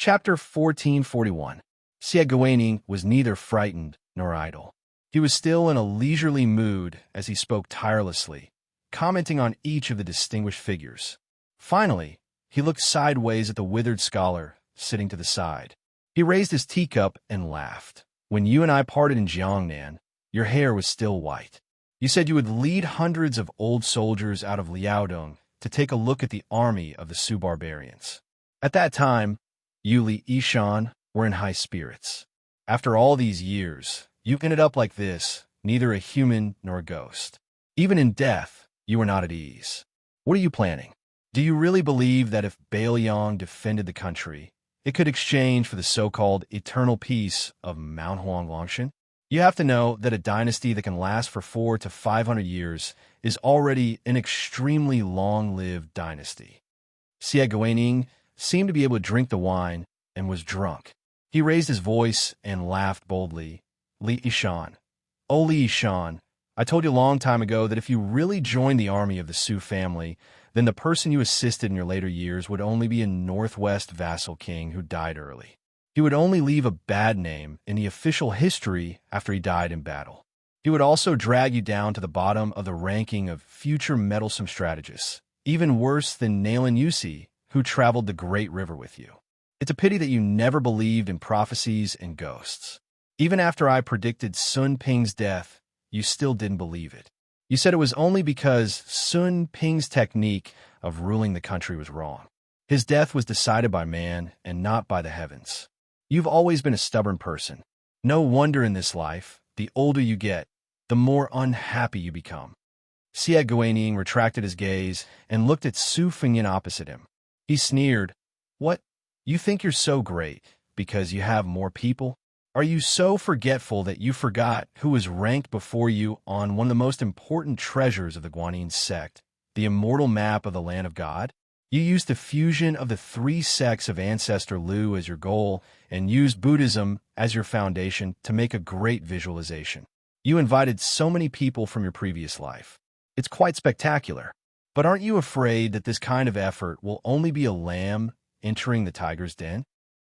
Chapter 1441. Xie was neither frightened nor idle. He was still in a leisurely mood as he spoke tirelessly, commenting on each of the distinguished figures. Finally, he looked sideways at the withered scholar sitting to the side. He raised his teacup and laughed. When you and I parted in Jiangnan, your hair was still white. You said you would lead hundreds of old soldiers out of Liaodong to take a look at the army of the Su barbarians. At that time, you Li Yishan were in high spirits. After all these years, you ended up like this, neither a human nor a ghost. Even in death, you were not at ease. What are you planning? Do you really believe that if Bailiang defended the country, it could exchange for the so-called eternal peace of Mount Huanglongshan? You have to know that a dynasty that can last for 400 to 500 years is already an extremely long-lived dynasty. Xie Guaning seemed to be able to drink the wine and was drunk. He raised his voice and laughed boldly. Li Yishan. Oh, Li Yishan, I told you a long time ago that if you really joined the army of the Su family, then the person you assisted in your later years would only be a northwest vassal king who died early. He would only leave a bad name in the official history after he died in battle. He would also drag you down to the bottom of the ranking of future meddlesome strategists, even worse than Nailan Yusi, who traveled the Great River with you. It's a pity that you never believed in prophecies and ghosts. Even after I predicted Sun Ping's death, you still didn't believe it. You said it was only because Sun Ping's technique of ruling the country was wrong. His death was decided by man and not by the heavens. You've always been a stubborn person. No wonder in this life, the older you get, the more unhappy you become. Xie Guaning retracted his gaze and looked at Su Fengyan opposite him. He sneered, "What? You think you're so great because you have more people? Are you so forgetful that you forgot who was ranked before you on one of the most important treasures of the Guanyin sect, the immortal map of the land of God? You used the fusion of the 3 sects of Ancestor Lu as your goal and used Buddhism as your foundation to make a great visualization. You invited so many people from your previous life. It's quite spectacular. But aren't you afraid that this kind of effort will only be a lamb entering the tiger's den?"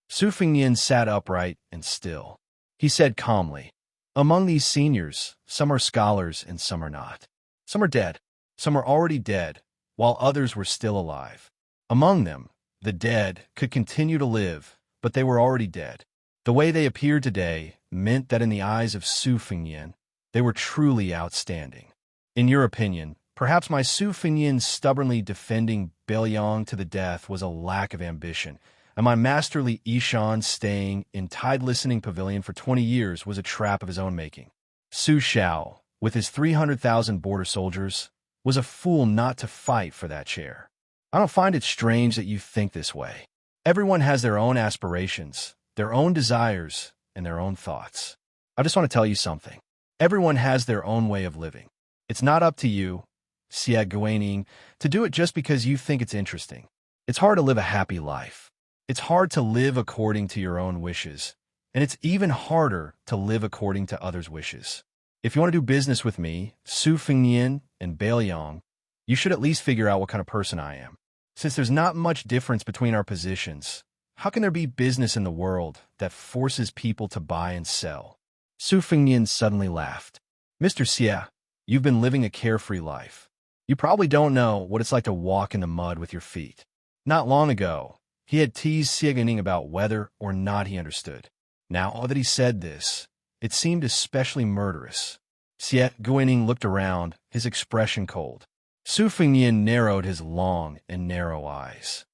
Su Fengyan sat upright and still. He said calmly, "Among these seniors, some are scholars and some are not. Some are dead. Some are already dead, while others were still alive. Among them, the dead could continue to live, but they were already dead. The way they appeared today meant that in the eyes of Su Fengyan, they were truly outstanding. In your opinion, perhaps my Su Fengyan stubbornly defending Bailiang to the death was a lack of ambition, and my masterly Yishan staying in Tide Listening Pavilion for 20 years was a trap of his own making. Su Shao, with his 300,000 border soldiers, was a fool not to fight for that chair. I don't find it strange that you think this way. Everyone has their own aspirations, their own desires, and their own thoughts. I just want to tell you something. Everyone has their own way of living. It's not up to you, Xie Guaning, to do it just because you think it's interesting. It's hard to live a happy life. It's hard to live according to your own wishes, and it's even harder to live according to others' wishes. If you want to do business with me, Su Fengyan, and Bailiang, you should at least figure out what kind of person I am. Since there's not much difference between our positions, how can there be business in the world that forces people to buy and sell?" Su Fengyan suddenly laughed. "Mr. Xie, you've been living a carefree life. You probably don't know what it's like to walk in the mud with your feet. Not long ago, he had teased Xie Guaning about whether or not he understood. Now that he said this, it seemed especially murderous. Xie Guaning looked around, his expression cold. Su Fengyan narrowed his long and narrow eyes.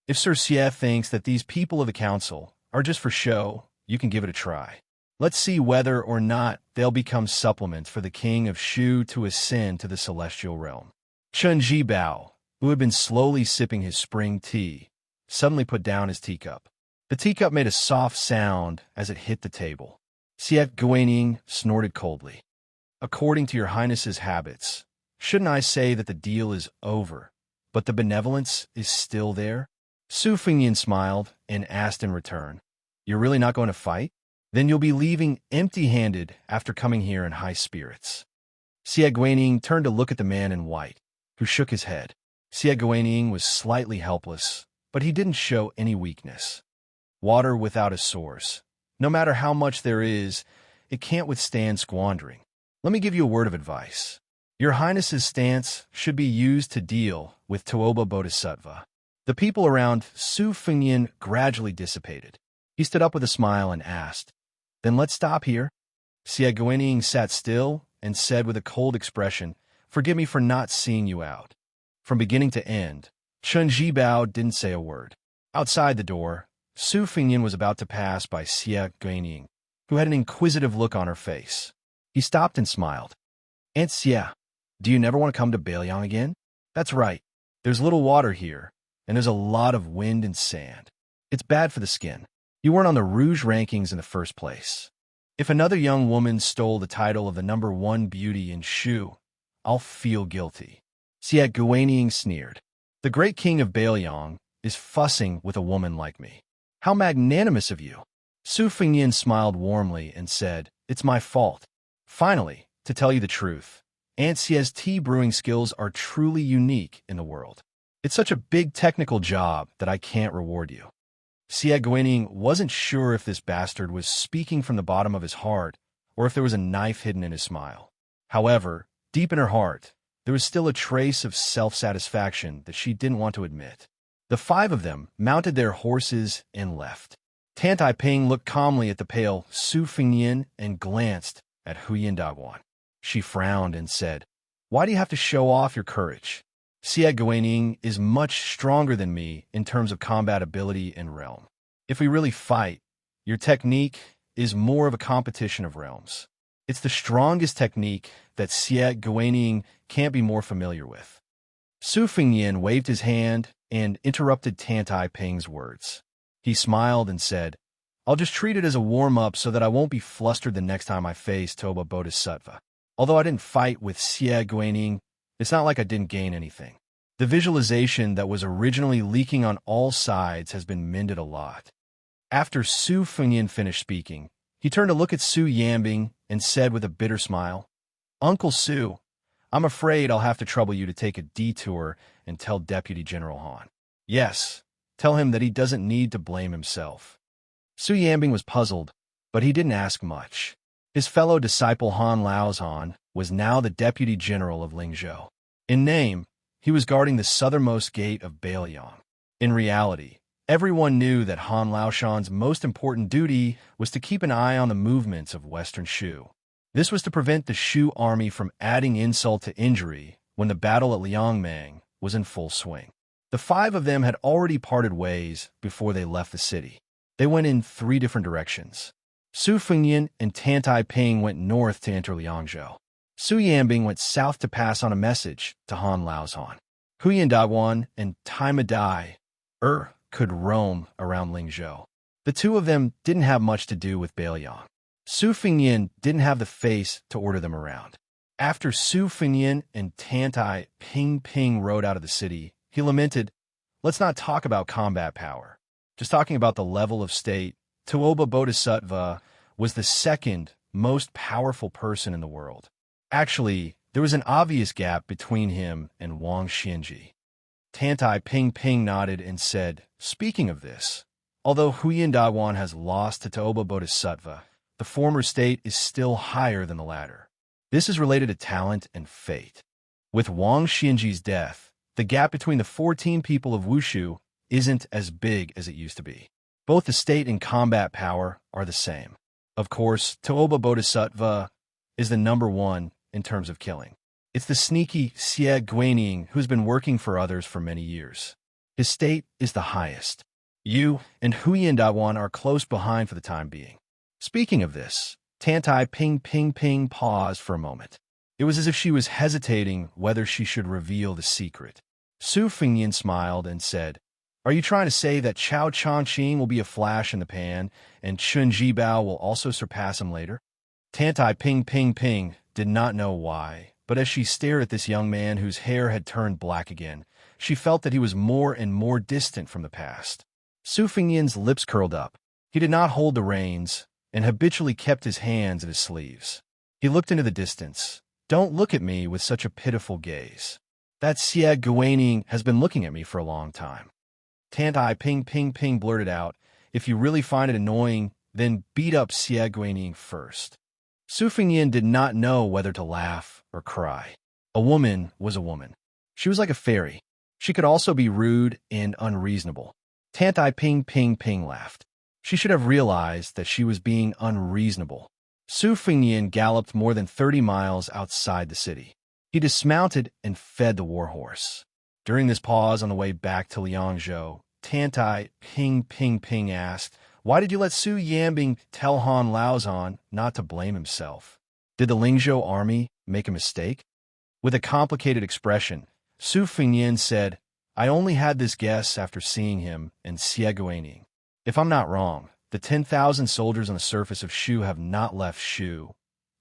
"If Sir Xie thinks that these people of the council are just for show, you can give it a try. Let's see whether or not they'll become supplements for the king of Shu to ascend to the celestial realm." Chen Jibao, who had been slowly sipping his spring tea, suddenly put down his teacup. The teacup made a soft sound as it hit the table. Xie Guaning snorted coldly. "According to your highness's habits, shouldn't I say that the deal is over, but the benevolence is still there?" Su Fengyan smiled and asked in return, "You're really not going to fight? Then you'll be leaving empty-handed after coming here in high spirits." Xie Guaning turned to look at the man in white, who shook his head. Xie Guaning was slightly helpless, but he didn't show any weakness. water without a source. No matter how much there is, it can't withstand squandering. Let me give you a word of advice. Your Highness's stance should be used to deal with Tuoba Bodhisattva. The people around Su Fengyan gradually dissipated. He stood up with a smile and asked, "Then let's stop here?" Xie Guining sat still and said with a cold expression, "Forgive me for not seeing you out." From beginning to end, Chun Zhibao didn't say a word. Outside the door, Su Fengyan was about to pass by Xie Guining, who had an inquisitive look on her face. He stopped and smiled. "Aunt Xie, do you never want to come to Bailiang again?" "That's right. There's little water here, and there's a lot of wind and sand. It's bad for the skin. You weren't on the Rouge rankings in the first place. If another young woman stole the title of the #1 beauty in Shu, I'll feel guilty." Xie Guining sneered. "The great king of Bailiang is fussing with a woman like me. How magnanimous of you." Su Fengyan smiled warmly and said, "It's my fault. Finally, to tell you the truth, Aunt Xie's tea brewing skills are truly unique in the world. It's such a big technical job that I can't reward you." Xie Guining wasn't sure if this bastard was speaking from the bottom of his heart or if there was a knife hidden in his smile. However, deep in her heart, there was still a trace of self-satisfaction that she didn't want to admit. The five of them mounted their horses and left. Tantai Ping looked calmly at the pale Su Fengyan and glanced at Huyin Dagwan. She frowned and said, "Why do you have to show off your courage? Xie Guining is much stronger than me in terms of combat ability and realm. If we really fight, your technique is more of a competition of realms. It's the strongest technique that Xie Guining can't be more familiar with." Su Fengyan waved his hand and interrupted Tantai Ping's words. He smiled and said, "I'll just treat it as a warm-up so that I won't be flustered the next time I face Toba Bodhisattva. Although I didn't fight with Xie Guining, it's not like I didn't gain anything. The visualization that was originally leaking on all sides has been mended a lot." After Su Fengyan finished speaking, he turned to look at Su Yambing and said with a bitter smile, "Uncle Su, I'm afraid I'll have to trouble you to take a detour and tell Deputy General Han. Yes, tell him that he doesn't need to blame himself." Su Yambing was puzzled, but he didn't ask much. His fellow disciple Han Laozhan was now the Deputy General of Lingzhou. In name, he was guarding the southernmost gate of Bailiang. In reality, everyone knew that Han Laoshan's most important duty was to keep an eye on the movements of Western Shu. This was to prevent the Shu army from adding insult to injury when the battle at Liangmang was in full swing. The five of them had already parted ways before they left the city. They went in 3 different directions. Su Fengyan and Tantai Ping went north to enter Liangzhou. Su Yambing went south to pass on a message to Han Laozhan. Huyin Dagwan and Tai Madai could roam around Lingzhou. The two of them didn't have much to do with Bailiang. Su Fengyan didn't have the face to order them around. After Su Fengyan and Tantai Ping rode out of the city, he lamented, "Let's not talk about combat power. Just talking about the level of state, Tuoba Bodhisattva was the second most powerful person in the world. Actually, there was an obvious gap between him and Wang Xianji." Tantai Ping nodded and said, "Speaking of this, although Huyin Dagwan has lost to Tuoba Bodhisattva, the former state is still higher than the latter. This is related to talent and fate. With Wang Xianji's death, the gap between the 14 people of Wushu isn't as big as it used to be. Both the state and combat power are the same. Of course, Tuoba Bodhisattva is the #1 in terms of killing. It's the sneaky Xie Guining who's been working for others for many years. His state is the highest. You and Huyin Dagwan are close behind for the time being." Speaking of this, Tantai Ping paused for a moment. It was as if she was hesitating whether she should reveal the secret. Su Fengyan smiled and said, "Are you trying to say that Chao Changqing will be a flash in the pan and Chun Zhibao will also surpass him later?" Tantai Ping did not know why, but as she stared at this young man whose hair had turned black again, she felt that he was more and more distant from the past. Su Fengyan's lips curled up. He did not hold the reins and habitually kept his hands at his sleeves. He looked into the distance. "Don't look at me with such a pitiful gaze. That Xie Guining has been looking at me for a long time." Tantai Ping blurted out, if you really find it annoying, then beat up Xie Guining first. Su Fengyan did not know whether to laugh or cry. A woman was a woman. She was like a fairy. She could also be rude and unreasonable. Tantai Ping Ping Ping laughed. She should have realized that she was being unreasonable. Su Fengyan galloped more than 30 miles outside the city. He dismounted and fed the warhorse. During this pause on the way back to Liangzhou, Tantai Ping Ping Ping asked, "Why did you let Su Yanbing tell Han Laozhan not to blame himself? Did the Lingzhou army make a mistake?" With a complicated expression, Su Fengyan said, "I only had this guess after seeing him and Xie Guining. If I'm not wrong, the 10,000 soldiers on the surface of Shu have not left Shu.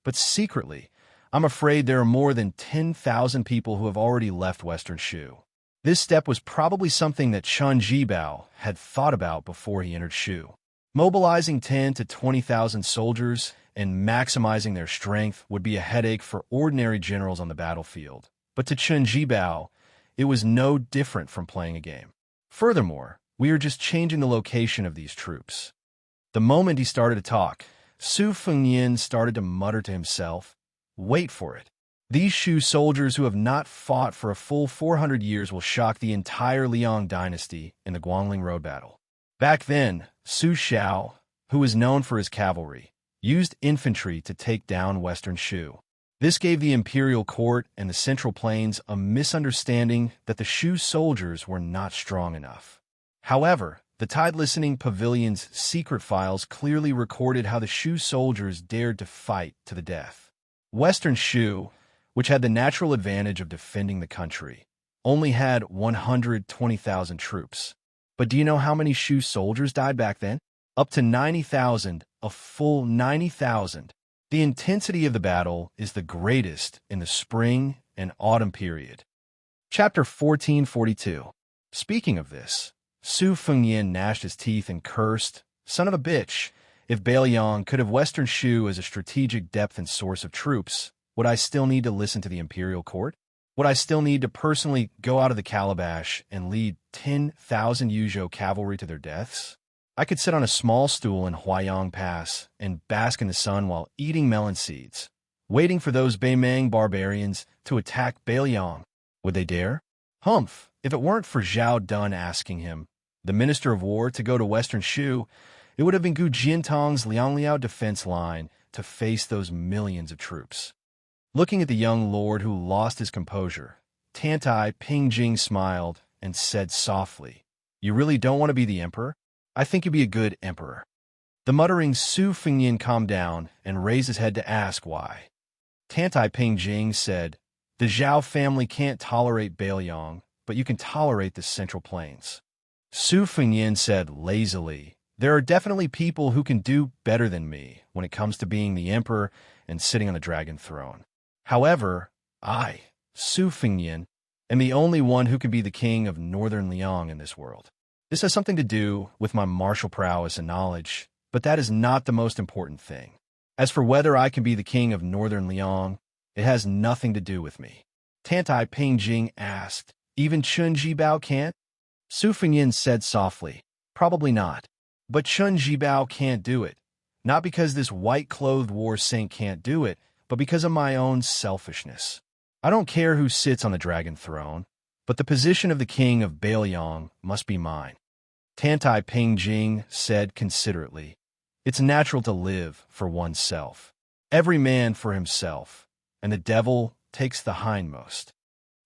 But secretly, I'm afraid there are more than 10,000 people who have already left Western Shu." This step was probably something that Chen Jibao had thought about before he entered Shu. Mobilizing 10 to 20,000 soldiers and maximizing their strength would be a headache for ordinary generals on the battlefield. But to Chen Jibao, it was no different from playing a game. Furthermore, we are just changing the location of these troops. The moment he started to talk, Su Fengyan started to mutter to himself, "Wait for it. These Shu soldiers who have not fought for a full 400 years will shock the entire Liang dynasty in the Guangling Road battle." Back then, Su Xiao, who was known for his cavalry, used infantry to take down Western Shu. This gave the imperial court and the Central Plains a misunderstanding that the Shu soldiers were not strong enough. However, the Tide-Listening Pavilion's secret files clearly recorded how the Shu soldiers dared to fight to the death. Western Shu, which had the natural advantage of defending the country, only had 120,000 troops. But do you know how many Shu soldiers died back then? Up to 90,000, a full 90,000. The intensity of the battle is the greatest in the spring and autumn period. Chapter 1442. Speaking of this, Su Fengyan gnashed his teeth and cursed, "Son of a bitch, if Bailiang could have Western Shu as a strategic depth and source of troops, would I still need to listen to the imperial court? Would I still need to personally go out of the calabash and lead 10,000 Yuzhou cavalry to their deaths? I could sit on a small stool in Huayang Pass and bask in the sun while eating melon seeds, waiting for those Beimang barbarians to attack Bailiang. Would they dare? Humph, if it weren't for Zhao Dun asking him, the Minister of War, to go to Western Shu, it would have been Gu Jintang's Liangliao defense line to face those millions of troops." Looking at the young lord who lost his composure, Tantai Pingjing smiled and said softly, "You really don't want to be the emperor? I think you'd be a good emperor." The muttering Su Fengyan calmed down and raised his head to ask why. Tantai Pingjing said, "The Zhao family can't tolerate Bailiang, but you can tolerate the Central Plains." Su Fengyan said lazily, "There are definitely people who can do better than me when it comes to being the emperor and sitting on the dragon throne. However, I, Su Fengyan, am the only one who can be the king of Northern Liang in this world. This has something to do with my martial prowess and knowledge, but that is not the most important thing. As for whether I can be the king of Northern Liang, it has nothing to do with me." Tantai Pingjing asked, "Even Chun Jibao can't?" Su Fengyan said softly, "Probably not. But Chun Jibao can't do it. Not because this white-clothed war saint can't do it, but because of my own selfishness. I don't care who sits on the dragon throne, but the position of the king of Bailiang must be mine." Tantai Pingjing said considerately, "It's natural to live for oneself. Every man for himself, and the devil takes the hindmost."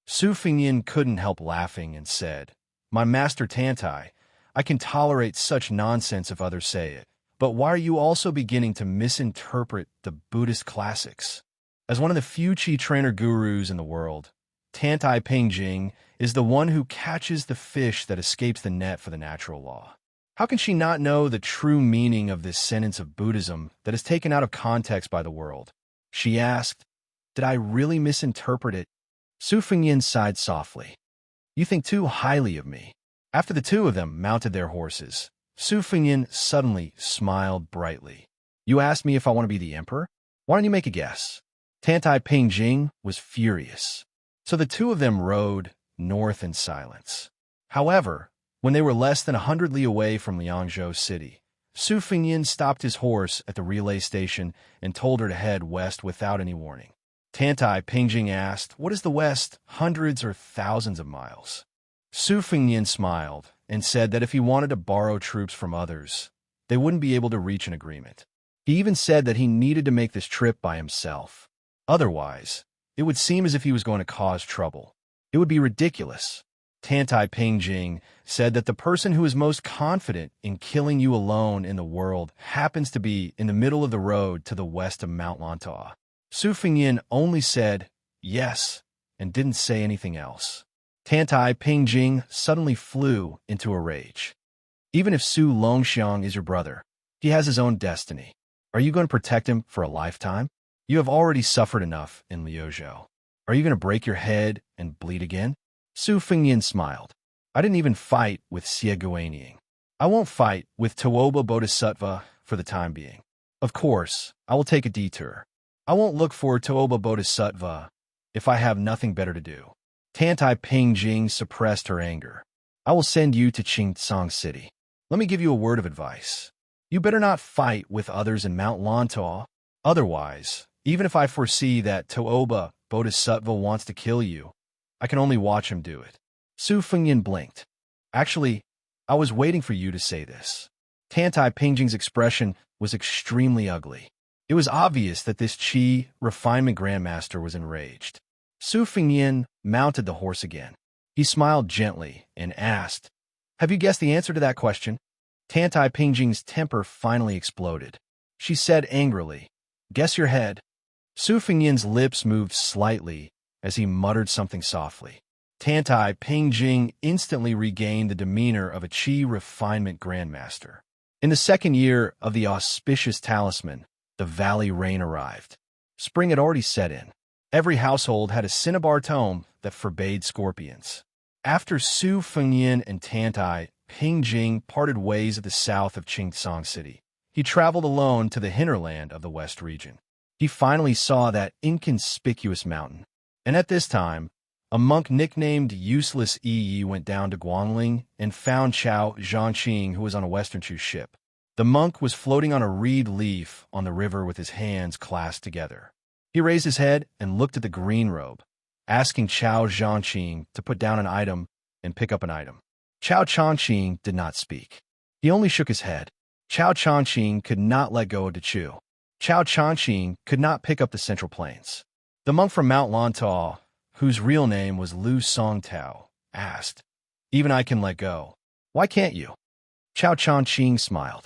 Su Fengyan couldn't help laughing and said, "My master Tantai, I can tolerate such nonsense if others say it, but why are you also beginning to misinterpret the Buddhist classics? As one of the few Chi trainer gurus in the world, Tantai Pingjing is the one who catches the fish that escapes the net for the natural law. How can she not know the true meaning of this sentence of Buddhism that is taken out of context by the world?" She asked, "Did I really misinterpret it?" Su Fengyan sighed softly. "You think too highly of me." After the two of them mounted their horses, Su Fengyan suddenly smiled brightly. "You asked me if I want to be the emperor? Why don't you make a guess?" Tantai Pingjing was furious. So the two of them rode north in silence. However, When they were less than 100 li away from Liangzhou City, Su Fengyin stopped his horse at the relay station and told her to head west without any warning. Tantai Pingjing asked, "What is the west, hundreds or thousands of miles?" Su Fengyin smiled and said that if he wanted to borrow troops from others, they wouldn't be able to reach an agreement. He even said that he needed to make this trip by himself. Otherwise, it would seem as if he was going to cause trouble. It would be ridiculous. Tantai Pingjing said that the person who is most confident in killing you alone in the world happens to be in the middle of the road to the west of Mount Lantaw. Su Fengyin only said yes and didn't say anything else. Tantai Pingjing suddenly flew into a rage. Even if Su Longxiang is your brother, he has his own destiny. Are you going to protect him for a lifetime? You have already suffered enough in Liuzhou. Are you going to break your head and bleed again? Su Fengyin smiled. I didn't even fight with Xie Guanying. I won't fight with Tuoba Bodhisattva for the time being. Of course, I will take a detour. I won't look for Tuoba Bodhisattva if I have nothing better to do. Tantai Pingjing suppressed her anger. I will send you to Xianxia City. Let me give you a word of advice. You better not fight with others in Mount Lantaw. Otherwise, even if I foresee that Tuoba Bodhisattva wants to kill you, I can only watch him do it. Su Fengyin blinked. Actually, I was waiting for you to say this. Tantai Pingjing's expression was extremely ugly. It was obvious that this Qi refinement grandmaster was enraged. Su Fengyin mounted the horse again. He smiled gently and asked, "Have you guessed the answer to that question?" Tantai Pingjing's temper finally exploded. She said angrily, "Guess your head." Su Fengyin's lips moved slightly as he muttered something softly. Tantai Pingjing instantly regained the demeanor of a Qi refinement grandmaster. In the second year of the auspicious talisman, the valley rain arrived. Spring had already set in. Every household had a cinnabar tome that forbade scorpions. After Su Fengyin and Tantai Pingjing parted ways at the south of Xianxia City, he traveled alone to the hinterland of the west region. He finally saw that inconspicuous mountain. And at this time, a monk nicknamed Useless Yi went down to Guangling and found Chao Zhangqing, who was on a Western Chu ship. The monk was floating on a reed leaf on the river with his hands clasped together. He raised his head and looked at the green robe, asking Chao Zhangqing to put down an item and pick up an item. Chao Zhangqing did not speak. He only shook his head. Chao Zhangqing could not let go of Dechu. Chao Zhangqing could not pick up the Central Plains. The monk from Mount Lantaw, whose real name was Lu Songtao, asked, "Even I can let go. Why can't you?" Chao Zhangqing smiled.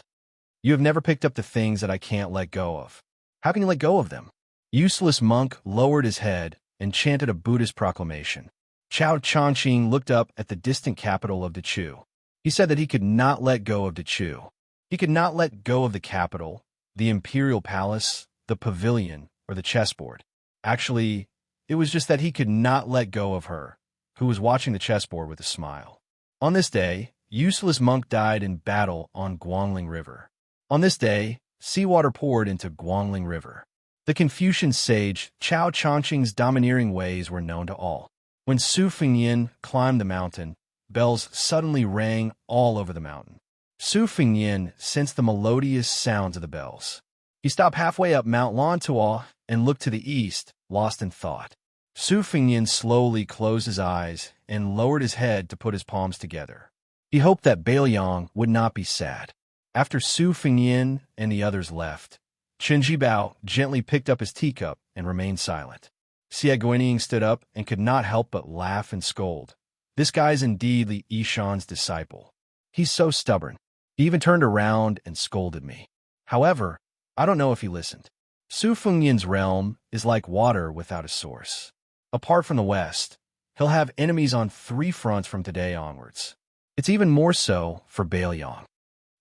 "You have never picked up the things that I can't let go of. How can you let go of them?" Useless monk lowered his head and chanted a Buddhist proclamation. Chao Zhangqing looked up at the distant capital of Dechu. He said that he could not let go of Dechu. He could not let go of the capital, the imperial palace, the pavilion, or the chessboard. Actually, it was just that he could not let go of her, who was watching the chessboard with a smile. On this day, Useless monk died in battle on Guangling River. On this day, seawater poured into Guangling River. The Confucian sage Chao Zhangqing's domineering ways were known to all. When Su Fengyin climbed the mountain, bells suddenly rang all over the mountain. Su Fengyin sensed the melodious sounds of the bells. He stopped halfway up Mount Lantaw and looked to the east, lost in thought. Su Fengyin slowly closed his eyes and lowered his head to put his palms together. He hoped that Bailiang would not be sad. After Su Fengyin and the others left, Chen Jibao gently picked up his teacup and remained silent. Xie Guanying stood up and could not help but laugh and scold. "This guy's indeed Li Yishan's disciple. He's so stubborn. He even turned around and scolded me. However, I don't know if he listened." Su Fengyin's realm is like water without a source. Apart from the west, he'll have enemies on 3 fronts from today onwards. It's even more so for Bailiang.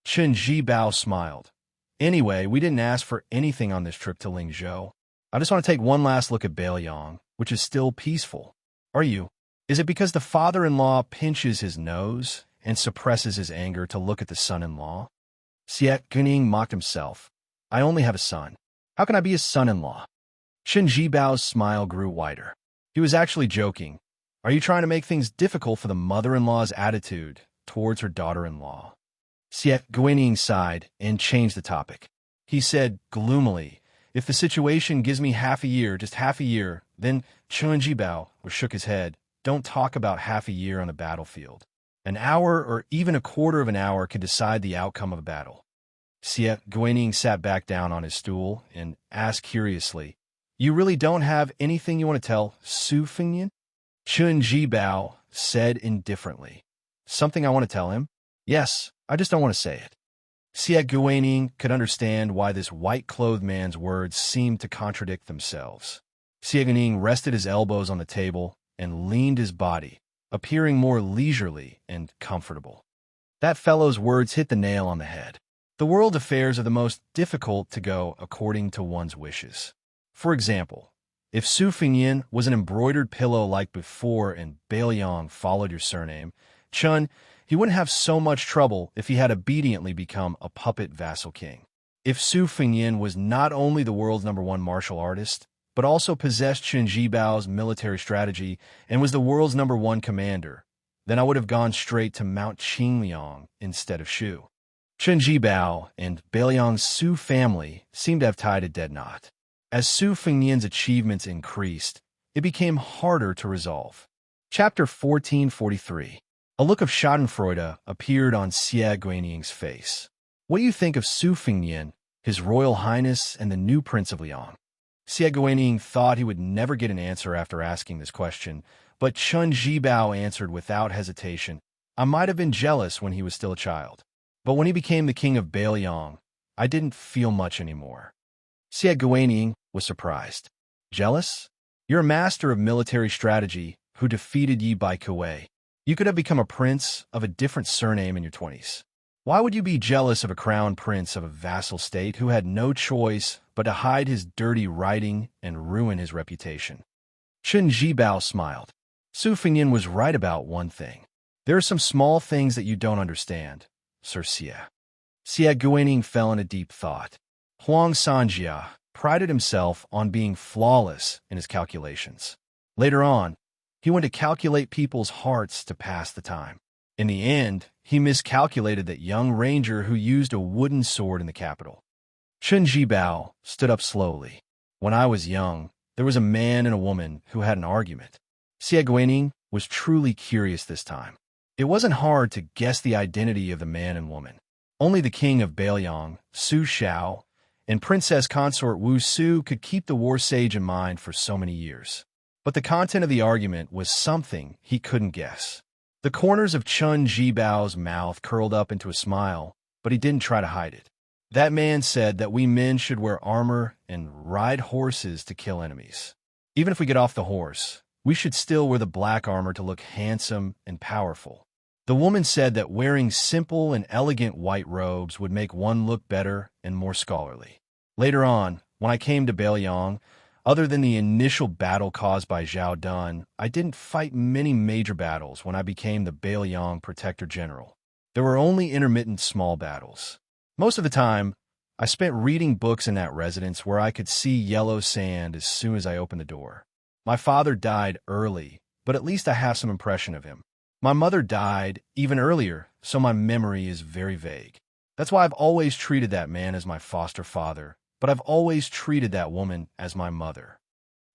Chen Jibao smiled. "Anyway, we didn't ask for anything on this trip to Lingzhou. I just want to take one last look at Bailiang, which is still peaceful. Are you? Is it because the father-in-law pinches his nose and suppresses his anger to look at the son-in-law?" Xie Guanying mocked himself. "I only have a son. How can I be his son-in-law?" Chen Jibao's smile grew wider. He was actually joking. "Are you trying to make things difficult for the mother-in-law's attitude towards her daughter-in-law. Xie Guining sighed and changed the topic. He said gloomily, "If the situation gives me half a year, just half a year, then Chen Jibao shook his head. Don't talk about half a year on a battlefield. An hour or even a quarter of an hour could decide the outcome of a battle." Xie Guining sat back down on his stool and asked curiously, "You really don't have anything you want to tell Su Fengnian?" Chen Jibao said indifferently, "Something I want to tell him? Yes, I just don't want to say it." Xie Guining could understand why this white-clothed man's words seemed to contradict themselves. Xie Guining rested his elbows on the table and leaned his body, appearing more leisurely and comfortable. That fellow's words hit the nail on the head. The world affairs are the most difficult to go according to one's wishes. For example, if Su Fengnian was an embroidered pillow like before and Bailiang followed your surname, Chun, he wouldn't have so much trouble if he had obediently become a puppet vassal king. If Su Fengnian was not only the world's #1 martial artist, but also possessed Chen Jibao's military strategy and was the world's #1 commander, then I would have gone straight to Mount Qingliang instead of Shu. Chen Jibao and Bailiang's Su family seemed to have tied a dead knot. As Su Fengnian's achievements increased, it became harder to resolve. Chapter 1443. A look of schadenfreude appeared on Xie Guining's face. "What do you think of Su Fengnian, His Royal Highness, and the new Prince of Liang?" Xie Guining thought he would never get an answer after asking this question, but Chen Jibao answered without hesitation, "I might have been jealous when he was still a child, but when he became the king of Bailiang, I didn't feel much anymore." Xie Guining was surprised. "Jealous? You're a master of military strategy who defeated Yi Bai Kuei. You could have become a prince of a different surname in your 20s. Why would you be jealous of a crown prince of a vassal state who had no choice but to hide his dirty writing and ruin his reputation?" Chen Jibao smiled. "Su Fengnian was right about one thing. There are some small things that you don't understand, Sir Xie." Xie Guining fell in a deep thought. Huang Xianxia prided himself on being flawless in his calculations. Later on, he went to calculate people's hearts to pass the time. In the end, he miscalculated that young ranger who used a wooden sword in the capital. Chen Jibao stood up slowly. "When I was young, there was a man and a woman who had an argument." Xie Guining was truly curious this time. It wasn't hard to guess the identity of the man and woman. Only the king of Bailiang, Su Shao, and Princess Consort Wu Su could keep the war sage in mind for so many years. But the content of the argument was something he couldn't guess. The corners of Chen Jibao's mouth curled up into a smile, but he didn't try to hide it. "That man said that we men should wear armor and ride horses to kill enemies. Even if we get off the horse, we should still wear the black armor to look handsome and powerful. The woman said that wearing simple and elegant white robes would make one look better and more scholarly." Later on, when I came to Bailiang, other than the initial battle caused by Zhao Dun, I didn't fight many major battles when I became the Bailiang Protector General. There were only intermittent small battles. Most of the time, I spent reading books in that residence where I could see yellow sand as soon as I opened the door. My father died early, but at least I have some impression of him. My mother died even earlier, so my memory is very vague. That's why I've always treated that man as my foster father, but I've always treated that woman as my mother.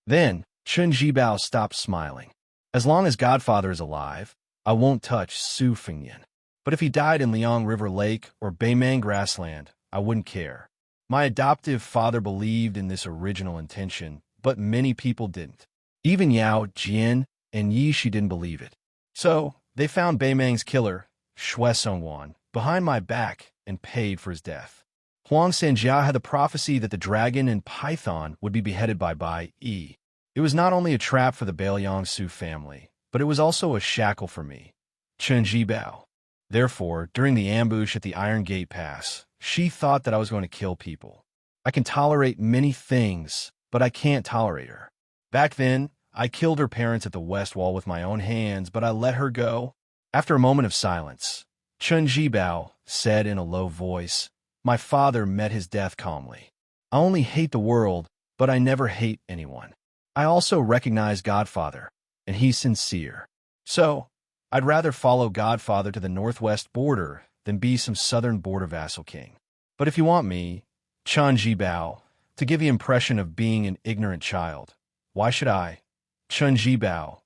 Then, Chen Jibao stopped smiling. "As long as Godfather is alive, I won't touch Su Fengnian. But if he died in Liang River Lake or Baimang Grassland, I wouldn't care. My adoptive father believed in this original intention, but many people didn't. Even Yao, Jian, and Yi Shi didn't believe it. So, they found Baimang's killer, Xue Songwan, behind my back and paid for his death. Huang Sanjia had the prophecy that the dragon and python would be beheaded by Bai Yi. It was not only a trap for the Bailiang Su family, but it was also a shackle for me, Chen Jibao. Therefore, during the ambush at the Iron Gate Pass, she thought that I was going to kill people. I can tolerate many things, but I can't tolerate her. Back then, I killed her parents at the West Wall with my own hands, but I let her go." After a moment of silence, Chen Jibao said in a low voice, "My father met his death calmly. I only hate the world, but I never hate anyone. I also recognize Godfather, and he's sincere. So, I'd rather follow Godfather to the northwest border than be some southern border vassal king. But if you want me, Chen Jibao, to give the impression of being an ignorant child, why should I, Chen Jibao,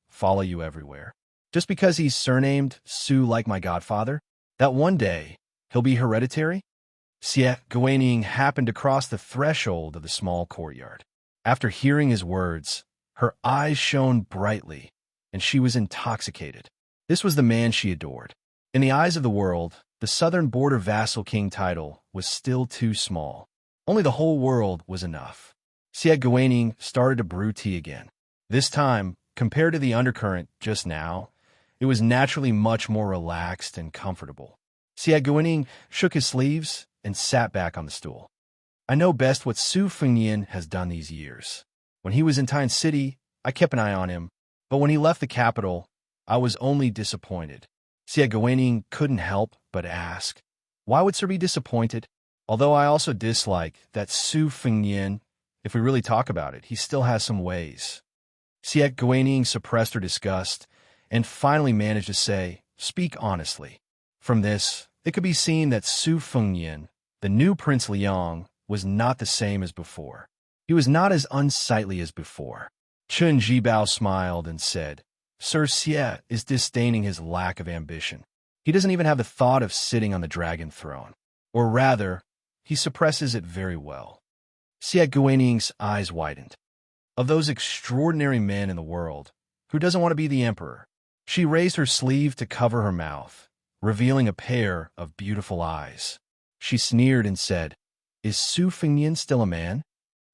follow you everywhere? Just because he's surnamed Su like my godfather? That one day he'll be hereditary? Xie Guanyin happened to cross the threshold of the small courtyard. After hearing his words, her eyes shone brightly, and she was intoxicated. This was the man she adored. In the eyes of the world, the southern border vassal king title was still too small. Only the whole world was enough. Xie Guanyin started to brew tea again. This time, compared to the undercurrent just now, it was naturally much more relaxed and comfortable. Xie Guanyin shook his sleeves and sat back on the stool. I know best what Su Fengnian has done these years. When he was in Tyne City, I kept an eye on him, but when he left the capital, I was only disappointed. Xie Guanyin couldn't help but ask, why would Sir be disappointed? Although I also dislike that Su Fengnian, if we really talk about it, he still has some ways. Xie Guanyin suppressed her disgust and finally managed to say, speak honestly. From this, it could be seen that Su Fengnian, the new Prince Liang, was not the same as before. He was not as unsightly as before. Chen Jibao smiled and said, Sir Xie is disdaining his lack of ambition. He doesn't even have the thought of sitting on the dragon throne. Or rather, he suppresses it very well. Xie Guanying's eyes widened. Of those extraordinary men in the world, who doesn't want to be the emperor? She raised her sleeve to cover her mouth, revealing a pair of beautiful eyes. She sneered and said, Is Su Fengnian still a man?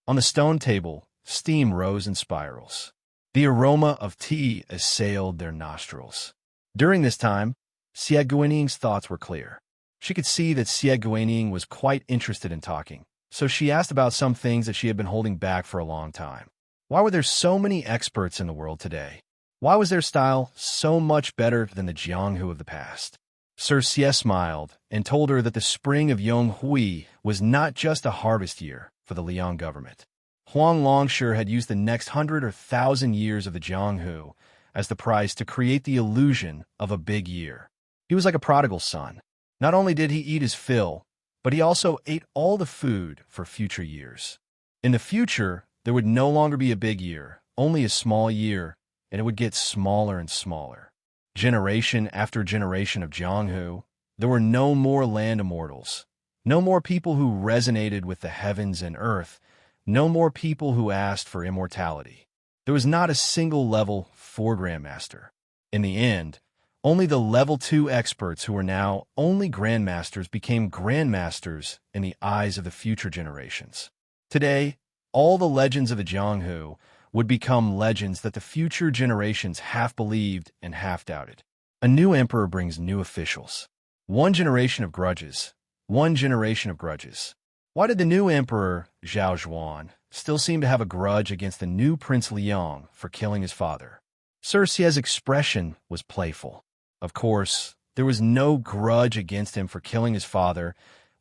On the stone table, steam rose in spirals. The aroma of tea assailed their nostrils. During this time, Xie Guanying's thoughts were clear. She could see that Xie Guanying was quite interested in talking, so she asked about some things that she had been holding back for a long time. Why were there so many experts in the world today? Why was their style so much better than the Jianghu of the past? Sir Xie smiled and told her that the spring of Yonghui was not just a harvest year for the Liang government. Huang Longshi had used the next 100 or 1,000 years of the Jianghu as the price to create the illusion of a big year. He was like a prodigal son. Not only did he eat his fill, but he also ate all the food for future years. In the future, there would no longer be a big year, only a small year, and it would get smaller and smaller. Generation after generation of Jianghu, there were no more land immortals, no more people who resonated with the heavens and earth, no more people who asked for immortality. There was not a single level 4 Grandmaster. In the end, only the level 2 experts who were now only Grandmasters became Grandmasters in the eyes of the future generations. Today, all the legends of the Jianghu would become legends that the future generations half believed and half doubted. A new emperor brings new officials. One generation of grudges. One generation of grudges. Why did the new emperor, Zhao Zhuan, still seem to have a grudge against the new Prince Liang for killing his father? Sir Xie's expression was playful. Of course, there was no grudge against him for killing his father,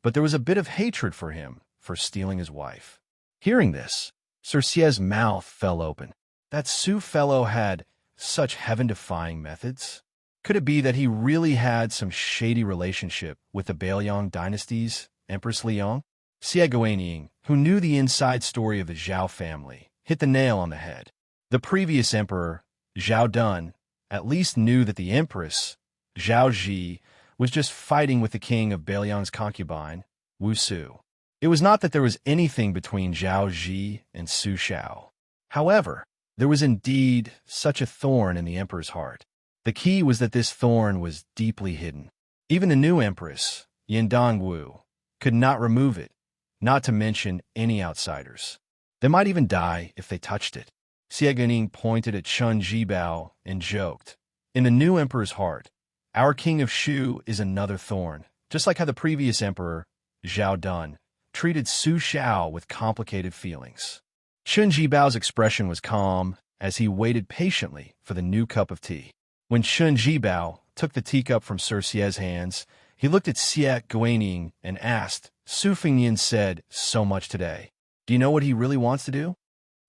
but there was a bit of hatred for him for stealing his wife. Hearing this, Sir Xie's mouth fell open. That Su fellow had such heaven-defying methods? Could it be that he really had some shady relationship with the Bailiang dynasty's Empress Liang? Xie Guanying, who knew the inside story of the Zhao family, hit the nail on the head. The previous emperor, Zhao Dun, at least knew that the empress, Zhao Ji, was just fighting with the king of Bailiang's concubine, Wuxia. It was not that there was anything between Zhao Ji and Su Shao. However, there was indeed such a thorn in the emperor's heart. The key was that this thorn was deeply hidden. Even the new empress, Yindang Wu, could not remove it, not to mention any outsiders. They might even die if they touched it. Xie Guanying pointed at Chen Jibao and joked, In the new emperor's heart, our king of Shu is another thorn, just like how the previous emperor, Zhao Dun, treated Su Shao with complicated feelings. Chen Jibao's expression was calm as he waited patiently for the new cup of tea. When Chen Jibao took the teacup from Sir Xie's hands, he looked at Xie Guanying and asked, Su Fengnian said so much today. Do you know what he really wants to do?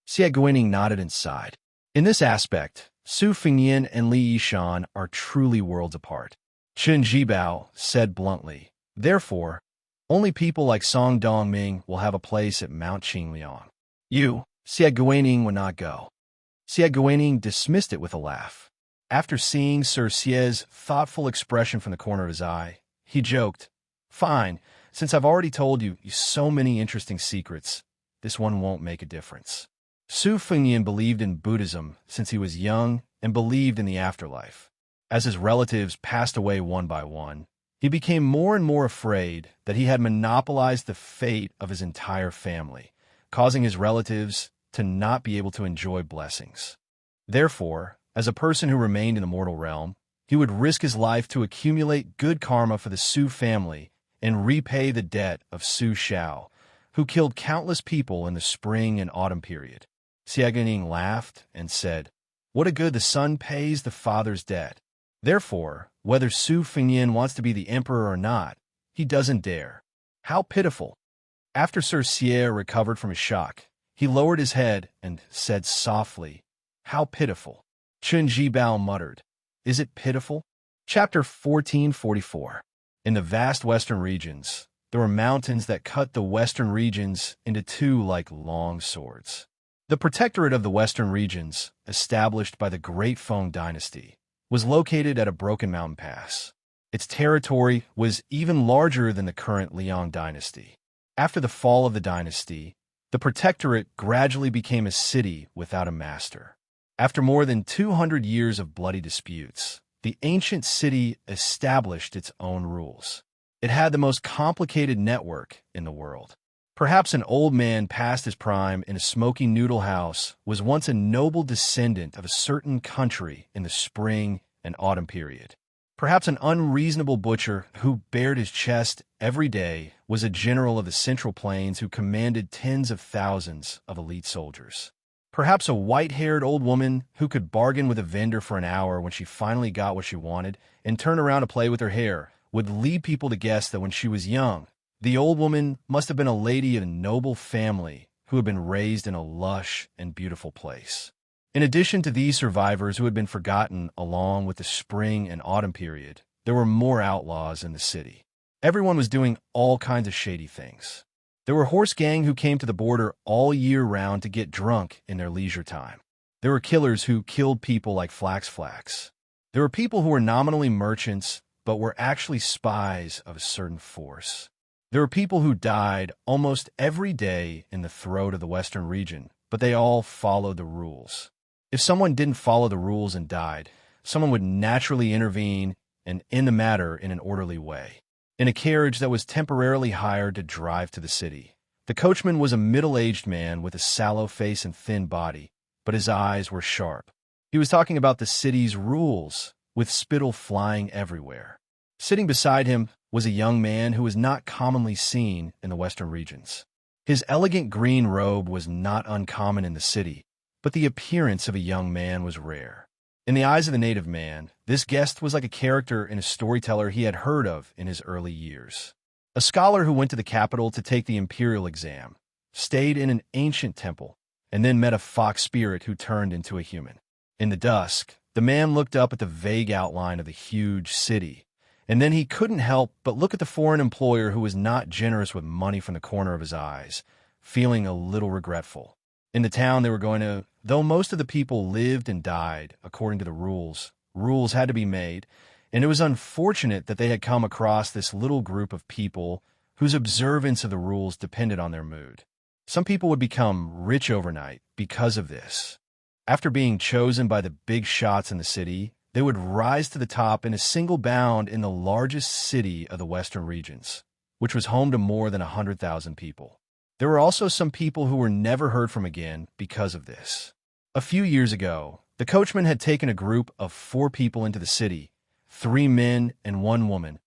Xie Guanying nodded and sighed. In this aspect, Su Fengnian and Li Yishan are truly worlds apart. Chen Jibao said bluntly. Therefore, only people like Song Dongming will have a place at Mount Qingliang. You, Xie Guaning, would not go. Xie Guaning dismissed it with a laugh. After seeing Sir Xie's thoughtful expression from the corner of his eye, he joked, "Fine, since I've already told you so many interesting secrets, this one won't make a difference." Su Fengnian believed in Buddhism since he was young and believed in the afterlife. As his relatives passed away one by one, he became more and more afraid that he had monopolized the fate of his entire family, causing his relatives to not be able to enjoy blessings. Therefore, as a person who remained in the mortal realm, he would risk his life to accumulate good karma for the Su family and repay the debt of Su Xiao, who killed countless people in the spring and autumn period. Xie Guaning laughed and said, "What a good the son pays the father's debt." Therefore, whether Su Fengnian wants to be the emperor or not, he doesn't dare. How pitiful. After Sir Xie recovered from his shock, he lowered his head and said softly, "How pitiful." Chen Jibao muttered, "Is it pitiful?" Chapter 1444. In the vast western regions, there were mountains that cut the western regions into two like long swords. The protectorate of the western regions, established by the Great Feng dynasty, was located at a broken mountain pass. Its territory was even larger than the current Liang dynasty. After the fall of the dynasty, the protectorate gradually became a city without a master. After more than 200 years of bloody disputes, the ancient city established its own rules. It had the most complicated network in the world. Perhaps an old man past his prime in a smoky noodle house was once a noble descendant of a certain country in the spring and autumn period. Perhaps an unreasonable butcher who bared his chest every day was a general of the Central Plains who commanded tens of thousands of elite soldiers. Perhaps a white-haired old woman who could bargain with a vendor for an hour when she finally got what she wanted and turn around to play with her hair would lead people to guess that when she was young, the old woman must have been a lady of a noble family who had been raised in a lush and beautiful place. In addition to these survivors who had been forgotten along with the spring and autumn period, there were more outlaws in the city. Everyone was doing all kinds of shady things. There were horse gang who came to the border all year round to get drunk in their leisure time. There were killers who killed people like Flax. There were people who were nominally merchants but were actually spies of a certain force. There were people who died almost every day in the throat of the western region, but they all followed the rules. If someone didn't follow the rules and died, someone would naturally intervene and end the matter in an orderly way. In a carriage that was temporarily hired to drive to the city, the coachman was a middle-aged man with a sallow face and thin body, but his eyes were sharp. He was talking about the city's rules, with spittle flying everywhere. Sitting beside him was a young man who was not commonly seen in the western regions. His elegant green robe was not uncommon in the city, but the appearance of a young man was rare. In the eyes of the native man, this guest was like a character in a storyteller he had heard of in his early years. A scholar who went to the capital to take the imperial exam, stayed in an ancient temple, and then met a fox spirit who turned into a human. In the dusk, the man looked up at the vague outline of the huge city, and then he couldn't help but look at the foreign employer who was not generous with money from the corner of his eyes, feeling a little regretful. In the town they were going to, though most of the people lived and died according to the rules had to be made, and it was unfortunate that they had come across this little group of people whose observance of the rules depended on their mood. Some people would become rich overnight because of this. After being chosen by the big shots in the city, they would rise to the top in a single bound in the largest city of the western regions, which was home to more than 100,000 people. There were also some people who were never heard from again because of this. A few years ago, the coachman had taken a group of 4 people into the city, 3 men and 1 woman,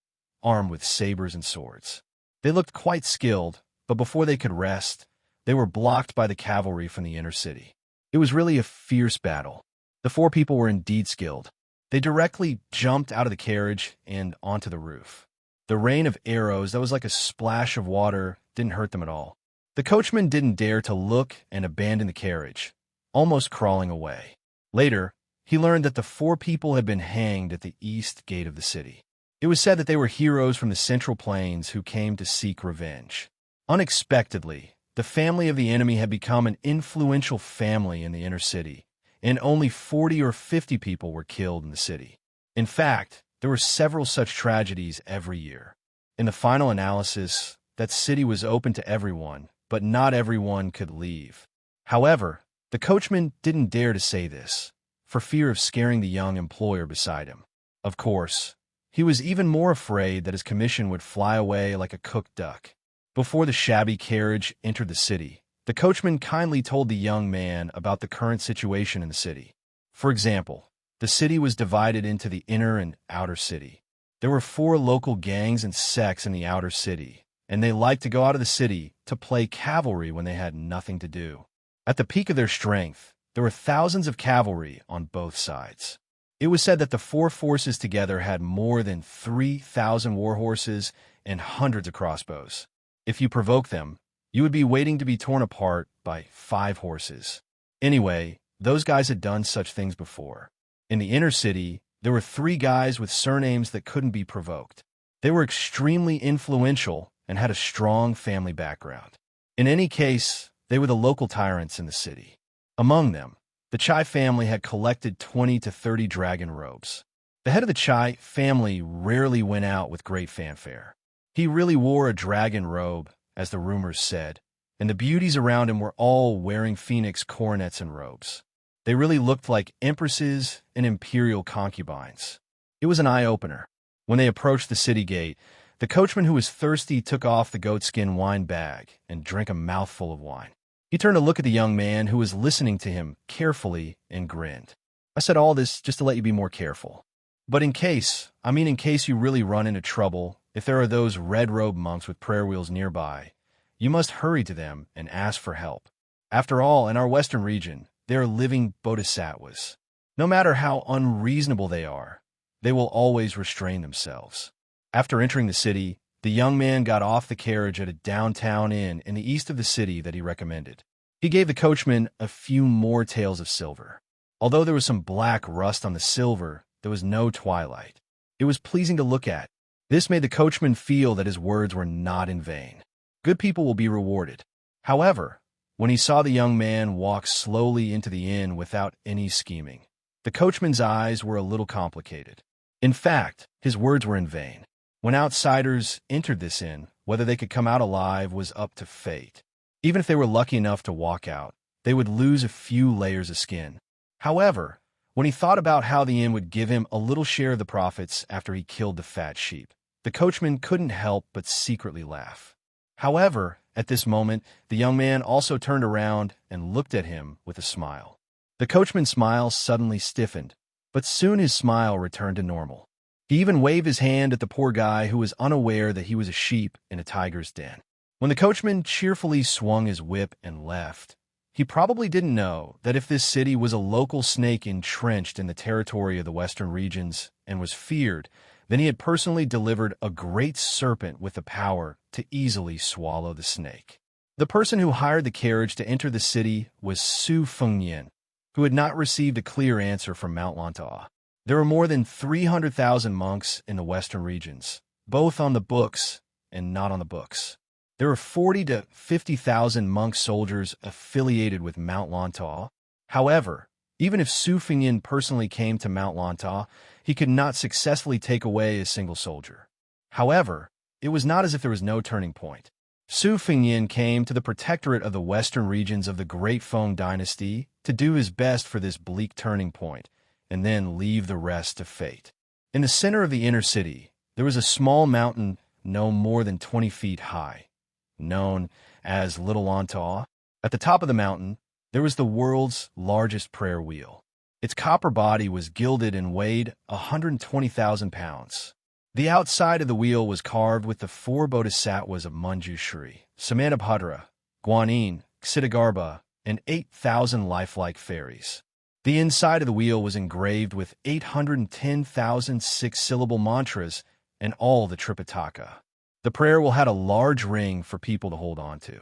armed with sabers and swords. They looked quite skilled, but before they could rest, they were blocked by the cavalry from the inner city. It was really a fierce battle. The 4 people were indeed skilled. They directly jumped out of the carriage and onto the roof. The rain of arrows that was like a splash of water didn't hurt them at all. The coachman didn't dare to look and abandoned the carriage, almost crawling away. Later, he learned that the 4 people had been hanged at the east gate of the city. It was said that they were heroes from the Central Plains who came to seek revenge. Unexpectedly, the family of the enemy had become an influential family in the inner city, and only 40 or 50 people were killed in the city. In fact, there were several such tragedies every year. In the final analysis, that city was open to everyone, but not everyone could leave. However, the coachman didn't dare to say this, for fear of scaring the young employer beside him. Of course, he was even more afraid that his commission would fly away like a cooked duck. Before the shabby carriage entered the city, the coachman kindly told the young man about the current situation in the city. For example, the city was divided into the inner and outer city. There were 4 local gangs and sects in the outer city, and they liked to go out of the city to play cavalry when they had nothing to do. At the peak of their strength, there were thousands of cavalry on both sides. It was said that the 4 forces together had more than 3,000 war horses and hundreds of crossbows. If you provoked them, you would be waiting to be torn apart by 5 horses. Anyway, those guys had done such things before. In the inner city, there were 3 guys with surnames that couldn't be provoked. They were extremely influential and had a strong family background. In any case, they were the local tyrants in the city. Among them, the Chai family had collected 20 to 30 dragon robes. The head of the Chai family rarely went out with great fanfare. He really wore a dragon robe, as the rumors said, and the beauties around him were all wearing phoenix coronets and robes. They really looked like empresses and imperial concubines. It was an eye-opener. When they approached the city gate, the coachman who was thirsty took off the goatskin wine bag and drank a mouthful of wine. He turned to look at the young man who was listening to him carefully and grinned. I said all this just to let you be more careful. But in case you really run into trouble, if there are those red-robed monks with prayer wheels nearby, you must hurry to them and ask for help. After all, in our western region, they are living bodhisattvas. No matter how unreasonable they are, they will always restrain themselves. After entering the city, the young man got off the carriage at a downtown inn in the east of the city that he recommended. He gave the coachman a few more taels of silver. Although there was some black rust on the silver, there was no twilight. It was pleasing to look at. This made the coachman feel that his words were not in vain. Good people will be rewarded. However, when he saw the young man walk slowly into the inn without any scheming, the coachman's eyes were a little complicated. In fact, his words were in vain. When outsiders entered this inn, whether they could come out alive was up to fate. Even if they were lucky enough to walk out, they would lose a few layers of skin. However, when he thought about how the inn would give him a little share of the profits after he killed the fat sheep, the coachman couldn't help but secretly laugh. However, at this moment, the young man also turned around and looked at him with a smile. The coachman's smile suddenly stiffened, but soon his smile returned to normal. He even waved his hand at the poor guy who was unaware that he was a sheep in a tiger's den. When the coachman cheerfully swung his whip and left, he probably didn't know that if this city was a local snake entrenched in the territory of the western regions and was feared, then he had personally delivered a great serpent with the power to easily swallow the snake. The person who hired the carriage to enter the city was Su Fengyan, who had not received a clear answer from Mount Lantaw. There were more than 300,000 monks in the western regions, both on the books and not on the books. There were 40 to 50,000 monk soldiers affiliated with Mount Lantaw. However, even if Su Fengyan personally came to Mount Lantaw, he could not successfully take away a single soldier. However, it was not as if there was no turning point. Su Fengyan came to the protectorate of the western regions of the Great Feng dynasty to do his best for this bleak turning point, and then leave the rest to fate. In the center of the inner city, there was a small mountain no more than 20 feet high, known as Little Lantaw. At the top of the mountain, there was the world's largest prayer wheel. Its copper body was gilded and weighed 120,000 pounds. The outside of the wheel was carved with the 4 bodhisattvas of Manjushri, Samantabhadra, Guanyin, Ksitigarbha, and 8,000 lifelike fairies. The inside of the wheel was engraved with 810,000 6-syllable mantras and all the Tripitaka. The prayer wheel had a large ring for people to hold on to.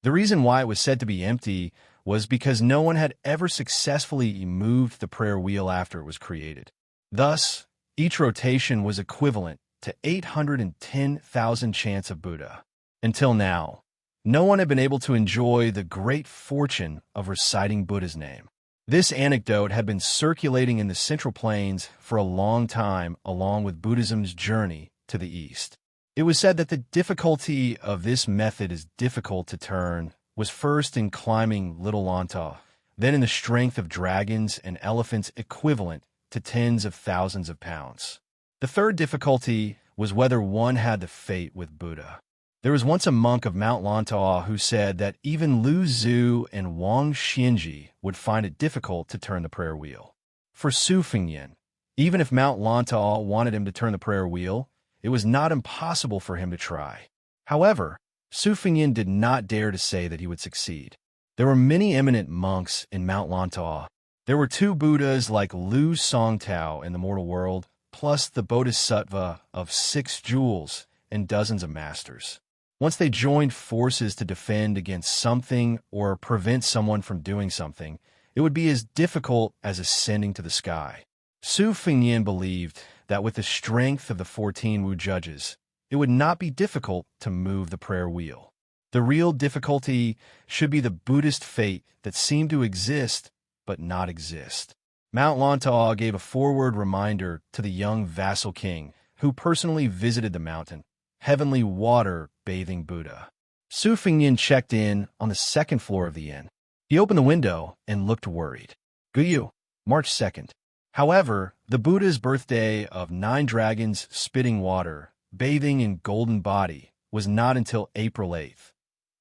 The reason why it was said to be empty was because no one had ever successfully moved the prayer wheel after it was created. Thus, each rotation was equivalent to 810,000 chants of Buddha. Until now, no one had been able to enjoy the great fortune of reciting Buddha's name. This anecdote had been circulating in the Central Plains for a long time, along with Buddhism's journey to the East. It was said that the difficulty of this method is difficult to turn was first in climbing Little Lanta, then in the strength of dragons and elephants equivalent to tens of thousands of pounds. The third difficulty was whether one had the fate with Buddha. There was once a monk of Mount Lanta who said that even Lu Zhu and Wang Xianxia would find it difficult to turn the prayer wheel. For Su Fengyan, even if Mount Lanta wanted him to turn the prayer wheel, it was not impossible for him to try. However, Su Fengyan did not dare to say that he would succeed. There were many eminent monks in Mount Lanta. There were 2 Buddhas like Lu Songtao in the mortal world, plus the Bodhisattva of 6 jewels and dozens of masters. Once they joined forces to defend against something or prevent someone from doing something, it would be as difficult as ascending to the sky. Su Fengyan believed that with the strength of the 14 Wu judges, it would not be difficult to move the prayer wheel. The real difficulty should be the Buddhist fate that seemed to exist but not exist. Mount Lanta gave a forward reminder to the young vassal king who personally visited the mountain, heavenly water-bathing Buddha. Su Fengyan checked in on the 2nd floor of the inn. He opened the window and looked worried. Guyu, March 2nd. However, the Buddha's birthday of 9 dragons spitting water, bathing in golden body, was not until April 8th.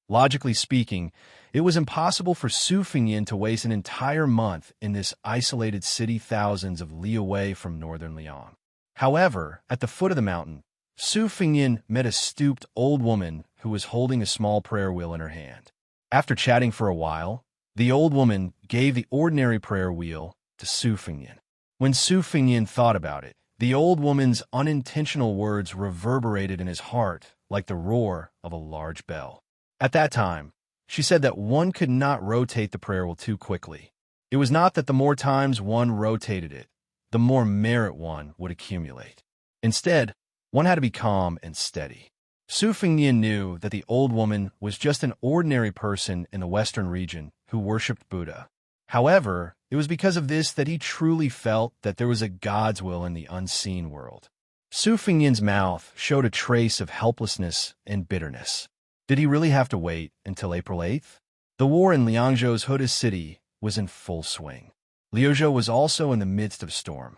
Logically speaking, it was impossible for Su Fengyan to waste an entire month in this isolated city thousands of li away from northern Liang. However, at the foot of the mountain, Su Fengyan met a stooped old woman who was holding a small prayer wheel in her hand. After chatting for a while, the old woman gave the ordinary prayer wheel to Su Fengyan. When Su Fengyan thought about it, the old woman's unintentional words reverberated in his heart like the roar of a large bell. At that time, she said that one could not rotate the prayer wheel too quickly. It was not that the more times one rotated it, the more merit one would accumulate. Instead, one had to be calm and steady. Su Fengyan knew that the old woman was just an ordinary person in the western region who worshipped Buddha. However, it was because of this that he truly felt that there was a God's will in the unseen world. Su Fengyan's mouth showed a trace of helplessness and bitterness. Did he really have to wait until April 8th? The war in Liangzhou's Huda city was in full swing. Liuzhou was also in the midst of storm.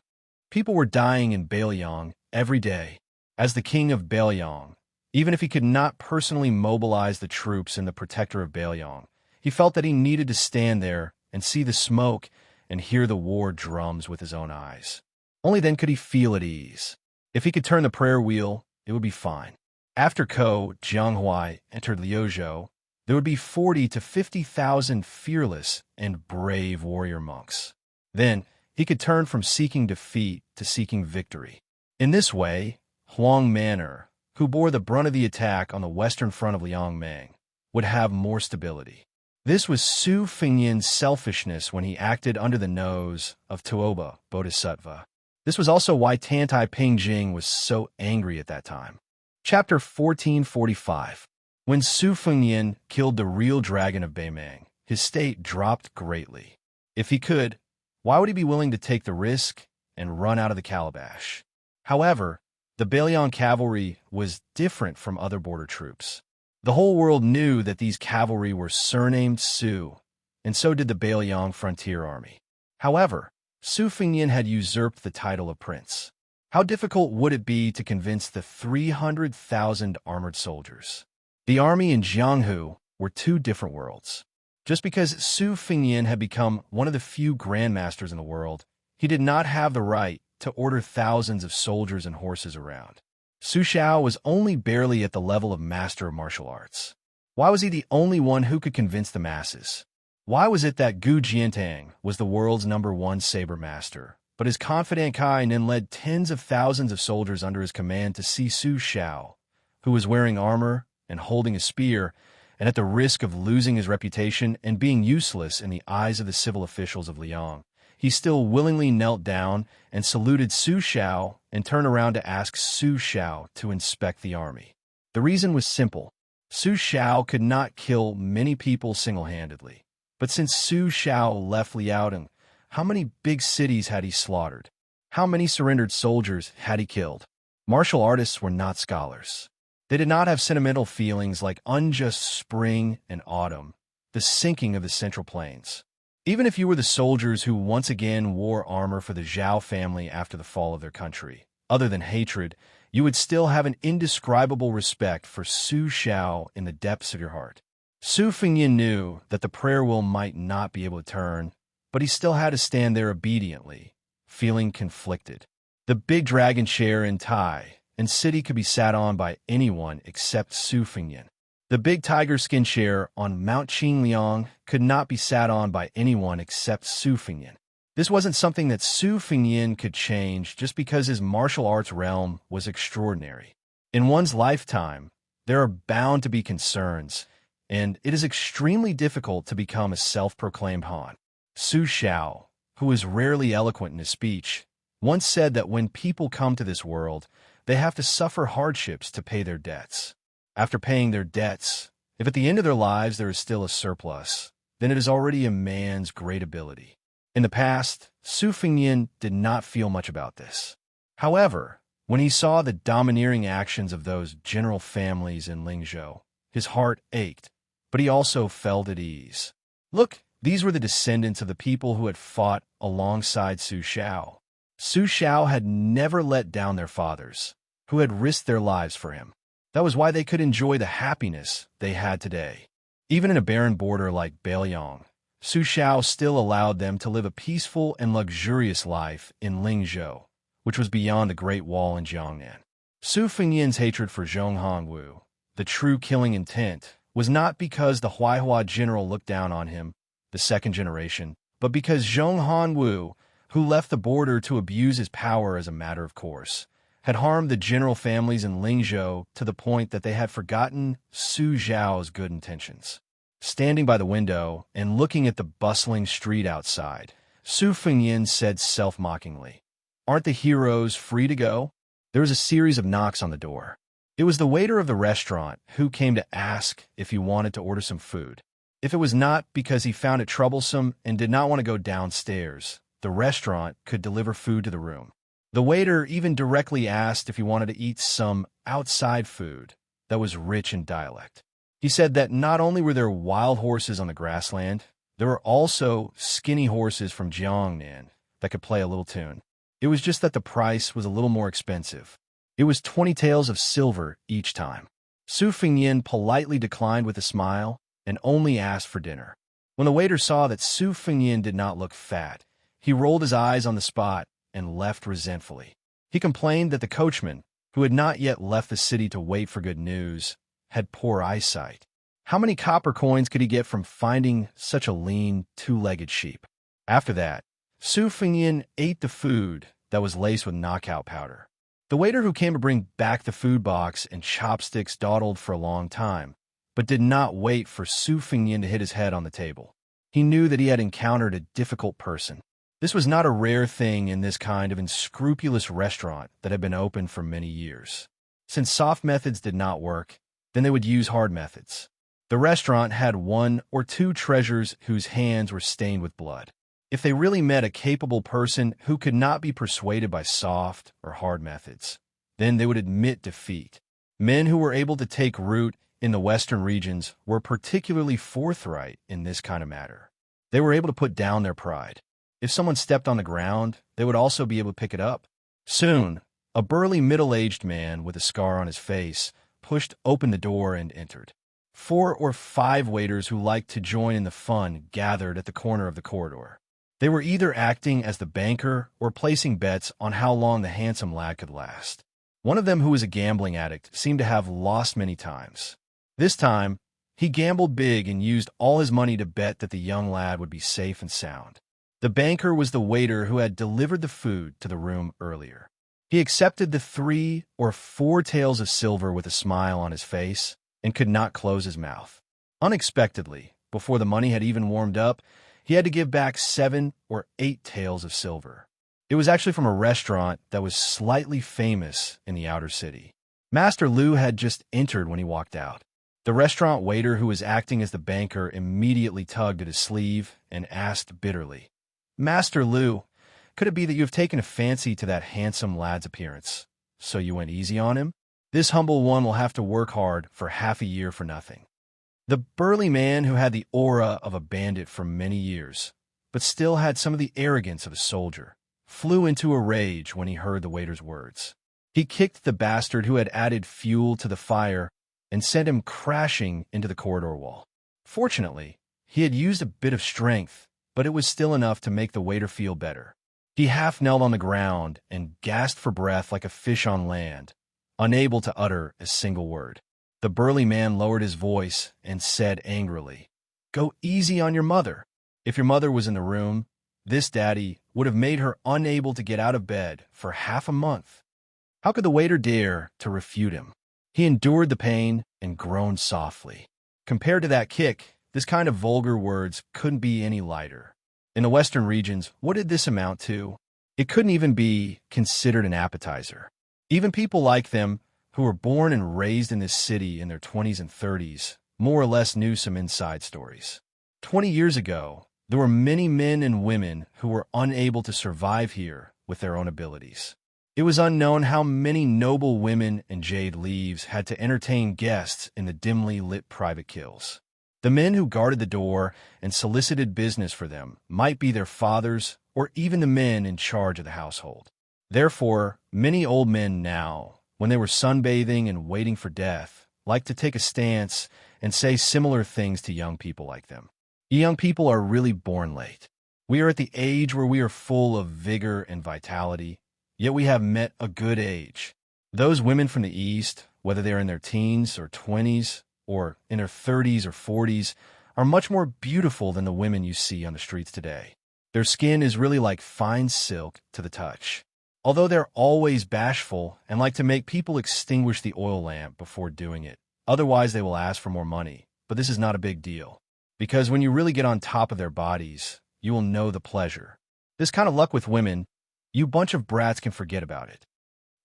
People were dying in Beiliang every day. As the king of Beiliang, even if he could not personally mobilize the troops in the protector of Beiliang, he felt that he needed to stand there and see the smoke and hear the war drums with his own eyes. Only then could he feel at ease. If he could turn the prayer wheel, it would be fine. After Ko Jianghuai entered Liuzhou, there would be 40 to 50,000 fearless and brave warrior monks. Then he could turn from seeking defeat to seeking victory. In this way, Huang Manor, who bore the brunt of the attack on the western front of Liangmang, would have more stability. This was Su Fengyan's selfishness when he acted under the nose of Tuoba Bodhisattva. This was also why Tantai Pingjing was so angry at that time. Chapter 1445. When Su Fengyan killed the real dragon of Beimang, his state dropped greatly. If he could, why would he be willing to take the risk and run out of the calabash? However, the Beiliang cavalry was different from other border troops. The whole world knew that these cavalry were surnamed Su, and so did the Beiliang frontier army. However, Su Fengyan had usurped the title of prince. How difficult would it be to convince the 300,000 armored soldiers? The army in Jianghu were 2 different worlds. Just because Su Fengyan had become one of the few grandmasters in the world, he did not have the right to order thousands of soldiers and horses around. Su Xiao was only barely at the level of master of martial arts. Why was he the only one who could convince the masses? Why was it that Gu Jiantang was the world's #1 saber master, but his confidant Kai Nin led tens of thousands of soldiers under his command to see Su Xiao, who was wearing armor and holding a spear, and at the risk of losing his reputation and being useless in the eyes of the civil officials of Liang, he still willingly knelt down and saluted Su Xiao and turned around to ask Su Xiao to inspect the army. The reason was simple. Su Xiao could not kill many people single-handedly. But since Su Xiao left Liaodong, how many big cities had he slaughtered? How many surrendered soldiers had he killed? Martial artists were not scholars. They did not have sentimental feelings like unjust spring and autumn, the sinking of the Central Plains. Even if you were the soldiers who once again wore armor for the Zhao family after the fall of their country, other than hatred, you would still have an indescribable respect for Su Xiao in the depths of your heart. Su Fengyin knew that the prayer wheel might not be able to turn, but he still had to stand there obediently, feeling conflicted. The big dragon chair in Tai and city could be sat on by anyone except Su Fengyin. The big tiger skin chair on Mount Qingliang could not be sat on by anyone except Su Fengyin. This wasn't something that Su Fengyin could change just because his martial arts realm was extraordinary. In one's lifetime, there are bound to be concerns, and it is extremely difficult to become a self-proclaimed Han. Su Xiao, who is rarely eloquent in his speech, once said that when people come to this world, they have to suffer hardships to pay their debts. After paying their debts, if at the end of their lives there is still a surplus, then it is already a man's great ability. In the past, Su Fengyin did not feel much about this. However, when he saw the domineering actions of those general families in Lingzhou, his heart ached, but he also felt at ease. Look, these were the descendants of the people who had fought alongside Su Xiao. Su Xiao had never let down their fathers, who had risked their lives for him. That was why they could enjoy the happiness they had today. Even in a barren border like Beiliang, Su Xiao still allowed them to live a peaceful and luxurious life in Lingzhou, which was beyond the Great Wall in Jiangnan. Su Fengyin's hatred for Zhong Hongwu, the true killing intent, was not because the Huaihua general looked down on him, the second generation, but because Zhong Hongwu, who left the border to abuse his power as a matter of course, had harmed the general families in Lingzhou to the point that they had forgotten Su Zhao's good intentions. Standing by the window and looking at the bustling street outside, Su Fengyin said self-mockingly, "Aren't the heroes free to go?" There was a series of knocks on the door. It was the waiter of the restaurant who came to ask if he wanted to order some food. If it was not because he found it troublesome and did not want to go downstairs, the restaurant could deliver food to the room. The waiter even directly asked if he wanted to eat some outside food that was rich in dialect. He said that not only were there wild horses on the grassland, there were also skinny horses from Jiangnan that could play a little tune. It was just that the price was a little more expensive. It was 20 taels of silver each time. Su Fengyin politely declined with a smile and only asked for dinner. When the waiter saw that Su Fengyin did not look fat, he rolled his eyes on the spot and left resentfully. He complained that the coachman, who had not yet left the city to wait for good news, had poor eyesight. How many copper coins could he get from finding such a lean, two-legged sheep? After that, Su Fengyin ate the food that was laced with knockout powder. The waiter who came to bring back the food box and chopsticks dawdled for a long time, but did not wait for Su Fengyin to hit his head on the table. He knew that he had encountered a difficult person. This was not a rare thing in this kind of unscrupulous restaurant that had been open for many years. Since soft methods did not work, then they would use hard methods. The restaurant had one or two treasures whose hands were stained with blood. If they really met a capable person who could not be persuaded by soft or hard methods, then they would admit defeat. Men who were able to take root in the western regions were particularly forthright in this kind of matter. They were able to put down their pride. If someone stepped on the ground, they would also be able to pick it up. Soon, a burly middle-aged man with a scar on his face pushed open the door and entered. 4 or 5 waiters who liked to join in the fun gathered at the corner of the corridor. They were either acting as the banker or placing bets on how long the handsome lad could last. One of them, who was a gambling addict, seemed to have lost many times. This time, he gambled big and used all his money to bet that the young lad would be safe and sound. The banker was the waiter who had delivered the food to the room earlier. He accepted the 3 or 4 taels of silver with a smile on his face and could not close his mouth. Unexpectedly, before the money had even warmed up, he had to give back 7 or 8 taels of silver. It was actually from a restaurant that was slightly famous in the outer city. Master Lu had just entered when he walked out. The restaurant waiter who was acting as the banker immediately tugged at his sleeve and asked bitterly, "Master Lu, could it be that you have taken a fancy to that handsome lad's appearance? So you went easy on him? This humble one will have to work hard for half a year for nothing." The burly man, who had the aura of a bandit for many years, but still had some of the arrogance of a soldier, flew into a rage when he heard the waiter's words. He kicked the bastard who had added fuel to the fire and sent him crashing into the corridor wall. Fortunately, he had used a bit of strength, but it was still enough to make the waiter feel better. He half knelt on the ground and gasped for breath like a fish on land, unable to utter a single word. The burly man lowered his voice and said angrily, "Go easy on your mother." If your mother was in the room, this daddy would have made her unable to get out of bed for half a month. How could the waiter dare to refute him? He endured the pain and groaned softly. Compared to that kick, this kind of vulgar words couldn't be any lighter. In the western regions, what did this amount to? It couldn't even be considered an appetizer. Even people like them, who were born and raised in this city in their 20s and 30s, more or less knew some inside stories. 20 years ago, there were many men and women who were unable to survive here with their own abilities. It was unknown how many noble women and jade leaves had to entertain guests in the dimly lit private kills. The men who guarded the door and solicited business for them might be their fathers or even the men in charge of the household. Therefore, many old men now, when they were sunbathing and waiting for death, liked to take a stance and say similar things to young people like them. Young people are really born late. We are at the age where we are full of vigor and vitality, yet we have met a good age. Those women from the East, whether they're in their teens or 20s, or in their 30s or 40s, are much more beautiful than the women you see on the streets today. Their skin is really like fine silk to the touch. Although they're always bashful and like to make people extinguish the oil lamp before doing it. Otherwise, they will ask for more money. But this is not a big deal, because when you really get on top of their bodies, you will know the pleasure. This kind of luck with women, you bunch of brats can forget about it.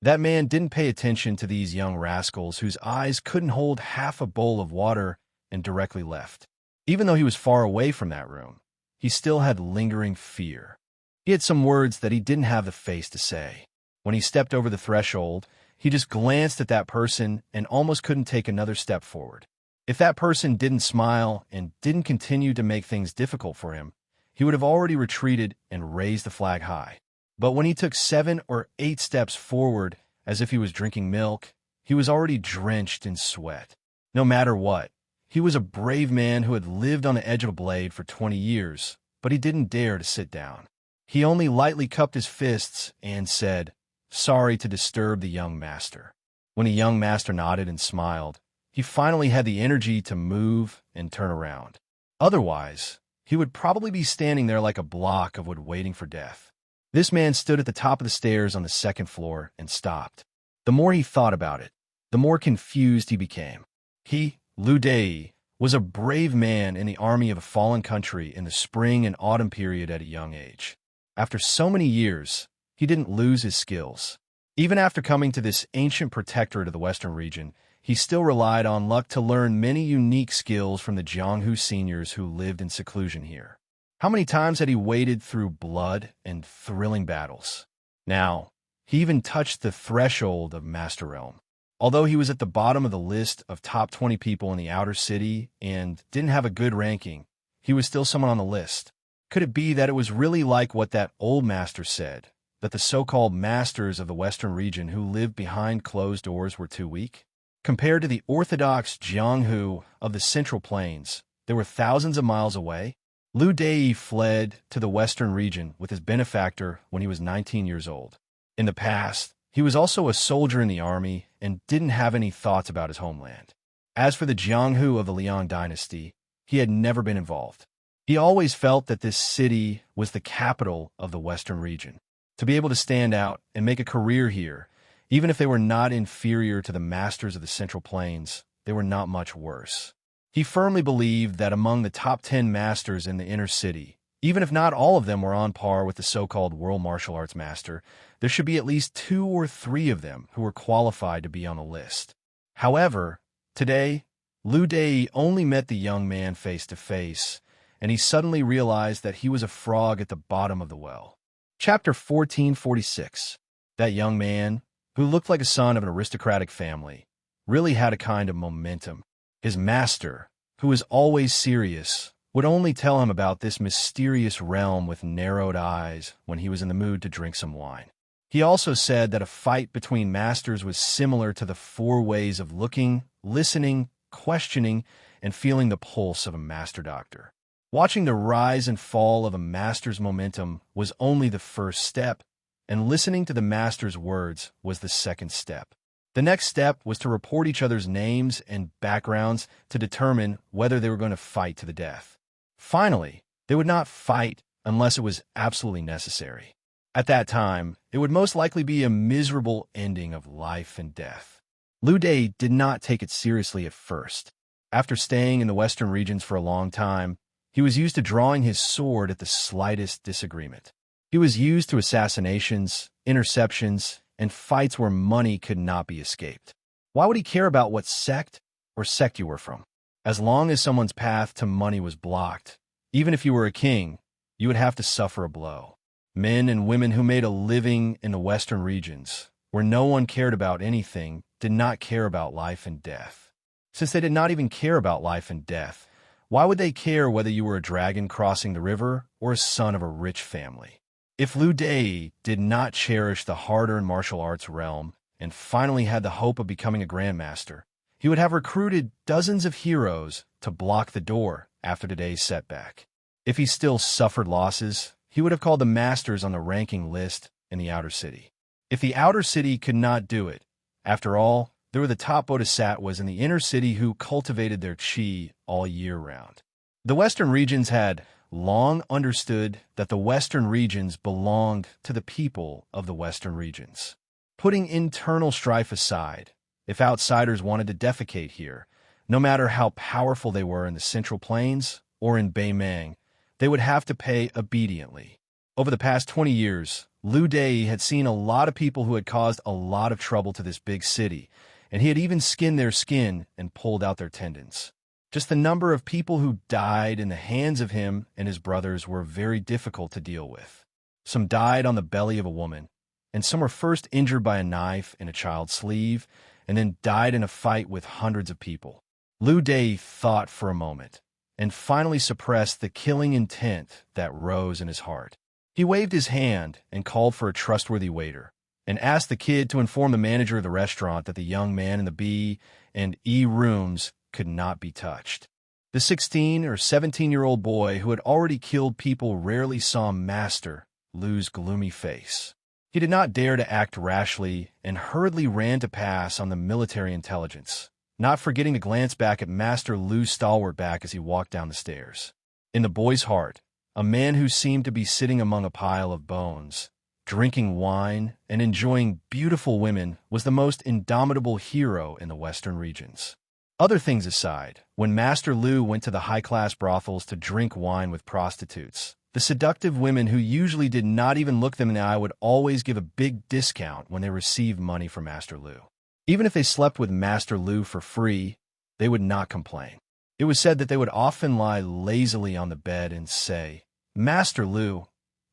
That man didn't pay attention to these young rascals whose eyes couldn't hold half a bowl of water and directly left. Even though he was far away from that room, he still had lingering fear. He had some words that he didn't have the face to say. When he stepped over the threshold, he just glanced at that person and almost couldn't take another step forward. If that person didn't smile and didn't continue to make things difficult for him, he would have already retreated and raised the flag high. But when he took 7 or 8 steps forward, as if he was drinking milk, he was already drenched in sweat. No matter what, he was a brave man who had lived on the edge of a blade for 20 years, but he didn't dare to sit down. He only lightly cupped his fists and said, "Sorry to disturb the young master." When the young master nodded and smiled, he finally had the energy to move and turn around. Otherwise, he would probably be standing there like a block of wood waiting for death. This man stood at the top of the stairs on the 2nd floor and stopped. The more he thought about it, the more confused he became. He, Lu Dei, was a brave man in the army of a fallen country in the spring and autumn period at a young age. After so many years, he didn't lose his skills. Even after coming to this ancient protectorate of the western region, he still relied on luck to learn many unique skills from the Jianghu seniors who lived in seclusion here. How many times had he waded through blood and thrilling battles? Now, he even touched the threshold of Master Realm. Although he was at the bottom of the list of top 20 people in the outer city and didn't have a good ranking, he was still someone on the list. Could it be that it was really like what that old master said, that the so-called masters of the western region who lived behind closed doors were too weak? Compared to the orthodox Jianghu of the Central Plains, they were thousands of miles away. Lu Dei fled to the western region with his benefactor when he was 19 years old. In the past, he was also a soldier in the army and didn't have any thoughts about his homeland. As for the Jianghu of the Liang dynasty, he had never been involved. He always felt that this city was the capital of the western region. To be able to stand out and make a career here, even if they were not inferior to the masters of the Central Plains, they were not much worse. He firmly believed that among the top 10 masters in the inner city, even if not all of them were on par with the so-called world martial arts master, there should be at least 2 or 3 of them who were qualified to be on the list. However, today, Liu Dai only met the young man face to face, and he suddenly realized that he was a frog at the bottom of the well. Chapter 1446. That young man, who looked like a son of an aristocratic family, really had a kind of momentum. His master, who was always serious, would only tell him about this mysterious realm with narrowed eyes when he was in the mood to drink some wine. He also said that a fight between masters was similar to the 4 ways of looking, listening, questioning, and feeling the pulse of a master doctor. Watching the rise and fall of a master's momentum was only the first step, and listening to the master's words was the second step. The next step was to report each other's names and backgrounds to determine whether they were going to fight to the death. Finally, they would not fight unless it was absolutely necessary. At that time, it would most likely be a miserable ending of life and death. Liu Dai did not take it seriously at first. After staying in the western regions for a long time, he was used to drawing his sword at the slightest disagreement. He was used to assassinations, interceptions, and fights where money could not be escaped. Why would he care about what sect or sect you were from? As long as someone's path to money was blocked, even if you were a king, you would have to suffer a blow. Men and women who made a living in the western regions, where no one cared about anything, did not care about life and death. Since they did not even care about life and death, why would they care whether you were a dragon crossing the river or a son of a rich family? If Liu Dai did not cherish the hard-earned martial arts realm and finally had the hope of becoming a grandmaster, he would have recruited dozens of heroes to block the door after today's setback. If he still suffered losses, he would have called the masters on the ranking list in the outer city. If the outer city could not do it, after all, there were the top bodhisattvas in the inner city who cultivated their qi all year round. The western regions had long understood that the western regions belonged to the people of the western regions. Putting internal strife aside, if outsiders wanted to defecate here, no matter how powerful they were in the Central Plains or in Beimang, they would have to pay obediently. Over the past 20 years, Liu Dai had seen a lot of people who had caused a lot of trouble to this big city, and he had even skinned their skin and pulled out their tendons. Just the number of people who died in the hands of him and his brothers were very difficult to deal with. Some died on the belly of a woman, and some were first injured by a knife in a child's sleeve, and then died in a fight with hundreds of people. Liu Dai thought for a moment, and finally suppressed the killing intent that rose in his heart. He waved his hand and called for a trustworthy waiter, and asked the kid to inform the manager of the restaurant that the young man in the B and E rooms could not be touched. The 16 or 17-year-old boy who had already killed people rarely saw Master Liu's gloomy face. He did not dare to act rashly and hurriedly ran to pass on the military intelligence, not forgetting to glance back at Master Liu's stalwart back as he walked down the stairs. In the boy's heart, a man who seemed to be sitting among a pile of bones, drinking wine and enjoying beautiful women, was the most indomitable hero in the western regions. Other things aside, when Master Liu went to the high-class brothels to drink wine with prostitutes, the seductive women who usually did not even look them in the eye would always give a big discount when they received money from Master Liu. Even if they slept with Master Liu for free, they would not complain. It was said that they would often lie lazily on the bed and say, "Master Liu,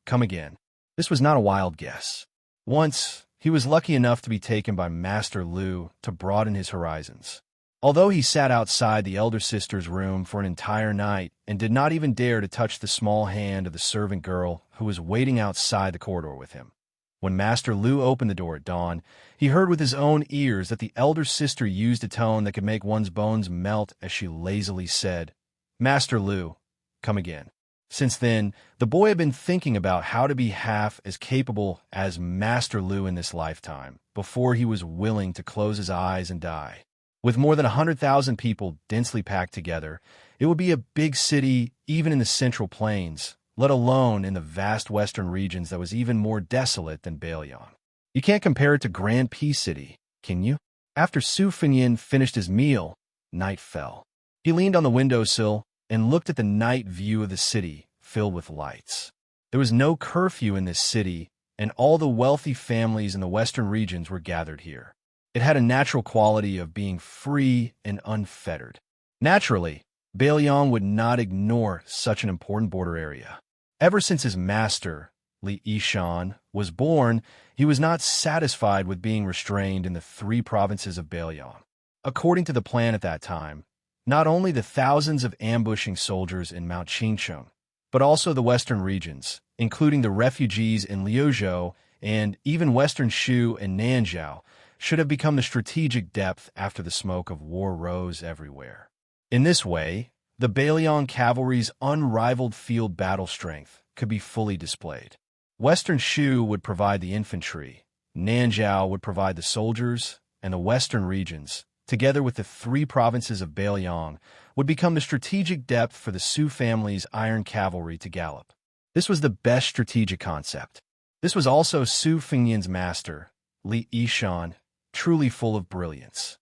come again." This was not a wild guess. Once, he was lucky enough to be taken by Master Liu to broaden his horizons. Although he sat outside the elder sister's room for an entire night and did not even dare to touch the small hand of the servant girl who was waiting outside the corridor with him. When Master Liu opened the door at dawn, he heard with his own ears that the elder sister used a tone that could make one's bones melt as she lazily said, "Master Liu, come again." Since then, the boy had been thinking about how to be half as capable as Master Liu in this lifetime before he was willing to close his eyes and die. With more than 100,000 people densely packed together, it would be a big city even in the Central Plains, let alone in the vast western regions that was even more desolate than Bailiang. You can't compare it to Grand Peace City, can you? After Su Fengyin finished his meal, night fell. He leaned on the windowsill and looked at the night view of the city filled with lights. There was no curfew in this city, and all the wealthy families in the western regions were gathered here. It had a natural quality of being free and unfettered. Naturally, Bailiang would not ignore such an important border area. Ever since his master, Li Yishan, was born, he was not satisfied with being restrained in the 3 provinces of Bailiang. According to the plan at that time, not only the thousands of ambushing soldiers in Mount Qingcheng, but also the western regions, including the refugees in Liuzhou and even western Shu and Nanzhou, should have become the strategic depth after the smoke of war rose everywhere. In this way, the Bailiang cavalry's unrivaled field battle strength could be fully displayed. Western Shu would provide the infantry, Nanzhou would provide the soldiers, and the western regions, together with the 3 provinces of Bailiang, would become the strategic depth for the Su family's iron cavalry to gallop. This was the best strategic concept. This was also Su Fengnian's master, Li Yishan, truly full of brilliance.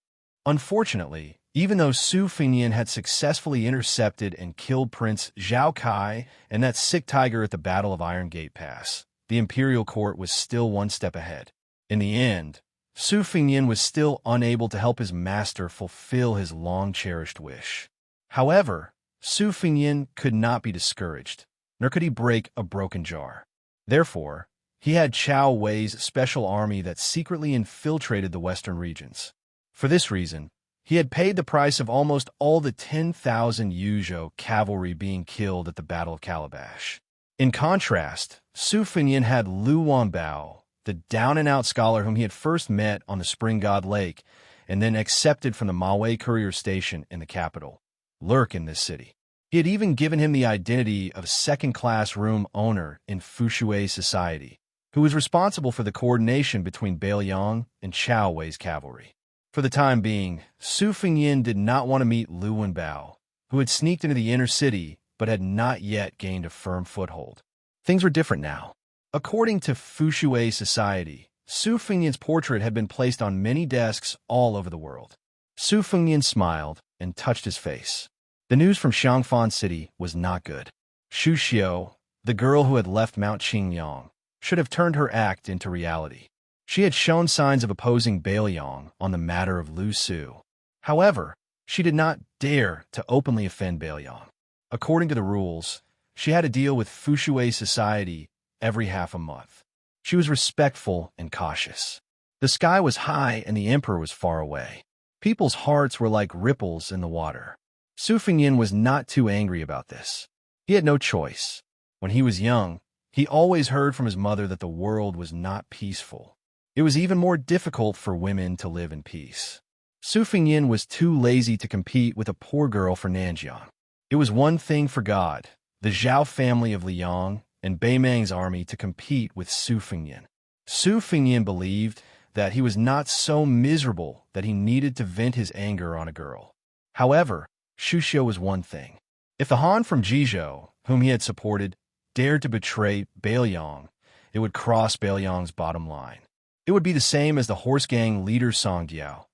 Unfortunately, even though Su Fengnian had successfully intercepted and killed Prince Zhao Kai and that sick tiger at the Battle of Iron Gate Pass, the imperial court was still one step ahead. In the end, Su Fengnian was still unable to help his master fulfill his long-cherished wish. However, Su Fengnian could not be discouraged, nor could he break a broken jar. Therefore, he had Chao Wei's special army that secretly infiltrated the western regions. For this reason, he had paid the price of almost all the 10,000 Yuzhou cavalry being killed at the Battle of Calabash. In contrast, Su Fengnian had Lu Wanbao, the down-and-out scholar whom he had first met on the Spring God Lake and then accepted from the Mawei courier station in the capital, lurk in this city. He had even given him the identity of a second-class room owner in Fushui society, who was responsible for the coordination between Bailiang and Chao Wei's cavalry. For the time being, Su Fengnian did not want to meet Lu Wenbao, who had sneaked into the inner city but had not yet gained a firm foothold. Things were different now. According to Fushui society, Su Fengnian's portrait had been placed on many desks all over the world. Su Fengnian smiled and touched his face. The news from Xianxia City was not good. Xu Xiao, the girl who had left Mount Qingyang, should have turned her act into reality. She had shown signs of opposing Bailiang on the matter of Lu Su. However, she did not dare to openly offend Bailiang. According to the rules, she had to deal with Fushui society every half a month. She was respectful and cautious. The sky was high and the emperor was far away. People's hearts were like ripples in the water. Su Fengnian was not too angry about this. He had no choice. When he was young, he always heard from his mother that the world was not peaceful. It was even more difficult for women to live in peace. Su Fengnian was too lazy to compete with a poor girl for Nanjiang. It was one thing for God, the Zhao family of Liang, and Beimang's army to compete with Su Fengnian. Su Fengnian believed that he was not so miserable that he needed to vent his anger on a girl. However, Xu Xiao was one thing. If the Han from Jizhou, whom he had supported, dared to betray Bailiang, it would cross Bailiang's bottom line. It would be the same as the horse gang leader Song Diao,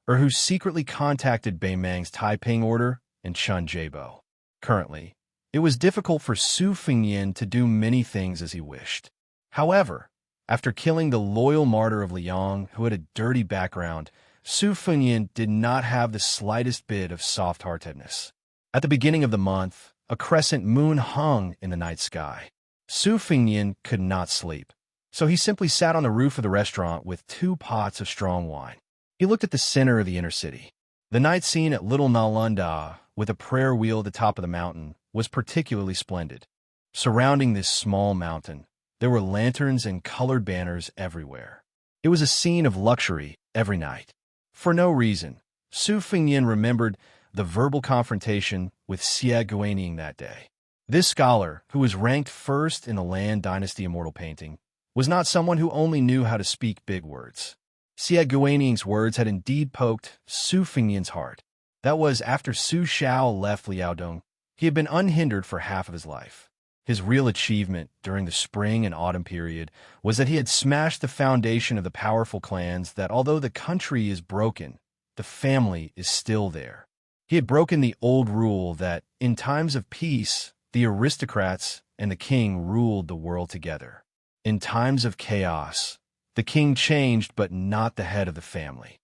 or who secretly contacted Beimang's Taiping order and Chun Jiebo. Currently, it was difficult for Su Fengnian to do many things as he wished. However, after killing the loyal martyr of Liang, who had a dirty background, Su Fengnian did not have the slightest bit of soft-heartedness. At the beginning of the month, a crescent moon hung in the night sky. Su Fengnian could not sleep, so he simply sat on the roof of the restaurant with 2 pots of strong wine. He looked at the center of the inner city. The night scene at Little Nalanda, with a prayer wheel at the top of the mountain, was particularly splendid. Surrounding this small mountain, there were lanterns and colored banners everywhere. It was a scene of luxury every night. For no reason, Su Fengnian remembered the verbal confrontation with Xie Guanyin that day. This scholar, who was ranked first in the Lan Dynasty immortal painting, was not someone who only knew how to speak big words. Xie Guanying's words had indeed poked Su Fengnian's heart. That was after Su Xiao left Liaodong. He had been unhindered for half of his life. His real achievement during the spring and autumn period was that he had smashed the foundation of the powerful clans that although the country is broken, the family is still there. He had broken the old rule that, in times of peace, the aristocrats and the king ruled the world together. In times of chaos, the king changed but not the head of the family.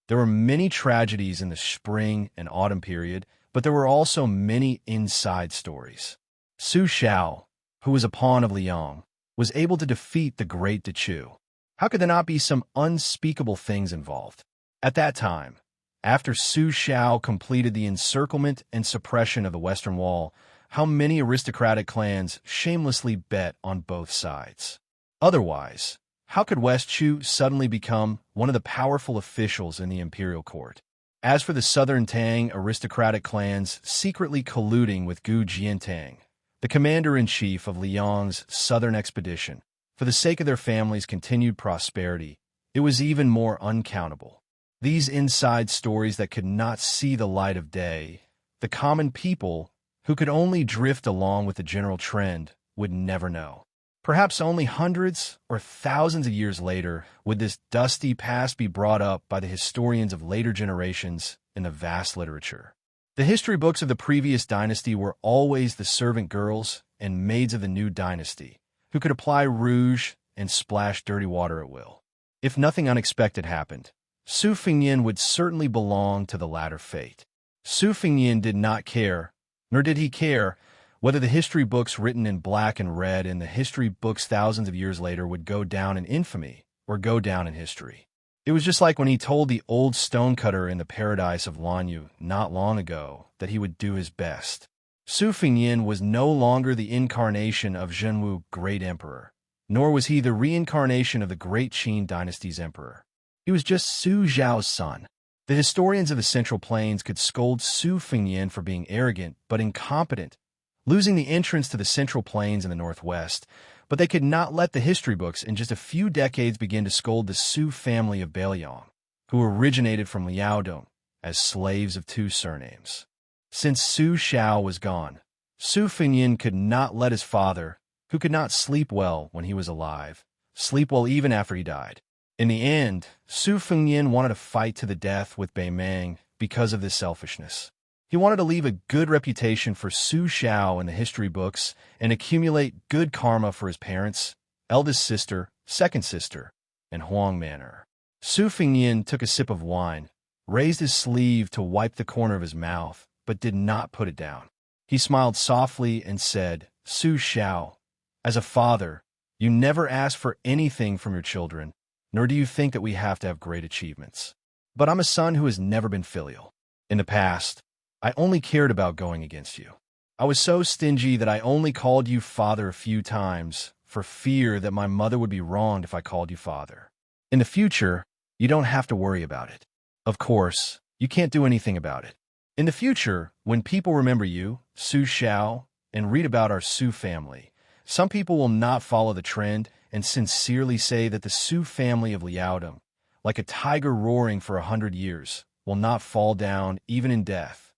There were many tragedies in the spring and autumn period, but there were also many inside stories. Su Xiao, who was a pawn of Liang, was able to defeat the great Dechu. How could there not be some unspeakable things involved? At that time, after Su Xiao completed the encirclement and suppression of the Western Wall, how many aristocratic clans shamelessly bet on both sides? Otherwise, how could West Chu suddenly become one of the powerful officials in the imperial court? As for the southern Tang aristocratic clans secretly colluding with Gu Jiantang, the commander-in-chief of Liang's southern expedition, for the sake of their family's continued prosperity, it was even more uncountable. These inside stories that could not see the light of day, the common people who could only drift along with the general trend, would never know. Perhaps only hundreds or thousands of years later would this dusty past be brought up by the historians of later generations in the vast literature. The history books of the previous dynasty were always the servant girls and maids of the new dynasty, who could apply rouge and splash dirty water at will. If nothing unexpected happened, Su Fengnian would certainly belong to the latter fate. Su Fengnian did not care, nor did he care, whether the history books written in black and red in the history books thousands of years later would go down in infamy or go down in history. It was just like when he told the old stonecutter in the paradise of Lanyu not long ago that he would do his best. Su Fengnian was no longer the incarnation of Zhenwu Great Emperor, nor was he the reincarnation of the Great Qin Dynasty's emperor. He was just Su Zhao's son. The historians of the Central Plains could scold Su Fengnian for being arrogant but incompetent, losing the entrance to the Central Plains in the northwest, but they could not let the history books in just a few decades begin to scold the Su family of Beiliang, who originated from Liaodong, as slaves of two surnames. Since Su Xiao was gone, Su Fengnian could not let his father, who could not sleep well when he was alive, sleep well even after he died. In the end, Su Fengnian wanted to fight to the death with Bei Meng because of this selfishness. He wanted to leave a good reputation for Su Xiao in the history books and accumulate good karma for his parents, eldest sister, second sister, and Huang Manor. Su Fengnian took a sip of wine, raised his sleeve to wipe the corner of his mouth, but did not put it down. He smiled softly and said, "Su Xiao, as a father, you never ask for anything from your children, nor do you think that we have to have great achievements. But I'm a son who has never been filial. In the past, I only cared about going against you. I was so stingy that I only called you father a few times for fear that my mother would be wronged if I called you father. In the future, you don't have to worry about it. Of course, you can't do anything about it. In the future, when people remember you, Su Xiao, and read about our Su family, some people will not follow the trend and sincerely say that the Su family of Liaodong, like a tiger roaring for 100 years, will not fall down even in death."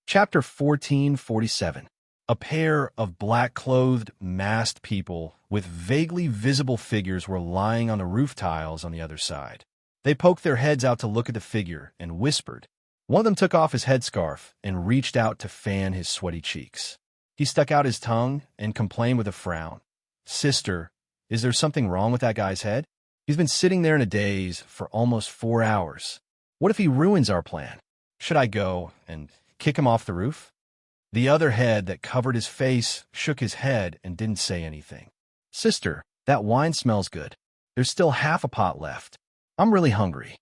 Chapter 1447. A pair of black-clothed, masked people with vaguely visible figures were lying on the roof tiles on the other side. They poked their heads out to look at the figure and whispered. One of them took off his headscarf and reached out to fan his sweaty cheeks. He stuck out his tongue and complained with a frown. "Sister, is there something wrong with that guy's head? He's been sitting there in a daze for almost 4 hours. What if he ruins our plan? Should I go and kick him off the roof?" The other head that covered his face shook his head and didn't say anything. "Sister, that wine smells good. There's still half a pot left. I'm really hungry."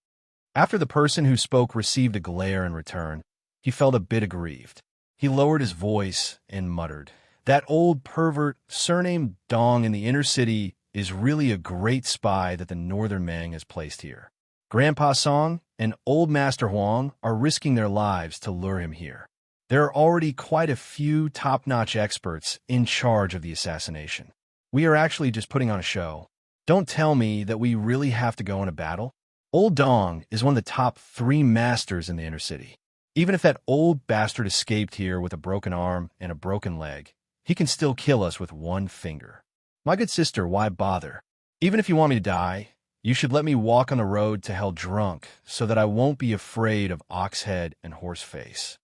After the person who spoke received a glare in return, he felt a bit aggrieved. He lowered his voice and muttered, "That old pervert, surnamed Dong in the inner city, is really a great spy that the Northern Meng has placed here. Grandpa Song and Old Master Huang are risking their lives to lure him here. There are already quite a few top-notch experts in charge of the assassination. We are actually just putting on a show. Don't tell me that we really have to go in a battle. Old Dong is one of the top 3 masters in the inner city. Even if that old bastard escaped here with a broken arm and a broken leg, he can still kill us with one finger. My good sister, why bother? Even if you want me to die, You should let me walk on the road to hell drunk so that I won't be afraid of Oxhead and Horseface."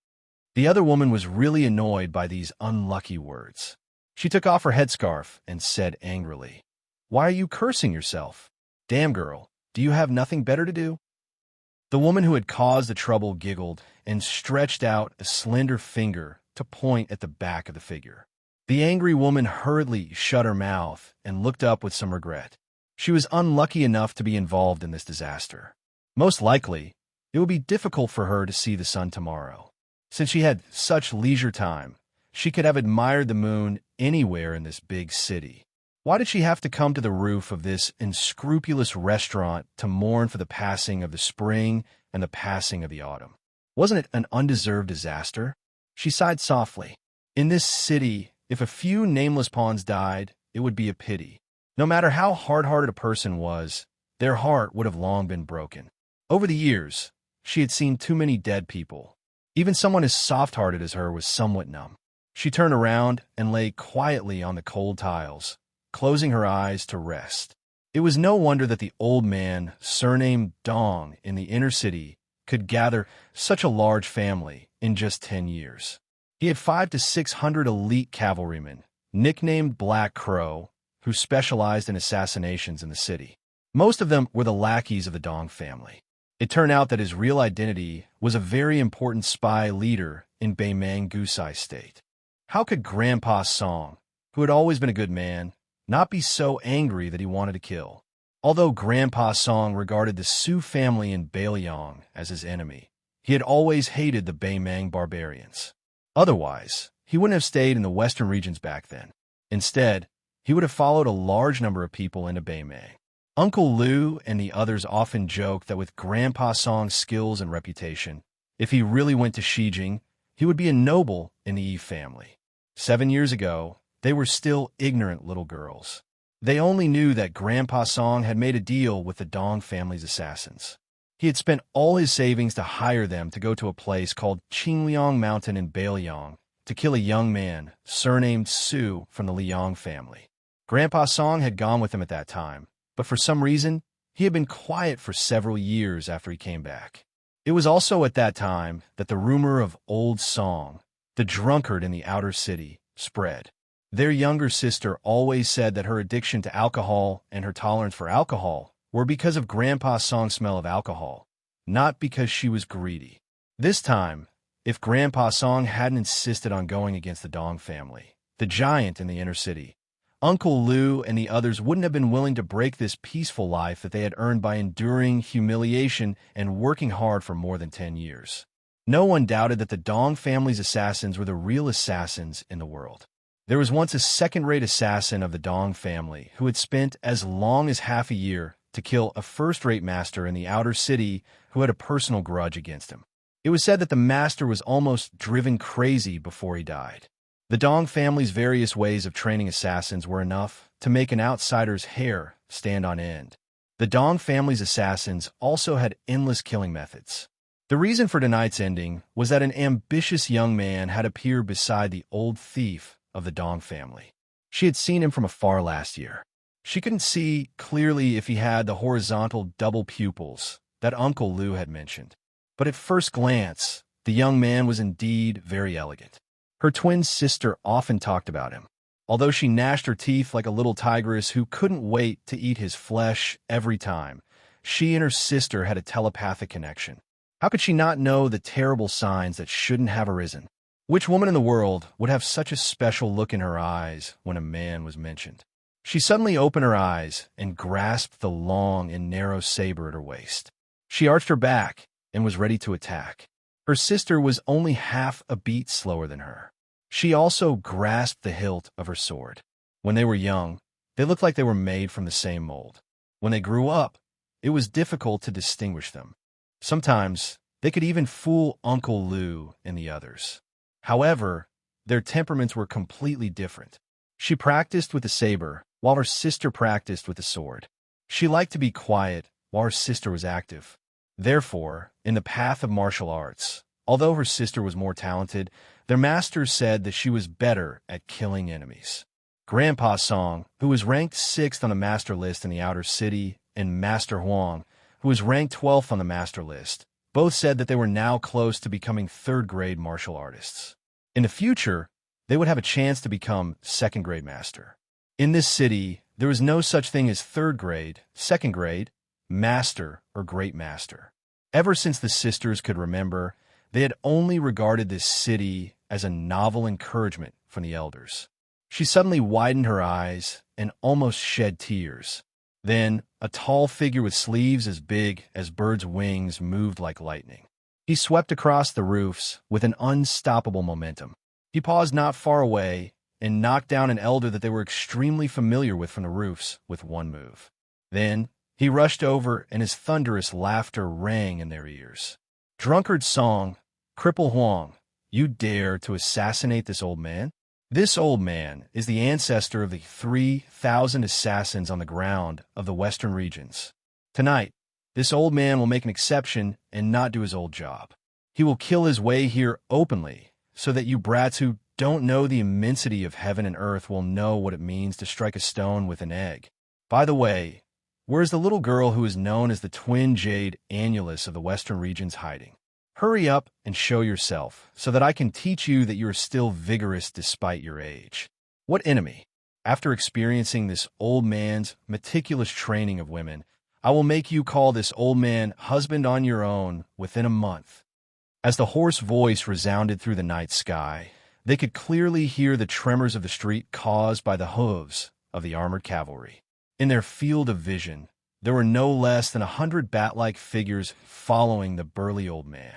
The other woman was really annoyed by these unlucky words. She took off her headscarf and said angrily, "Why are you cursing yourself? Damn girl, do you have nothing better to do?" The woman who had caused the trouble giggled and stretched out a slender finger to point at the back of the figure. The angry woman hurriedly shut her mouth and looked up with some regret. She was unlucky enough to be involved in this disaster. Most likely, it would be difficult for her to see the sun tomorrow. Since she had such leisure time, she could have admired the moon anywhere in this big city. Why did she have to come to the roof of this unscrupulous restaurant to mourn for the passing of the spring and the passing of the autumn? Wasn't it an undeserved disaster? She sighed softly. In this city, if a few nameless pawns died, it would be a pity. No matter how hard-hearted a person was, their heart would have long been broken. Over the years, she had seen too many dead people. Even someone as soft-hearted as her was somewhat numb. She turned around and lay quietly on the cold tiles, closing her eyes to rest. It was no wonder that the old man, surnamed Dong in the inner city, could gather such a large family in just 10 years. He had 500 to 600 elite cavalrymen, nicknamed Black Crow, who specialized in assassinations in the city. Most of them were the lackeys of the Dong family. It turned out that his real identity was a very important spy leader in Beimang Gusai State. How could Grandpa Song, who had always been a good man, not be so angry that he wanted to kill? Although Grandpa Song regarded the Su family in Bailiang as his enemy, he had always hated the Beimang barbarians. Otherwise, he wouldn't have stayed in the western regions back then. Instead, he would have followed a large number of people into Beimang. Uncle Liu and the others often joked that with Grandpa Song's skills and reputation, if he really went to Xijing, he would be a noble in the Yi family. 7 years ago, they were still ignorant little girls. They only knew that Grandpa Song had made a deal with the Dong family's assassins. He had spent all his savings to hire them to go to a place called Qingliang Mountain in Bailiang to kill a young man, surnamed Su, from the Liang family. Grandpa Song had gone with him at that time, but for some reason, he had been quiet for several years after he came back. It was also at that time that the rumor of Old Song, the drunkard in the outer city, spread. Their younger sister always said that her addiction to alcohol and her tolerance for alcohol were because of Grandpa Song's smell of alcohol, not because she was greedy. This time, if Grandpa Song hadn't insisted on going against the Dong family, the giant in the inner city, Uncle Liu and the others wouldn't have been willing to break this peaceful life that they had earned by enduring humiliation and working hard for more than 10 years. No one doubted that the Dong family's assassins were the real assassins in the world. There was once a second-rate assassin of the Dong family who had spent as long as half a year to kill a first-rate master in the outer city who had a personal grudge against him. It was said that the master was almost driven crazy before he died. The Dong family's various ways of training assassins were enough to make an outsider's hair stand on end. The Dong family's assassins also had endless killing methods. The reason for tonight's ending was that an ambitious young man had appeared beside the old thief of the Dong family. She had seen him from afar last year. She couldn't see clearly if he had the horizontal double pupils that Uncle Liu had mentioned. But at first glance, the young man was indeed very elegant. Her twin sister often talked about him, although she gnashed her teeth like a little tigress who couldn't wait to eat his flesh every time. She and her sister had a telepathic connection. How could she not know the terrible signs that shouldn't have arisen? Which woman in the world would have such a special look in her eyes when a man was mentioned? She suddenly opened her eyes and grasped the long and narrow saber at her waist. She arched her back and was ready to attack. Her sister was only half a beat slower than her. She also grasped the hilt of her sword. When they were young, they looked like they were made from the same mold. When they grew up, it was difficult to distinguish them. Sometimes, they could even fool Uncle Liu and the others. However, their temperaments were completely different. She practiced with the saber, while her sister practiced with the sword. She liked to be quiet, while her sister was active. Therefore, in the path of martial arts, although her sister was more talented, their masters said that she was better at killing enemies. Grandpa Song, who was ranked 6th on the master list in the outer city, and Master Huang, who was ranked 12th on the master list, both said that they were now close to becoming third-grade martial artists. In the future, they would have a chance to become second-grade master. In this city, there was no such thing as third grade, second grade, master, or great master. Ever since the sisters could remember, they had only regarded this city as a novel encouragement from the elders. She suddenly widened her eyes and almost shed tears. Then, a tall figure with sleeves as big as birds' wings moved like lightning. He swept across the roofs with an unstoppable momentum. He paused not far away and knocked down an elder that they were extremely familiar with from the roofs with one move. Then, he rushed over and his thunderous laughter rang in their ears. Drunkard Song, Cripple Huang, you dare to assassinate this old man? This old man is the ancestor of the 3,000 assassins on the ground of the western regions. Tonight, this old man will make an exception and not do his old job. He will kill his way here openly, so that you brats who don't know the immensity of heaven and earth will know what it means to strike a stone with an egg. By the way, where's the little girl who is known as the twin jade annulus of the western regions hiding? Hurry up and show yourself, so that I can teach you that you are still vigorous despite your age. What enemy? After experiencing this old man's meticulous training of women, I will make you call this old man husband on your own within a month. As the hoarse voice resounded through the night sky, they could clearly hear the tremors of the street caused by the hooves of the armored cavalry. In their field of vision, there were no less than 100 bat-like figures following the burly old man.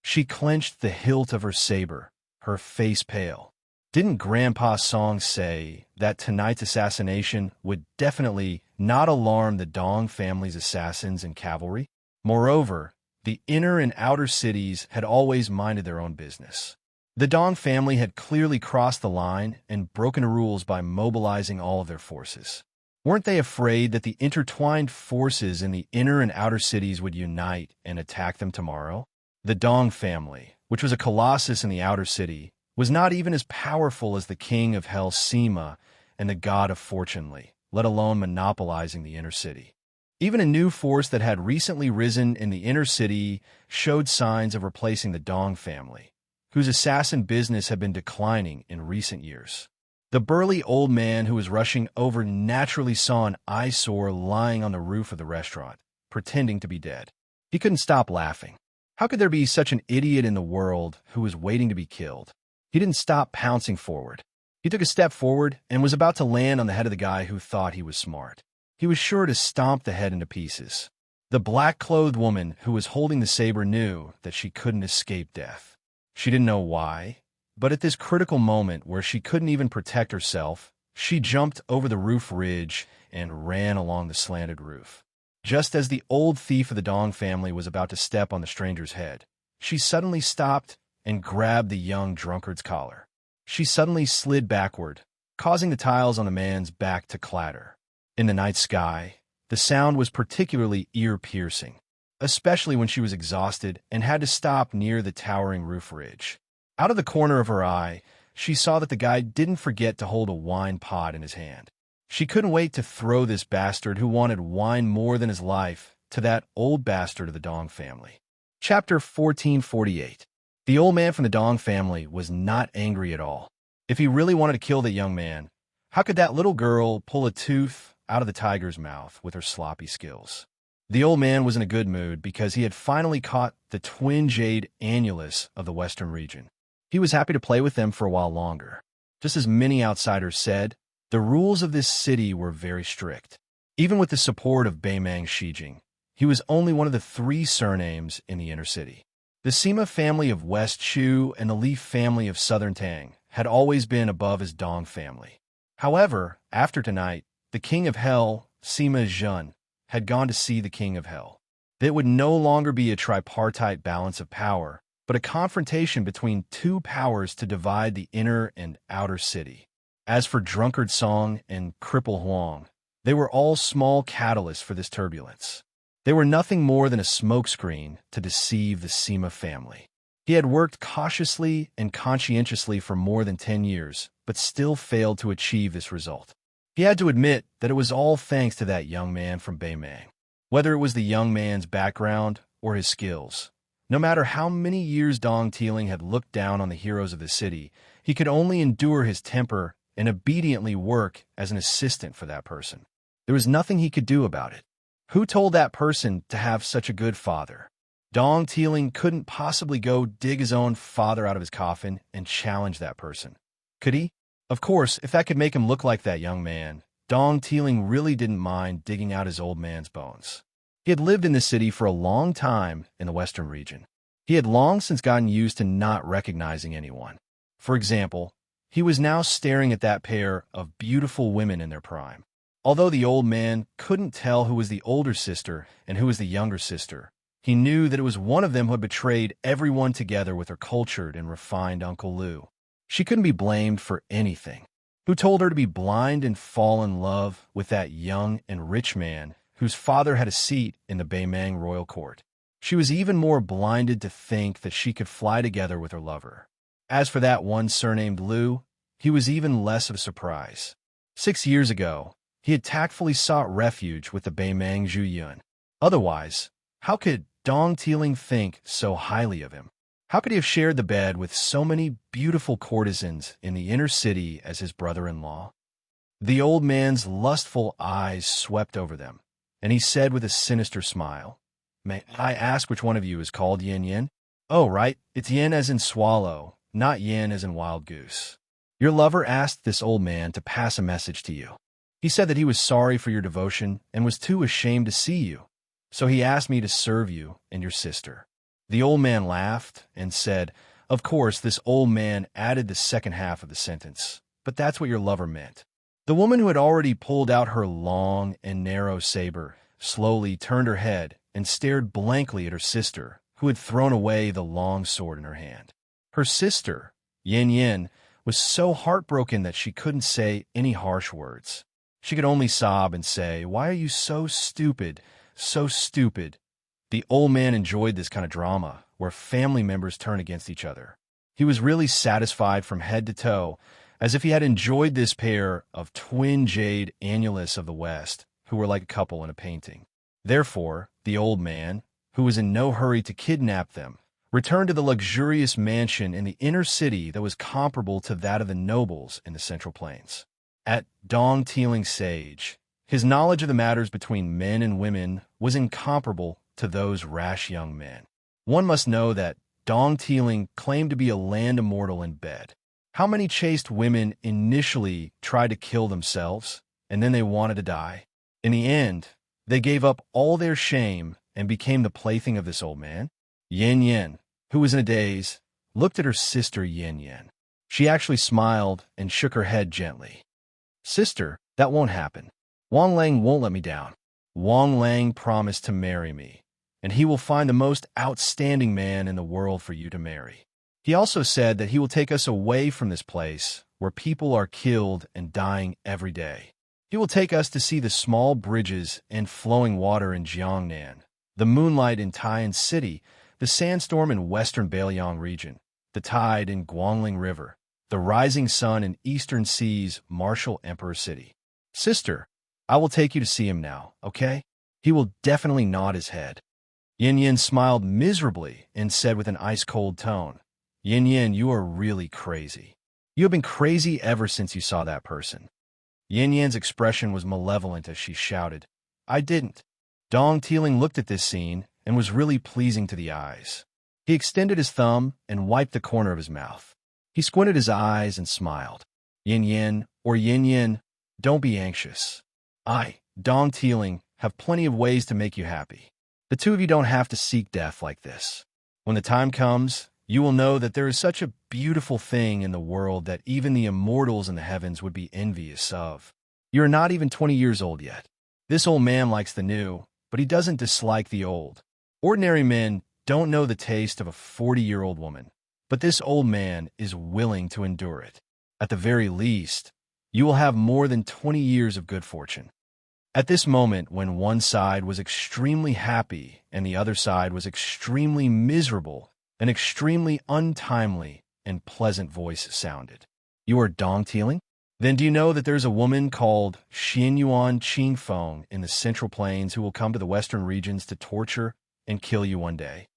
She clenched the hilt of her saber, her face pale. Didn't Grandpa Song say that tonight's assassination would definitely not alarm the Dong family's assassins and cavalry? Moreover, the inner and outer cities had always minded their own business. The Dong family had clearly crossed the line and broken the rules by mobilizing all of their forces. Weren't they afraid that the intertwined forces in the inner and outer cities would unite and attack them tomorrow? The Dong family, which was a colossus in the outer city, was not even as powerful as the king of hell Sima and the god of fortune Li, let alone monopolizing the inner city. Even a new force that had recently risen in the inner city showed signs of replacing the Dong family, whose assassin business had been declining in recent years. The burly old man who was rushing over naturally saw an eyesore lying on the roof of the restaurant, pretending to be dead. He couldn't stop laughing. How could there be such an idiot in the world who was waiting to be killed? He didn't stop pouncing forward. He took a step forward and was about to land on the head of the guy who thought he was smart. He was sure to stomp the head into pieces. The black-clothed woman who was holding the saber knew that she couldn't escape death. She didn't know why, but at this critical moment where she couldn't even protect herself, she jumped over the roof ridge and ran along the slanted roof. Just as the old thief of the Dong family was about to step on the stranger's head, she suddenly stopped and grabbed the young drunkard's collar. She suddenly slid backward, causing the tiles on the man's back to clatter. In the night sky, the sound was particularly ear-piercing, especially when she was exhausted and had to stop near the towering roof ridge. Out of the corner of her eye, she saw that the guy didn't forget to hold a wine pot in his hand. She couldn't wait to throw this bastard who wanted wine more than his life to that old bastard of the Dong family. Chapter 1448. The old man from the Dong family was not angry at all. If he really wanted to kill the young man, how could that little girl pull a tooth out of the tiger's mouth with her sloppy skills? The old man was in a good mood because he had finally caught the twin jade annulus of the western region. He was happy to play with them for a while longer. Just as many outsiders said, the rules of this city were very strict. Even with the support of Beimang Shijing, he was only one of the 3 surnames in the inner city. The Sima family of West Chu and the Li family of Southern Tang had always been above his Dong family. However, after tonight, the king of hell, Sima Zhen, had gone to see the king of hell. It would no longer be a tripartite balance of power, but a confrontation between 2 powers to divide the inner and outer city. As for Drunkard Song and Cripple Huang, they were all small catalysts for this turbulence. They were nothing more than a smokescreen to deceive the Sima family. He had worked cautiously and conscientiously for more than 10 years, but still failed to achieve this result. He had to admit that it was all thanks to that young man from Beimang. whether it was the young man's background or his skills. No matter how many years Dong Tiling had looked down on the heroes of the city, he could only endure his temper and obediently work as an assistant for that person. There was nothing he could do about it. Who told that person to have such a good father? Dong Tiling couldn't possibly go dig his own father out of his coffin and challenge that person. Could he? Of course, if that could make him look like that young man, Dong Tiling really didn't mind digging out his old man's bones. He had lived in the city for a long time in the western region. He had long since gotten used to not recognizing anyone. For example, he was now staring at that pair of beautiful women in their prime. Although the old man couldn't tell who was the older sister and who was the younger sister, he knew that it was one of them who had betrayed everyone together with her cultured and refined Uncle Liu. She couldn't be blamed for anything. Who told her to be blind and fall in love with that young and rich man whose father had a seat in the Beimang royal court? She was even more blinded to think that she could fly together with her lover. As for that one surnamed Liu, he was even less of a surprise. 6 years ago, he had tactfully sought refuge with the Beimang Zhuyun. Otherwise, how could Dong Tiling think so highly of him? How could he have shared the bed with so many beautiful courtesans in the inner city as his brother-in-law? The old man's lustful eyes swept over them, and he said with a sinister smile, "May I ask which one of you is called Yin Yin?" "Oh, right, it's yin as in swallow, not yin as in wild goose. Your lover asked this old man to pass a message to you. He said that he was sorry for your devotion and was too ashamed to see you. So he asked me to serve you and your sister." The old man laughed and said, "Of course, this old man added the second half of the sentence, but that's what your lover meant." The woman who had already pulled out her long and narrow saber slowly turned her head and stared blankly at her sister, who had thrown away the long sword in her hand. Her sister, Yin Yin, was so heartbroken that she couldn't say any harsh words. She could only sob and say, "Why are you so stupid, so stupid?" The old man enjoyed this kind of drama, where family members turn against each other. He was really satisfied from head to toe, as if he had enjoyed this pair of twin jade annulus of the West, who were like a couple in a painting. Therefore, the old man, who was in no hurry to kidnap them, returned to the luxurious mansion in the inner city that was comparable to that of the nobles in the Central Plains. At Dong Tiling's age, his knowledge of the matters between men and women was incomparable to those rash young men. One must know that Dong Tiling claimed to be a land immortal in bed. How many chaste women initially tried to kill themselves, and then they wanted to die? In the end, they gave up all their shame and became the plaything of this old man? Yin Yin, who was in a daze, looked at her sister Yin Yin. She actually smiled and shook her head gently. "Sister, that won't happen. Wang Lang won't let me down. Wang Lang promised to marry me, and he will find the most outstanding man in the world for you to marry. He also said that he will take us away from this place where people are killed and dying every day. He will take us to see the small bridges and flowing water in Jiangnan, the moonlight in Taiyan City, the sandstorm in western Beiliang region, the tide in Guangling River, the rising sun in eastern seas, Martial Emperor City. Sister, I will take you to see him now, okay? He will definitely nod his head." Yin Yin smiled miserably and said with an ice-cold tone, "Yin Yin, you are really crazy. You have been crazy ever since you saw that person." Yin Yin's expression was malevolent as she shouted, "I didn't." Dong Tiling looked at this scene and was really pleasing to the eyes. He extended his thumb and wiped the corner of his mouth. He squinted his eyes and smiled. "Yin Yin, or Yin Yin, don't be anxious. I, Dong Tiling, have plenty of ways to make you happy. The two of you don't have to seek death like this. When the time comes, you will know that there is such a beautiful thing in the world that even the immortals in the heavens would be envious of. You are not even 20 years old yet. This old man likes the new, but he doesn't dislike the old. Ordinary men don't know the taste of a 40-year-old woman, but this old man is willing to endure it. At the very least, you will have more than 20 years of good fortune." At this moment, when one side was extremely happy and the other side was extremely miserable, an extremely untimely and pleasant voice sounded. "You are Dong Tiling?" Then do you know that there's a woman called Xianyuan Qingfeng in the Central Plains who will come to the Western regions to torture and kill you one day?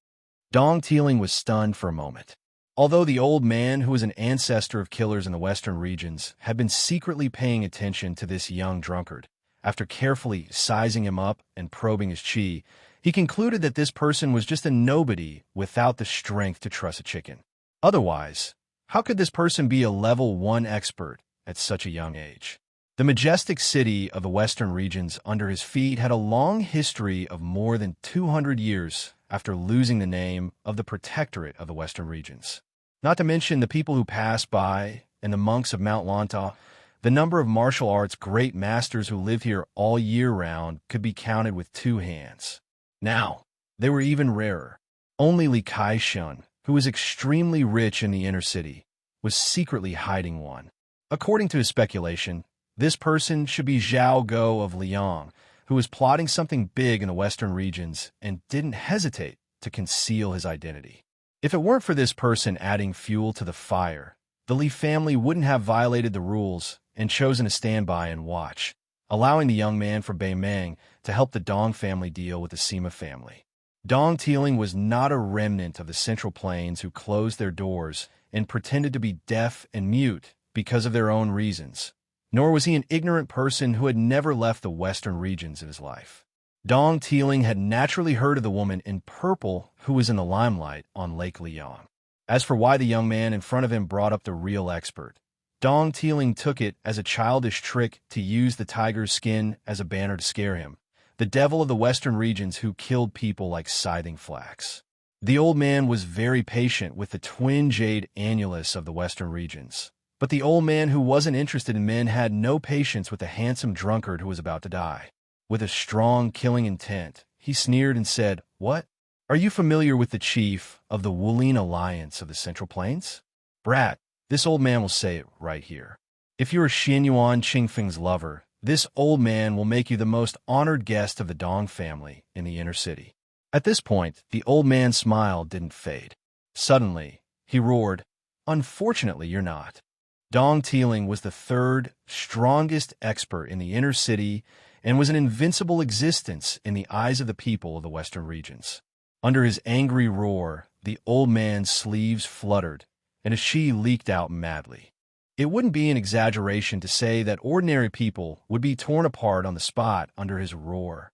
Dong Tiling was stunned for a moment. Although the old man, who was an ancestor of killers in the Western regions, had been secretly paying attention to this young drunkard, after carefully sizing him up and probing his qi, he concluded that this person was just a nobody without the strength to truss a chicken. Otherwise, how could this person be a level 1 expert at such a young age? The majestic city of the Western regions under his feet had a long history of more than 200 years after losing the name of the Protectorate of the Western regions. Not to mention the people who passed by and the monks of Mount Lanta, the number of martial arts great masters who lived here all year round could be counted with 2 hands. Now, they were even rarer. Only Li Kaishun, who was extremely rich in the inner city, was secretly hiding one. According to his speculation, this person should be Zhao Go of Liang, who was plotting something big in the Western regions and didn't hesitate to conceal his identity. If it weren't for this person adding fuel to the fire, the Li family wouldn't have violated the rules and chosen to stand by and watch, allowing the young man from Beimeng to help the Dong family deal with the Sima family. Dong Tiling was not a remnant of the Central Plains who closed their doors and pretended to be deaf and mute because of their own reasons, nor was he an ignorant person who had never left the Western regions in his life. Dong Tiling had naturally heard of the woman in purple who was in the limelight on Lake Liang. As for why the young man in front of him brought up the real expert, Dong Tiling took it as a childish trick to use the tiger's skin as a banner to scare him, the devil of the Western regions who killed people like scything flax. The old man was very patient with the twin jade annulus of the Western regions, but the old man who wasn't interested in men had no patience with the handsome drunkard who was about to die. With a strong killing intent, he sneered and said, "What? Are you familiar with the chief of the Wulin Alliance of the Central Plains? Brat, this old man will say it right here. If you're Xianyuan Qingfeng's lover, this old man will make you the most honored guest of the Dong family in the inner city." At this point, the old man's smile didn't fade. Suddenly, he roared, "Unfortunately, you're not." Dong Tiling was the third, strongest expert in the inner city and was an invincible existence in the eyes of the people of the Western regions. Under his angry roar, the old man's sleeves fluttered, and his qi leaked out madly. It wouldn't be an exaggeration to say that ordinary people would be torn apart on the spot under his roar.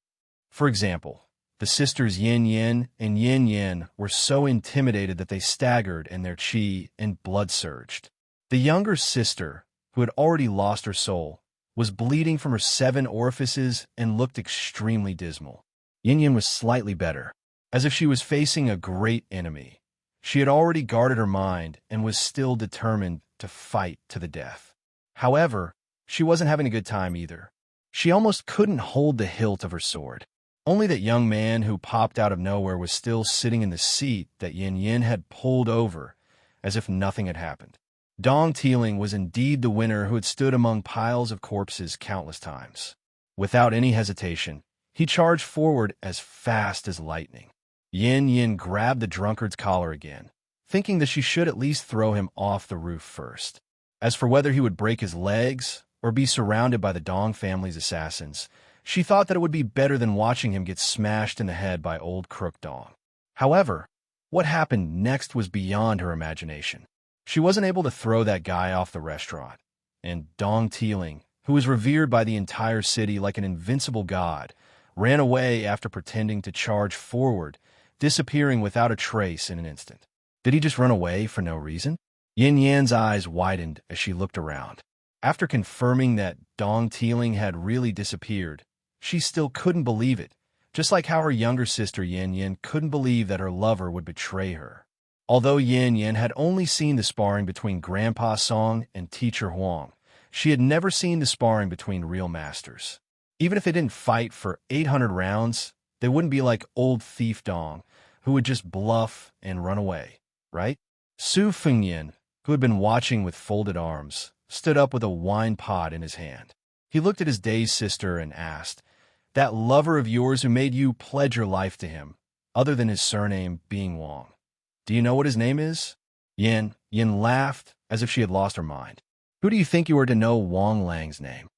For example, the sisters Yin Yin and Yin Yin were so intimidated that they staggered and their qi and blood surged. The younger sister, who had already lost her soul, was bleeding from her 7 orifices and looked extremely dismal. Yin Yin was slightly better, as if she was facing a great enemy. She had already guarded her mind and was still determined to fight to the death. However, she wasn't having a good time either. She almost couldn't hold the hilt of her sword. Only that young man who popped out of nowhere was still sitting in the seat that Yin Yin had pulled over, as if nothing had happened. Dong Tiling was indeed the winner who had stood among piles of corpses countless times. Without any hesitation, he charged forward as fast as lightning. Yin Yin grabbed the drunkard's collar again, thinking that she should at least throw him off the roof first. As for whether he would break his legs or be surrounded by the Dong family's assassins, she thought that it would be better than watching him get smashed in the head by old Crook Dong. However, what happened next was beyond her imagination. She wasn't able to throw that guy off the restaurant, and Dong Tiling, who was revered by the entire city like an invincible god, ran away after pretending to charge forward, disappearing without a trace in an instant. Did he just run away for no reason? Yin Yan's eyes widened as she looked around. After confirming that Dong Tiling had really disappeared, she still couldn't believe it, just like how her younger sister Yin Yin couldn't believe that her lover would betray her. Although Yin Yin had only seen the sparring between Grandpa Song and Teacher Huang, she had never seen the sparring between real masters. Even if they didn't fight for 800 rounds, they wouldn't be like old Thief Dong, who would just bluff and run away, right? Su Fengyin, who had been watching with folded arms, stood up with a wine pot in his hand. He looked at his dazed sister and asked, "That lover of yours who made you pledge your life to him, other than his surname being Wang, do you know what his name is?" Yin laughed as if she had lost her mind. Who do you think you are to know Wang Lang's name?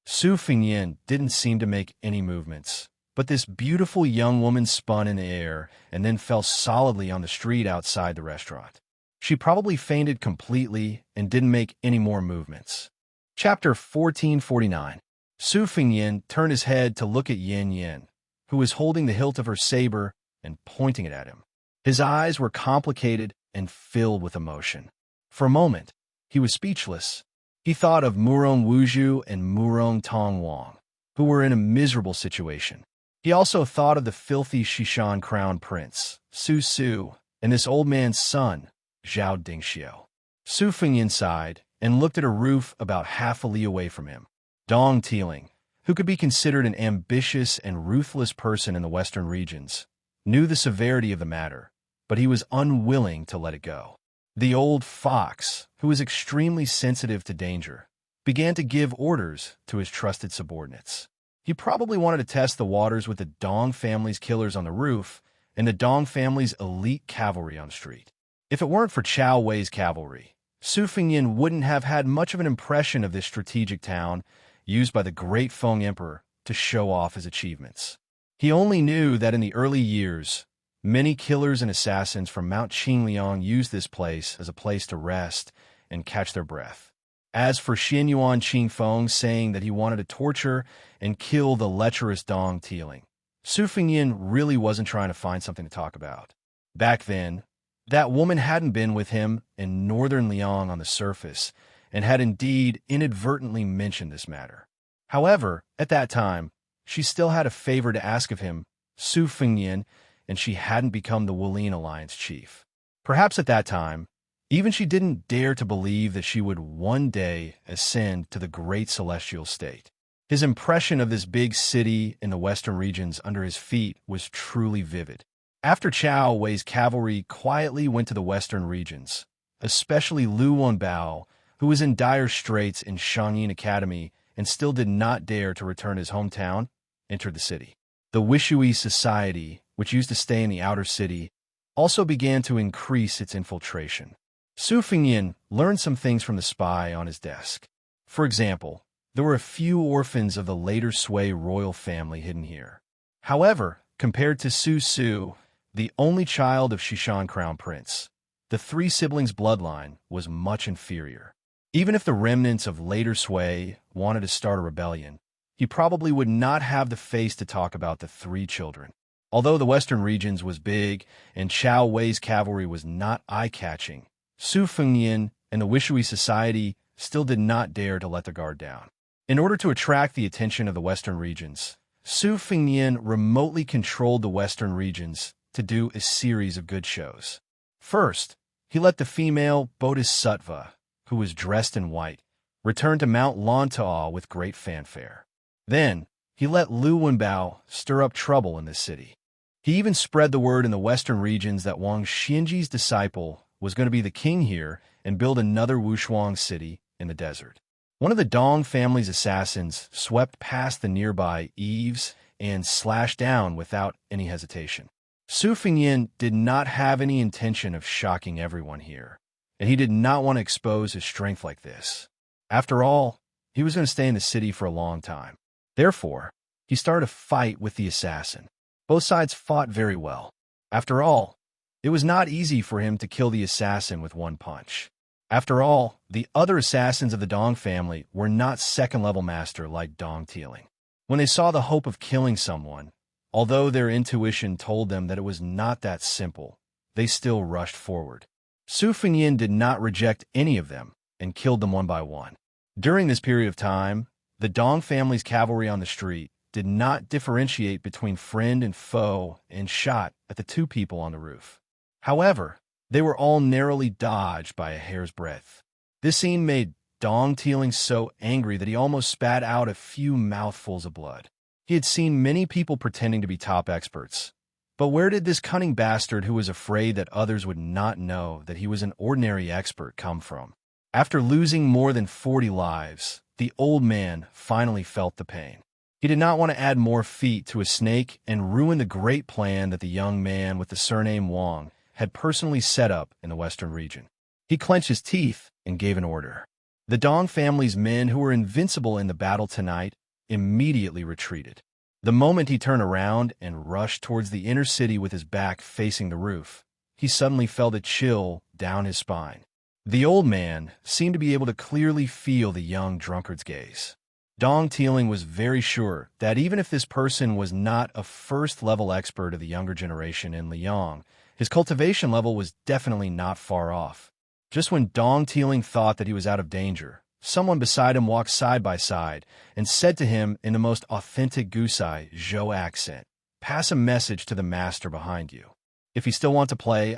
Su Fengyin didn't seem to make any movements, but this beautiful young woman spun in the air and then fell solidly on the street outside the restaurant. She probably fainted completely and didn't make any more movements. Chapter 1449. Su Fengyin turned his head to look at Yin Yin, who was holding the hilt of her saber and pointing it at him. His eyes were complicated and filled with emotion. For a moment, he was speechless. He thought of Murong Wuzhu and Murong Tongwang, who were in a miserable situation. He also thought of the filthy Xishan crown prince, Su Su, and this old man's son, Zhao Dingxiao. Su Fengyin sighed and looked at a roof about half a li away from him. Dong Tiling, who could be considered an ambitious and ruthless person in the western regions, knew the severity of the matter, but he was unwilling to let it go. The old fox, who was extremely sensitive to danger, began to give orders to his trusted subordinates. He probably wanted to test the waters with the Dong family's killers on the roof and the Dong family's elite cavalry on the street. If it weren't for Chao Wei's cavalry, Su Fengyin wouldn't have had much of an impression of this strategic town used by the great Feng Emperor to show off his achievements. He only knew that in the early years, many killers and assassins from Mount Qingliang used this place as a place to rest and catch their breath. As for Xianyuan Qingfeng saying that he wanted to torture and kill the lecherous Dong Tiling, Su Fengyin really wasn't trying to find something to talk about. Back then, that woman hadn't been with him in northern Liang on the surface and had indeed inadvertently mentioned this matter. However, at that time, she still had a favor to ask of him, Su Fengyin, and she hadn't become the Wulin Alliance chief. Perhaps at that time, even she didn't dare to believe that she would one day ascend to the great celestial state. His impression of this big city in the western regions under his feet was truly vivid. After Chao Wei's cavalry quietly went to the western regions, especially Lu Wenbao, who was in dire straits in Shangyin Academy and still did not dare to return to his hometown, entered the city. The Wishui Society, which used to stay in the outer city, also began to increase its infiltration. Su Fengyin learned some things from the spy on his desk. For example, there were a few orphans of the later Sui royal family hidden here. However, compared to Su Su, the only child of Xishan Crown Prince, the three siblings' bloodline was much inferior. Even if the remnants of later Sui wanted to start a rebellion, he probably would not have the face to talk about the three children. Although the western regions was big and Chao Wei's cavalry was not eye-catching, Su Fengyin and the Wishui Society still did not dare to let their guard down. In order to attract the attention of the western regions, Su Fengyin remotely controlled the western regions to do a series of good shows. First, he let the female Bodhisattva, who was dressed in white, return to Mount Lantau with great fanfare. Then, he let Lu Wenbao stir up trouble in this city. He even spread the word in the western regions that Wang Xinji's disciple was going to be the king here and build another Wushuang city in the desert. One of the Dong family's assassins swept past the nearby eaves and slashed down without any hesitation. Su Fengyin did not have any intention of shocking everyone here, and he did not want to expose his strength like this. After all, he was going to stay in the city for a long time. Therefore, he started a fight with the assassin. Both sides fought very well. After all, it was not easy for him to kill the assassin with one punch. After all, the other assassins of the Dong family were not second-level master like Dong Tiling. When they saw the hope of killing someone, although their intuition told them that it was not that simple, they still rushed forward. Su Fengyin did not reject any of them and killed them one by one. During this period of time, the Dong family's cavalry on the street did not differentiate between friend and foe and shot at the two people on the roof. However, they were all narrowly dodged by a hair's breadth. This scene made Dong Tiling so angry that he almost spat out a few mouthfuls of blood. He had seen many people pretending to be top experts. But where did this cunning bastard who was afraid that others would not know that he was an ordinary expert come from? After losing more than 40 lives, the old man finally felt the pain. He did not want to add more feet to a snake and ruin the great plan that the young man with the surname Wang had personally set up in the western region. He clenched his teeth and gave an order. The Dong family's men, who were invincible in the battle tonight, immediately retreated. The moment he turned around and rushed towards the inner city with his back facing the roof, he suddenly felt a chill down his spine. The old man seemed to be able to clearly feel the young drunkard's gaze. Dong Tiling was very sure that even if this person was not a first-level expert of the younger generation in Liang, his cultivation level was definitely not far off. Just when Dong Tiling thought that he was out of danger, someone beside him walked side by side and said to him in the most authentic Gusai Zhou accent, "Pass a message to the master behind you. If you still want to play,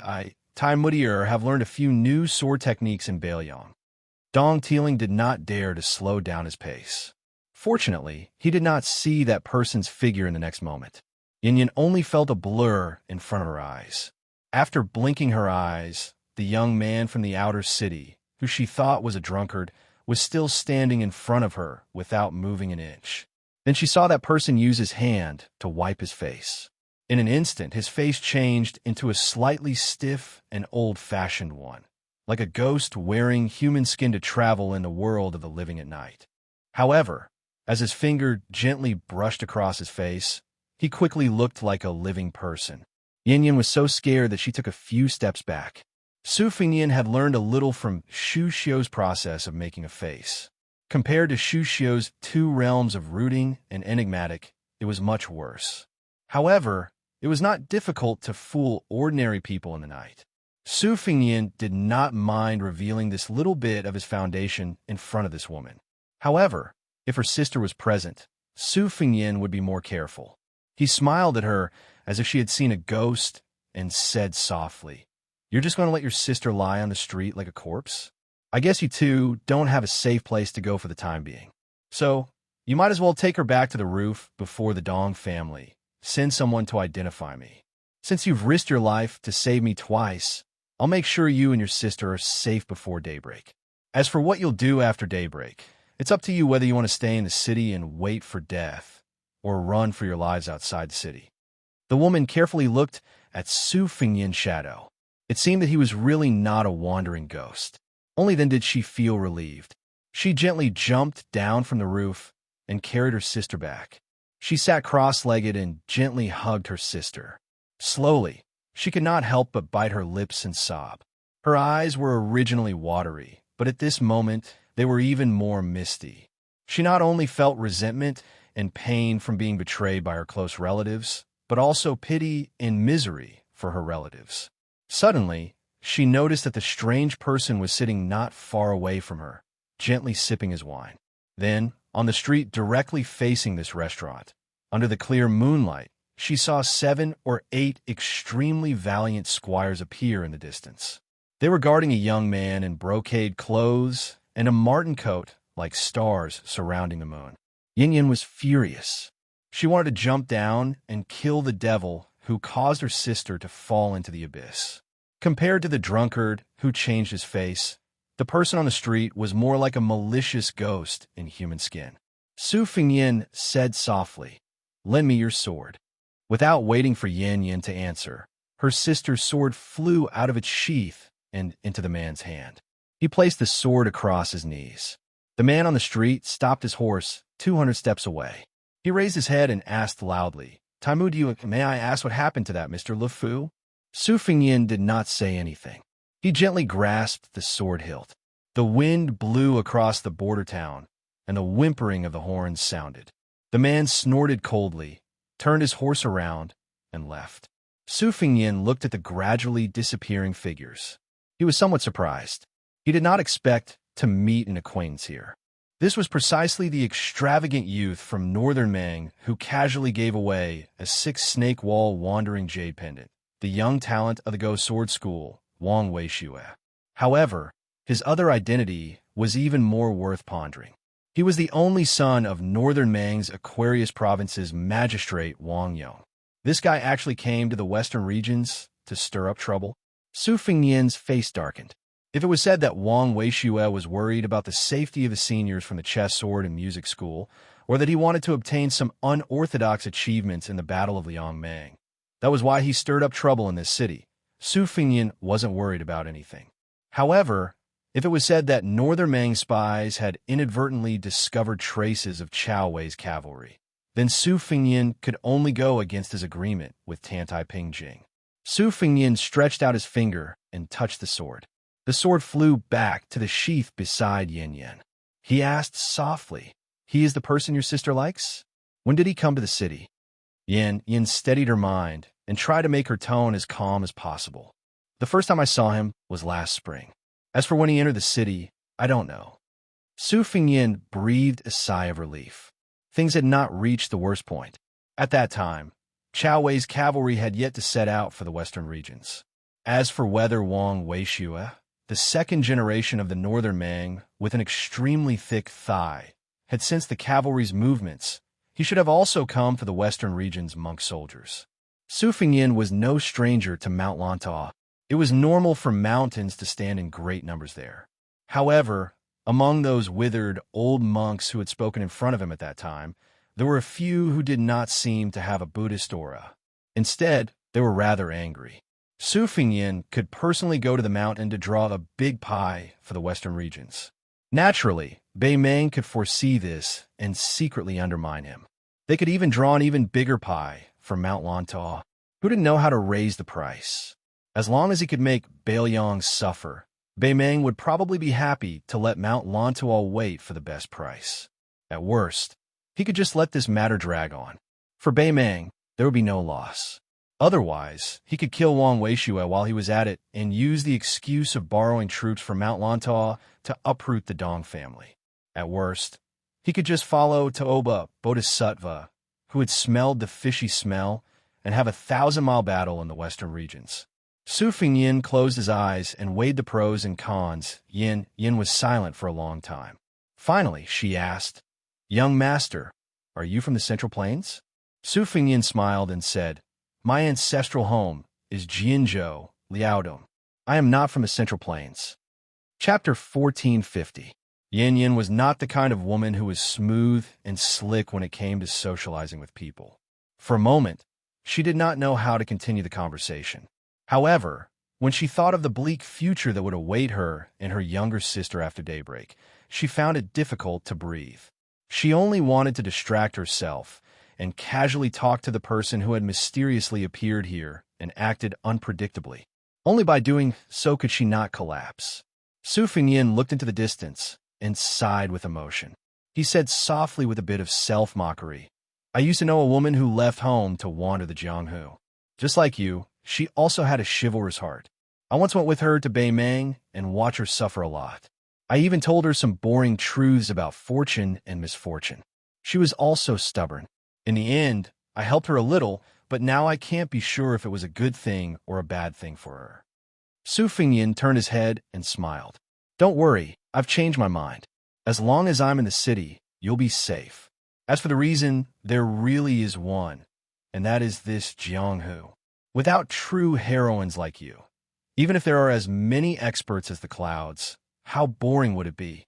Tai Mudier have learned a few new sword techniques in Bailiang." Dong Tiling did not dare to slow down his pace. Fortunately, he did not see that person's figure in the next moment. Yin only felt a blur in front of her eyes. After blinking her eyes, the young man from the outer city, who she thought was a drunkard, was still standing in front of her without moving an inch. Then she saw that person use his hand to wipe his face. In an instant, his face changed into a slightly stiff and old-fashioned one, like a ghost wearing human skin to travel in the world of the living at night. However, as his finger gently brushed across his face, he quickly looked like a living person. Yin was so scared that she took a few steps back. Su Fingyin had learned a little from Xu Xiu's process of making a face. Compared to Xu Xiu's two realms of rooting and enigmatic, it was much worse. However, it was not difficult to fool ordinary people in the night. Su Fingyin did not mind revealing this little bit of his foundation in front of this woman. However, if her sister was present, Su Fingyin would be more careful. He smiled at her as if she had seen a ghost and said softly, "You're just going to let your sister lie on the street like a corpse? I guess you two don't have a safe place to go for the time being. So, you might as well take her back to the roof before the Dong family. Send someone to identify me. Since you've risked your life to save me twice, I'll make sure you and your sister are safe before daybreak. As for what you'll do after daybreak, it's up to you whether you want to stay in the city and wait for death, or run for your lives outside the city." The woman carefully looked at Su Fingyin's shadow. It seemed that he was really not a wandering ghost. Only then did she feel relieved. She gently jumped down from the roof and carried her sister back. She sat cross-legged and gently hugged her sister. Slowly, she could not help but bite her lips and sob. Her eyes were originally watery, but at this moment, they were even more misty. She not only felt resentment and pain from being betrayed by her close relatives, but also pity and misery for her relatives. Suddenly, she noticed that the strange person was sitting not far away from her, gently sipping his wine. Then, on the street directly facing this restaurant, under the clear moonlight, she saw 7 or 8 extremely valiant squires appear in the distance. They were guarding a young man in brocade clothes and a marten coat like stars surrounding the moon. Yin was furious. She wanted to jump down and kill the devil who caused her sister to fall into the abyss. Compared to the drunkard who changed his face, the person on the street was more like a malicious ghost in human skin. Su Fingyin said softly, "Lend me your sword." Without waiting for Yin to answer, her sister's sword flew out of its sheath and into the man's hand. He placed the sword across his knees. The man on the street stopped his horse 200 steps away. He raised his head and asked loudly, "Taimu, may I ask what happened to that, Mr. Le Fou?" Su Fingyin did not say anything. He gently grasped the sword hilt. The wind blew across the border town, and the whimpering of the horns sounded. The man snorted coldly, turned his horse around, and left. Su Fingyin looked at the gradually disappearing figures. He was somewhat surprised. He did not expect to meet an acquaintance here. This was precisely the extravagant youth from northern Meng who casually gave away a 6-snake wall wandering jade pendant, the young talent of the Go Sword School, Wang Weishue. However, his other identity was even more worth pondering. He was the only son of northern Meng's Aquarius Province's magistrate Wang Yong. This guy actually came to the western regions to stir up trouble. Su Fingyin's face darkened. If it was said that Wang Weishue was worried about the safety of his seniors from the chess, sword, and music school, or that he wanted to obtain some unorthodox achievements in the Battle of Liangmeng, that was why he stirred up trouble in this city. Su Fingyin wasn't worried about anything. However, If it was said that Northern Mang spies had inadvertently discovered traces of Chao Wei's cavalry, then Su Fingyin could only go against his agreement with Tantai Pingjing. Su Fingyin stretched out his finger and touched the sword. The sword flew back to the sheath beside Yin Yin. He asked softly, "He is the person your sister likes? When did he come to the city?" Yin Yin steadied her mind and tried to make her tone as calm as possible. "The first time I saw him was last spring. As for when he entered the city, I don't know." Su Fingyin breathed a sigh of relief. Things had not reached the worst point. At that time, Chao Wei's cavalry had yet to set out for the western regions. As for whether Wang Weishue, the second generation of the Northern Mang with an extremely thick thigh, had sensed the cavalry's movements, he should have also come for the western region's monk soldiers. Su Fingyin was no stranger to Mount Lantaw. It was normal for mountains to stand in great numbers there. However, among those withered old monks who had spoken in front of him at that time, there were a few who did not seem to have a Buddhist aura. Instead, they were rather angry. Su Fingyin could personally go to the mountain to draw a big pie for the western regions. Naturally, Bei Meng could foresee this and secretly undermine him. They could even draw an even bigger pie for Mount Lantaw, who didn't know how to raise the price. As long as he could make Bailiang suffer, Bei Meng would probably be happy to let Mount Lantaw wait for the best price. At worst, he could just let this matter drag on. For Bei Meng, there would be no loss. Otherwise, he could kill Wang Weishue while he was at it and use the excuse of borrowing troops from Mount Lantaw to uproot the Dong family. At worst, he could just follow Taoba Bodhisattva, who had smelled the fishy smell, and have a 1,000-mile battle in the western regions. Su Fingyin closed his eyes and weighed the pros and cons. Yin was silent for a long time. Finally, she asked, "Young master, are you from the Central Plains?" Su Fingyin smiled and said, "My ancestral home is Jianzhou, Liaodong. I am not from the Central Plains." Chapter 1450. Yin was not the kind of woman who was smooth and slick when it came to socializing with people. For a moment, she did not know how to continue the conversation. However, when she thought of the bleak future that would await her and her younger sister after daybreak, she found it difficult to breathe. She only wanted to distract herself and casually talk to the person who had mysteriously appeared here and acted unpredictably. Only by doing so could she not collapse. Su Fingyin looked into the distance and sighed with emotion. He said softly with a bit of self-mockery, "I used to know a woman who left home to wander the Jianghu. Just like you, she also had a chivalrous heart. I once went with her to Bei Meng and watched her suffer a lot. I even told her some boring truths about fortune and misfortune. She was also stubborn. In the end, I helped her a little, but now I can't be sure if it was a good thing or a bad thing for her." Su Fingyin turned his head and smiled. "Don't worry, I've changed my mind. As long as I'm in the city, you'll be safe. As for the reason, there really is one, and that is this Jianghu. Without true heroines like you, even if there are as many experts as the clouds, how boring would it be?"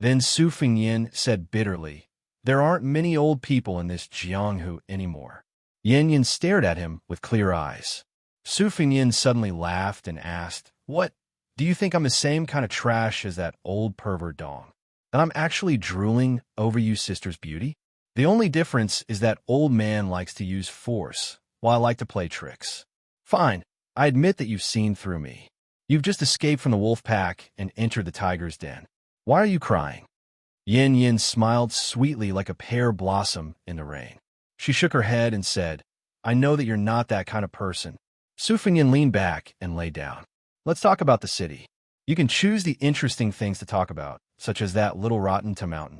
Then Su Fingyin said bitterly, "There aren't many old people in this Jianghu anymore." Yin stared at him with clear eyes. Su Fingyin suddenly laughed and asked, "What? Do you think I'm the same kind of trash as that old pervert Dong? That I'm actually drooling over you sister's beauty? The only difference is that old man likes to use force, while I like to play tricks. Fine, I admit that you've seen through me. You've just escaped from the wolf pack and entered the tiger's den. Why are you crying?" Yin smiled sweetly like a pear blossom in the rain. She shook her head and said, "I know that you're not that kind of person." Su Fingyin leaned back and lay down. "Let's talk about the city. You can choose the interesting things to talk about, such as that little rotten to mountain."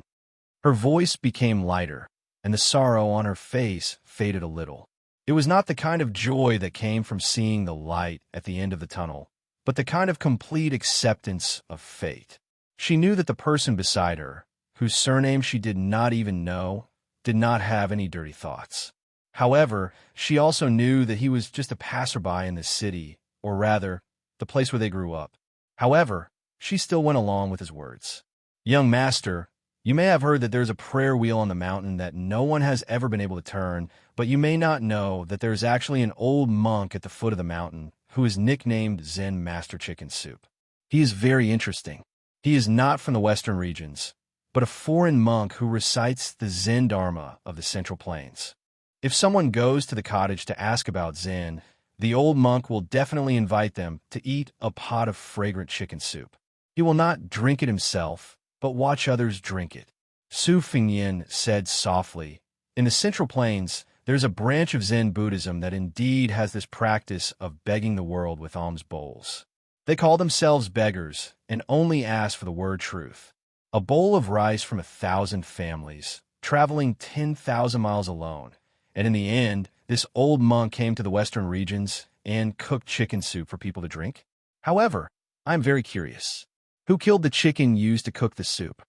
Her voice became lighter, and the sorrow on her face faded a little. It was not the kind of joy that came from seeing the light at the end of the tunnel, but the kind of complete acceptance of fate. She knew that the person beside her, whose surname she did not even know, did not have any dirty thoughts. However, she also knew that he was just a passerby in the city, or rather, the place where they grew up. However, she still went along with his words. "Young master, you may have heard that there's a prayer wheel on the mountain that no one has ever been able to turn, but you may not know that there's actually an old monk at the foot of the mountain who is nicknamed Zen Master Chicken Soup. He is very interesting. He is not from the western regions, but a foreign monk who recites the Zen Dharma of the Central Plains. If someone goes to the cottage to ask about Zen, the old monk will definitely invite them to eat a pot of fragrant chicken soup. He will not drink it himself, but watch others drink it. Su Fingyin said softly, "In the Central Plains, there's a branch of Zen Buddhism that indeed has this practice of begging the world with alms bowls. They call themselves beggars and only ask for the word truth. A bowl of rice from 1,000 families, traveling 10,000 miles alone. And in the end, this old monk came to the western regions and cooked chicken soup for people to drink. However, I'm very curious. Who killed the chicken used to cook the soup?"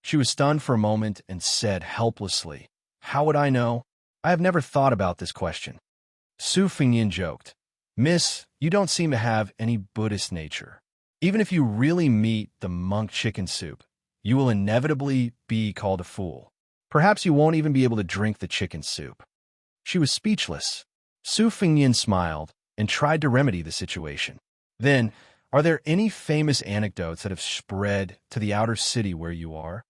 She was stunned for a moment and said helplessly, "How would I know? I have never thought about this question." Su Fingyin joked, "Miss, you don't seem to have any Buddhist nature. Even if you really meet the monk chicken soup, you will inevitably be called a fool. Perhaps you won't even be able to drink the chicken soup." She was speechless. Su Fingyin smiled and tried to remedy the situation. "Then, are there any famous anecdotes that have spread to the outer city where you are?"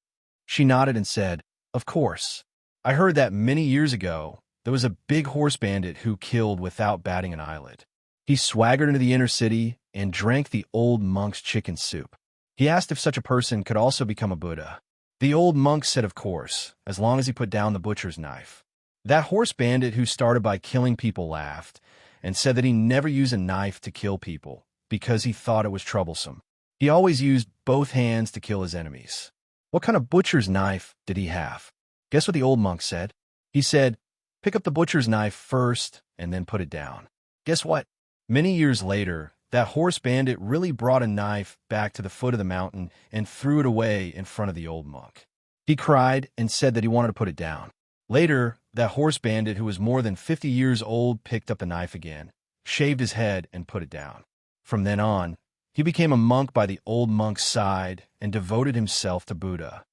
She nodded and said, "Of course. I heard that many years ago, there was a big horse bandit who killed without batting an eyelid. He swaggered into the inner city and drank the old monk's chicken soup. He asked if such a person could also become a Buddha. The old monk said of course, as long as he put down the butcher's knife. That horse bandit who started by killing people laughed and said that he never used a knife to kill people because he thought it was troublesome. He always used both hands to kill his enemies. What kind of butcher's knife did he have? Guess what the old monk said? He said, 'Pick up the butcher's knife first and then put it down.' Guess what? Many years later, that horse bandit really brought a knife back to the foot of the mountain and threw it away in front of the old monk. He cried and said that he wanted to put it down. Later, that horse bandit who was more than 50 years old picked up the knife again, shaved his head, and put it down. From then on, he became a monk by the old monk's side and devoted himself to Buddha."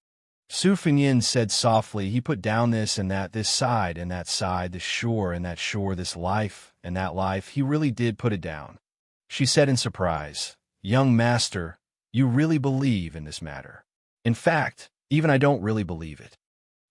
Su Fingyin said softly, "He put down this and that, this side and that side, this shore and that shore, this life and that life. He really did put it down." She said in surprise, "Young master, you really believe in this matter?" "In fact, even I don't really believe it."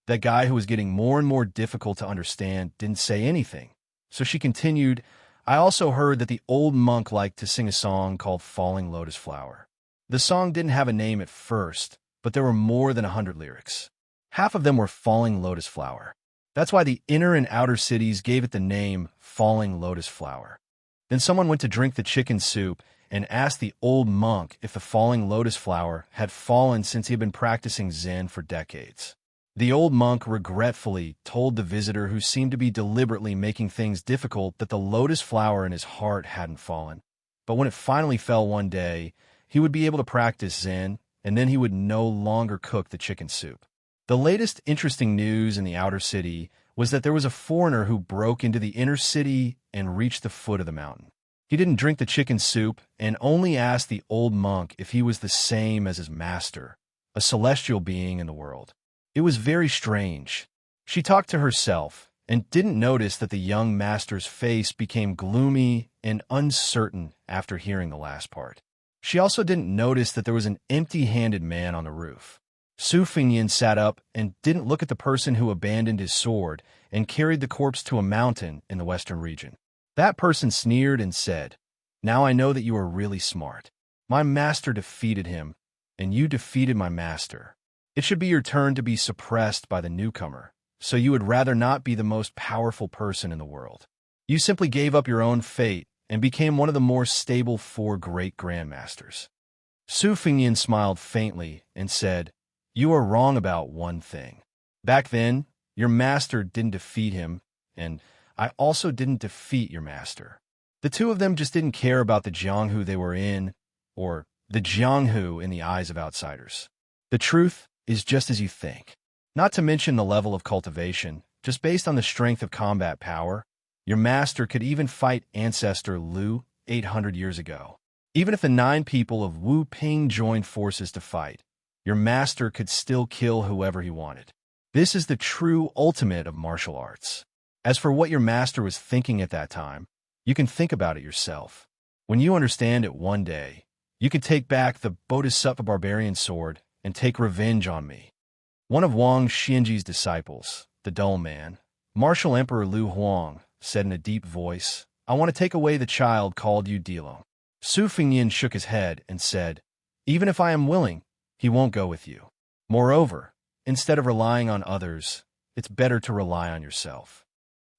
That guy who was getting more and more difficult to understand didn't say anything. So she continued, "I also heard that the old monk liked to sing a song called Falling Lotus Flower. The song didn't have a name at first, but there were more than 100 lyrics. Half of them were Falling Lotus Flower. That's why the inner and outer cities gave it the name Falling Lotus Flower. Then someone went to drink the chicken soup and asked the old monk if the falling lotus flower had fallen since he had been practicing Zen for decades. The old monk regretfully told the visitor, who seemed to be deliberately making things difficult, that the lotus flower in his heart hadn't fallen. But when it finally fell one day, he would be able to practice Zen, and then he would no longer cook the chicken soup. The latest interesting news in the outer city was that there was a foreigner who broke into the inner city and reached the foot of the mountain. He didn't drink the chicken soup and only asked the old monk if he was the same as his master, a celestial being in the world. It was very strange. She talked to herself and didn't notice that the young master's face became gloomy and uncertain after hearing the last part. She also didn't notice that there was an empty-handed man on the roof. Su Fingyin sat up and didn't look at the person who abandoned his sword and carried the corpse to a mountain in the western region. That person sneered and said, "Now I know that you are really smart. My master defeated him, and you defeated my master. It should be your turn to be suppressed by the newcomer, so you would rather not be the most powerful person in the world. You simply gave up your own fate and became one of the more stable 4 great grandmasters." Su Fingyin smiled faintly and said, "You are wrong about one thing. Back then, your master didn't defeat him, and I also didn't defeat your master. The two of them just didn't care about the Jianghu they were in, or the Jianghu in the eyes of outsiders. The truth is just as you think. Not to mention the level of cultivation, just based on the strength of combat power, your master could even fight ancestor Lu 800 years ago. Even if the 9 people of Wu Ping joined forces to fight, your master could still kill whoever he wanted. This is the true ultimate of martial arts. As for what your master was thinking at that time, you can think about it yourself. When you understand it one day, You can take back the Bodhisattva barbarian sword and take revenge on me. One of Wang Xinji's disciples, the dull man, Martial Emperor Lu Huang, said in a deep voice, I want to take away the child called you Dilo. Su Fengyin shook his head and said, even if I am willing, he won't go with you. Moreover, instead of relying on others, it's better to rely on yourself.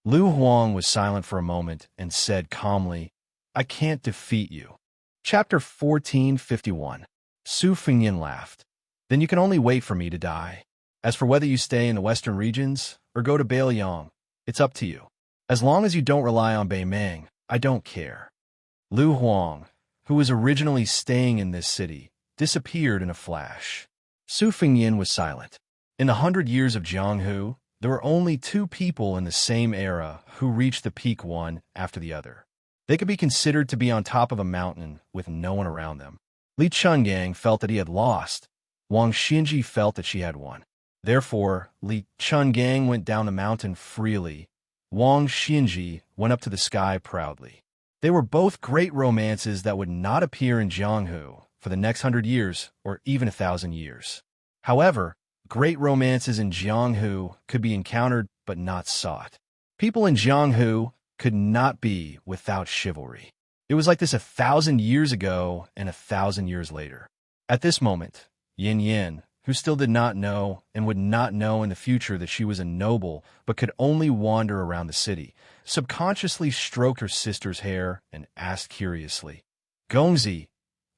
Lu Huang was silent for a moment and said calmly, I can't defeat you. Chapter 1451. Su Fengyin laughed. Then you can only wait for me to die. As for whether you stay in the western regions or go to Beiliang, it's up to you. As long as you don't rely on Beimeng, I don't care. Lu Huang, who was originally staying in this city, disappeared in a flash. Su Fengyin was silent. In the 100 years of Jianghu, there were only 2 people in the same era who reached the peak one after the other. They could be considered to be on top of a mountain with no one around them. Li Chungang felt that he had lost. Wang Xinji felt that she had won. Therefore, Li Chungang went down the mountain freely. Wang Xinji went up to the sky proudly. They were both great romances that would not appear in Jianghu for the next 100 years or even 1,000 years. However, great romances in Jianghu could be encountered but not sought. People in Jianghu could not be without chivalry. It was like this 1,000 years ago and 1,000 years later. At this moment, Yin Yin, who still did not know and would not know in the future that she was a noble but could only wander around the city, subconsciously stroked her sister's hair and asked curiously, Gongzi,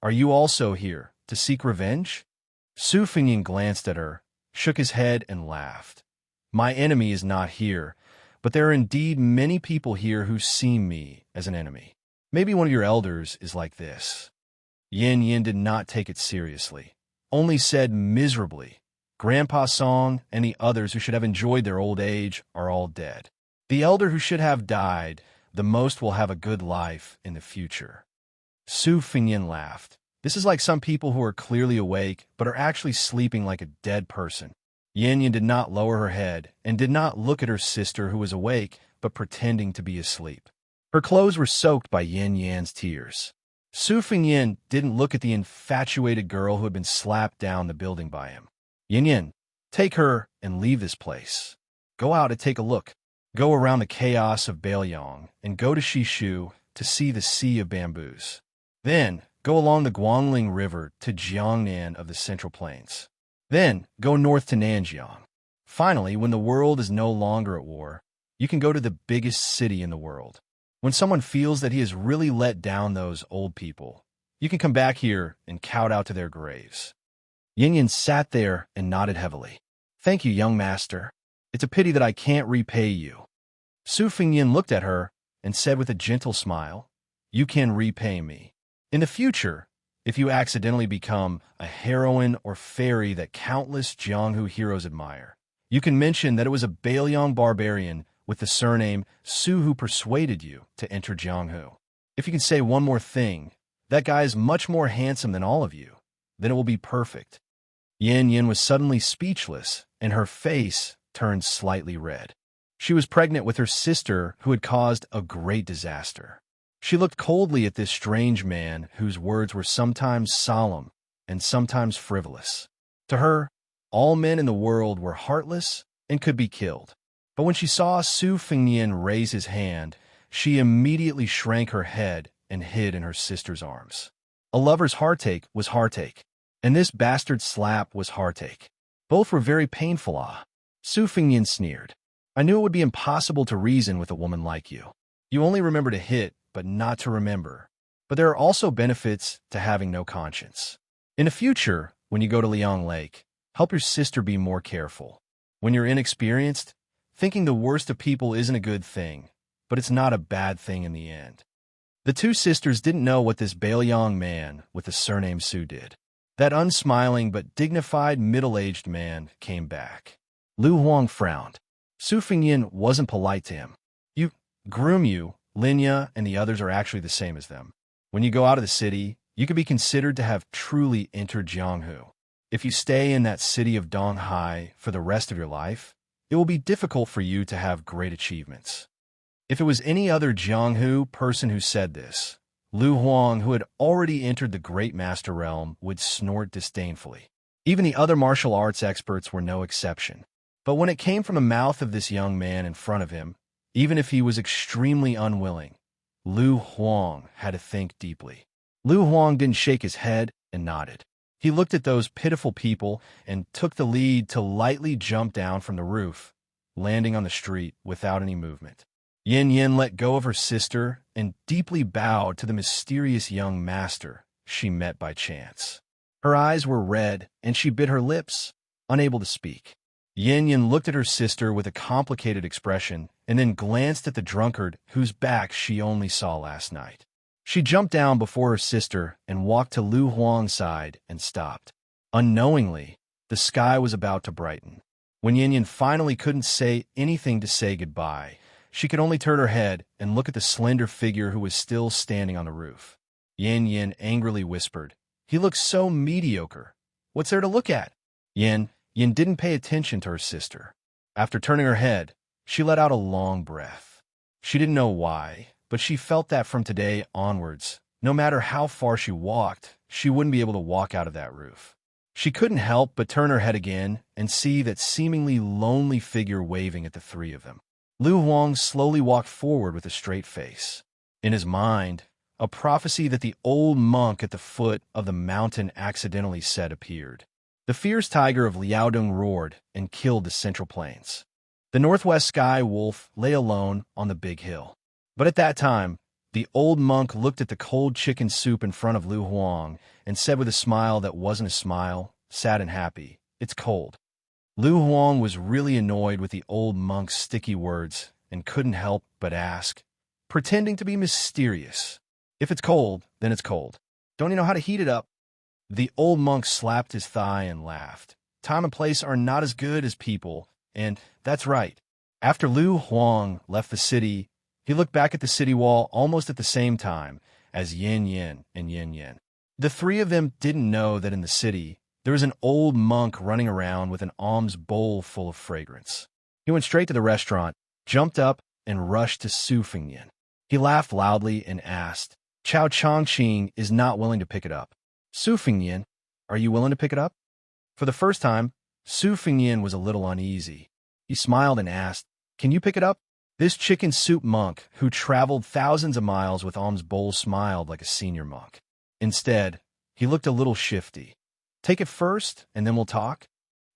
are you also here to seek revenge? Su Fengyin glanced at her, shook his head, and laughed. My enemy is not here, but there are indeed many people here who see me as an enemy. Maybe one of your elders is like this. Yin Yin did not take it seriously, only said miserably, Grandpa Song and the others who should have enjoyed their old age are all dead. The elder who should have died the most will have a good life in the future. Su Fengyin laughed. This is like some people who are clearly awake but are actually sleeping like a dead person. Yin Yin did not lower her head and did not look at her sister who was awake but pretending to be asleep. Her clothes were soaked by Yin Yan's tears. Su Fengyin didn't look at the infatuated girl who had been slapped down the building by him. Yin Yin, take her and leave this place. Go out and take a look. Go around the chaos of Beiliang and go to Shishu to see the Sea of Bamboos. Then go along the Guangling River to Jiangnan of the Central Plains. Then go north to Nanjiang. Finally, when the world is no longer at war, you can go to the biggest city in the world. When someone feels that he has really let down those old people, you can come back here and kowtow to their graves. Yin Yin sat there and nodded heavily. Thank you, young master. It's a pity that I can't repay you. Su Fengyin looked at her and said with a gentle smile, you can repay me. In the future, if you accidentally become a heroine or fairy that countless Jianghu heroes admire, you can mention that it was a Beiliang barbarian with the surname Su who persuaded you to enter Jianghu. If you can say one more thing, that guy is much more handsome than all of you, then it will be perfect. Yin Yin was suddenly speechless, and her face turned slightly red. She was pregnant with her sister who had caused a great disaster. She looked coldly at this strange man whose words were sometimes solemn and sometimes frivolous. To her, all men in the world were heartless and could be killed. But when she saw Su Fengyin raise his hand, she immediately shrank her head and hid in her sister's arms. A lover's heartache was heartache, and this bastard slap was heartache. Both were very painful. Su Fengyin sneered. I knew it would be impossible to reason with a woman like you. You only remember to hit, but not to remember. But there are also benefits to having no conscience. In the future, when you go to Liang Lake, help your sister be more careful. When you're inexperienced, thinking the worst of people isn't a good thing, but it's not a bad thing in the end. The two sisters didn't know what this Beiliang man with the surname Su did. That unsmiling but dignified middle-aged man came back. Lu Huang frowned. Su Fengyin wasn't polite to him. Groom you, Linya and the others are actually the same as them. When you go out of the city, you can be considered to have truly entered Jianghu. If you stay in that city of Donghai for the rest of your life, it will be difficult for you to have great achievements. If it was any other Jianghu person who said this, Lu Huang, who had already entered the Great Master realm, would snort disdainfully. Even the other martial arts experts were no exception. But when it came from the mouth of this young man in front of him, even if he was extremely unwilling, Lu Huang had to think deeply. Lu Huang didn't shake his head and nodded. He looked at those pitiful people and took the lead to lightly jump down from the roof, landing on the street without any movement. Yin Yin let go of her sister and deeply bowed to the mysterious young master she met by chance. Her eyes were red, and she bit her lips, unable to speak. Yin Yin looked at her sister with a complicated expression and then glanced at the drunkard whose back she only saw last night. She jumped down before her sister and walked to Lu Huang's side and stopped. Unknowingly, the sky was about to brighten. When Yin Yin finally couldn't say anything to say goodbye, she could only turn her head and look at the slender figure who was still standing on the roof. Yin Yin angrily whispered, "He looks so mediocre. What's there to look at?" Yin didn't pay attention to her sister. After turning her head, she let out a long breath. She didn't know why, but she felt that from today onwards, no matter how far she walked, she wouldn't be able to walk out of that roof. She couldn't help but turn her head again and see that seemingly lonely figure waving at the three of them. Lu Huang slowly walked forward with a straight face. In his mind, a prophecy that the old monk at the foot of the mountain accidentally said appeared. The fierce tiger of Liaodong roared and killed the central plains. The northwest sky wolf lay alone on the big hill. But at that time, the old monk looked at the cold chicken soup in front of Lu Huang and said with a smile that wasn't a smile, sad and happy, "It's cold." Lu Huang was really annoyed with the old monk's sticky words and couldn't help but ask, pretending to be mysterious, "If it's cold, then it's cold. Don't you know how to heat it up?" The old monk slapped his thigh and laughed. Time and place are not as good as people, and that's right. After Lu Huang left the city, he looked back at the city wall almost at the same time as Yin Yin and Yin Yin. The three of them didn't know that in the city, there was an old monk running around with an alms bowl full of fragrance. He went straight to the restaurant, jumped up, and rushed to Su Fengnian. He laughed loudly and asked, "Chao Chongqing is not willing to pick it up. Su Fengnian, are you willing to pick it up?" For the first time, Su Fengnian was a little uneasy. He smiled and asked, "Can you pick it up?" This chicken soup monk, who traveled thousands of miles with alms bowl, smiled like a senior monk. Instead, he looked a little shifty. "Take it first, and then we'll talk."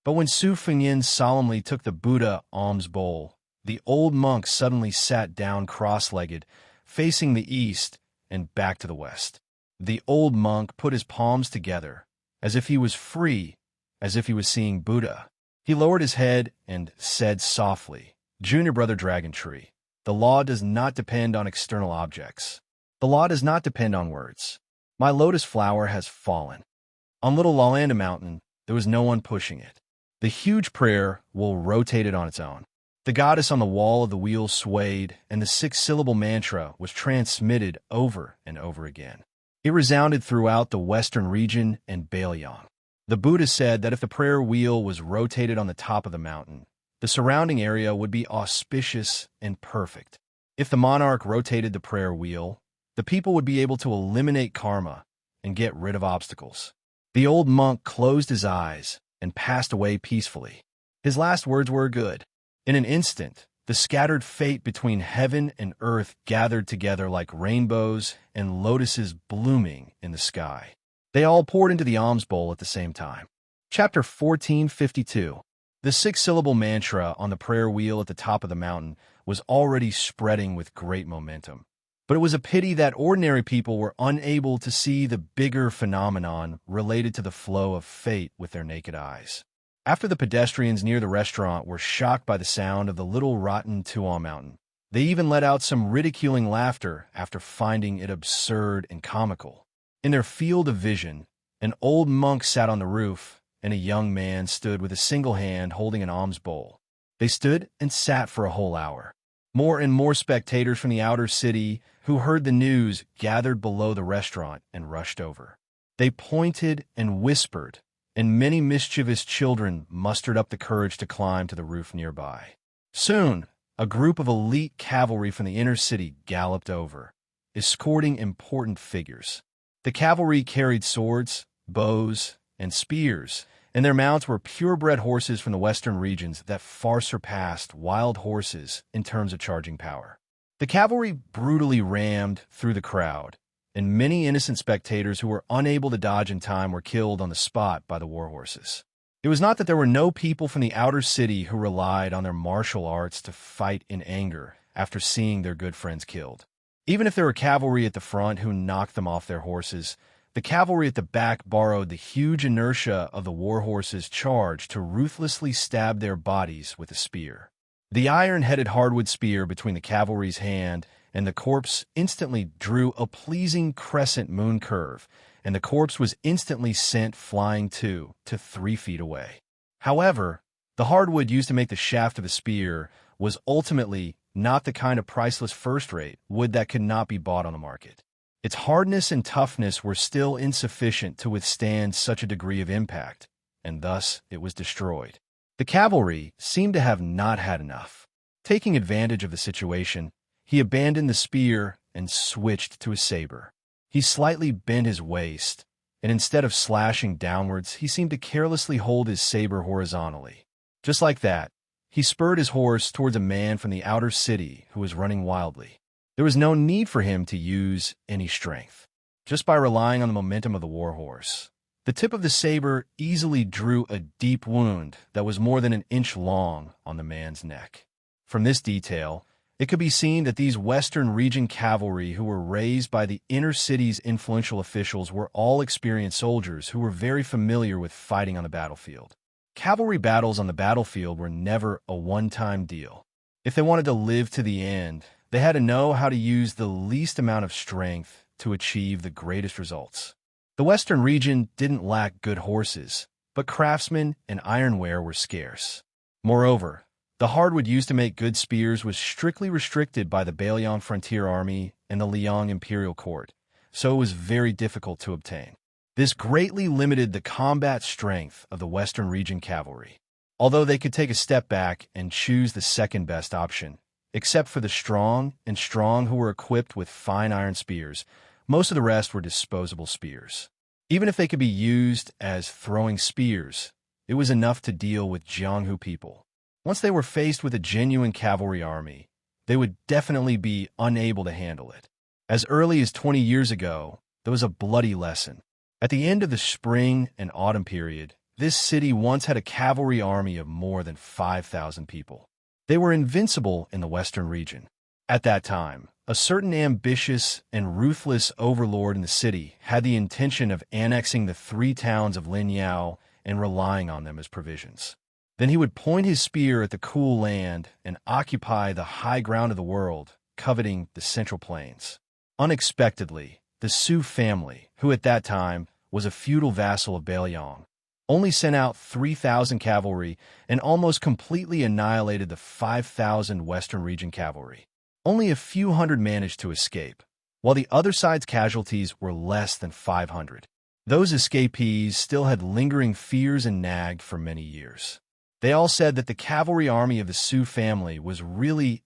But when Su Fengnian solemnly took the Buddha alms bowl, the old monk suddenly sat down cross-legged, facing the east and back to the west. The old monk put his palms together, as if he was free, as if he was seeing Buddha. He lowered his head and said softly, "Junior Brother Dragon Tree, the law does not depend on external objects. The law does not depend on words. My lotus flower has fallen." On Little Lalanda Mountain, there was no one pushing it. The huge prayer wheel rotated on its own. The goddess on the wall of the wheel swayed, and the 6-syllable mantra was transmitted over and over again. It resounded throughout the western region and Bailiang. The Buddha said that if the prayer wheel was rotated on the top of the mountain, the surrounding area would be auspicious and perfect. If the monarch rotated the prayer wheel, the people would be able to eliminate karma and get rid of obstacles. The old monk closed his eyes and passed away peacefully. His last words were good. In an instant, the scattered fate between heaven and earth gathered together like rainbows and lotuses blooming in the sky. They all poured into the alms bowl at the same time. Chapter 1452. The 6-syllable mantra on the prayer wheel at the top of the mountain was already spreading with great momentum. But it was a pity that ordinary people were unable to see the bigger phenomenon related to the flow of fate with their naked eyes. After the pedestrians near the restaurant were shocked by the sound of the little rotten Tuo Mountain, they even let out some ridiculing laughter after finding it absurd and comical. In their field of vision, an old monk sat on the roof, and a young man stood with a single hand holding an alms bowl. They stood and sat for a whole hour. More and more spectators from the outer city who heard the news gathered below the restaurant and rushed over. They pointed and whispered, and many mischievous children mustered up the courage to climb to the roof nearby. Soon, a group of elite cavalry from the inner city galloped over. escorting important figures. The cavalry carried swords, bows, and spears, and their mounts were purebred horses from the western regions that far surpassed wild horses in terms of charging power. The cavalry brutally rammed through the crowd, and many innocent spectators who were unable to dodge in time were killed on the spot by the war horses. It was not that there were no people from the outer city who relied on their martial arts to fight in anger after seeing their good friends killed. Even if there were cavalry at the front who knocked them off their horses, the cavalry at the back borrowed the huge inertia of the war horses' charge to ruthlessly stab their bodies with a spear. The iron-headed hardwood spear between the cavalry's hand and the corpse instantly drew a pleasing crescent moon curve, and the corpse was instantly sent flying 2 to 3 feet away. However, the hardwood used to make the shaft of a spear was ultimately not the kind of priceless first-rate wood that could not be bought on the market. Its hardness and toughness were still insufficient to withstand such a degree of impact, and thus it was destroyed. The cavalry seemed to have not had enough. Taking advantage of the situation, he abandoned the spear and switched to a saber. He slightly bent his waist, and instead of slashing downwards, he seemed to carelessly hold his saber horizontally. Just like that, he spurred his horse towards a man from the outer city who was running wildly. There was no need for him to use any strength. Just by relying on the momentum of the war horse, the tip of the saber easily drew a deep wound that was more than an inch long on the man's neck. From this detail, it could be seen that these Western region cavalry who were raised by the inner city's influential officials were all experienced soldiers who were very familiar with fighting on the battlefield. Cavalry battles on the battlefield were never a one-time deal. If they wanted to live to the end, they had to know how to use the least amount of strength to achieve the greatest results. The Western region didn't lack good horses, but craftsmen and ironware were scarce. Moreover, the hardwood used to make good spears was strictly restricted by the Bailiang Frontier Army and the Liang Imperial Court, so it was very difficult to obtain. This greatly limited the combat strength of the Western region cavalry. Although they could take a step back and choose the second best option, except for the strong who were equipped with fine iron spears, most of the rest were disposable spears. Even if they could be used as throwing spears, it was enough to deal with Jianghu people. Once they were faced with a genuine cavalry army, they would definitely be unable to handle it. As early as 20 years ago, there was a bloody lesson. At the end of the spring and autumn period, this city once had a cavalry army of more than 5,000 people. They were invincible in the western region. At that time, a certain ambitious and ruthless overlord in the city had the intention of annexing the 3 towns of Linyao and relying on them as provisions. Then he would point his spear at the cool land and occupy the high ground of the world, coveting the central plains. Unexpectedly, the Su family, who at that time was a feudal vassal of Bailiang, only sent out 3,000 cavalry and almost completely annihilated the 5,000 Western region cavalry. Only a few hundred managed to escape, while the other side's casualties were less than 500. Those escapees still had lingering fears and nagged for many years. They all said that the cavalry army of the Su family was really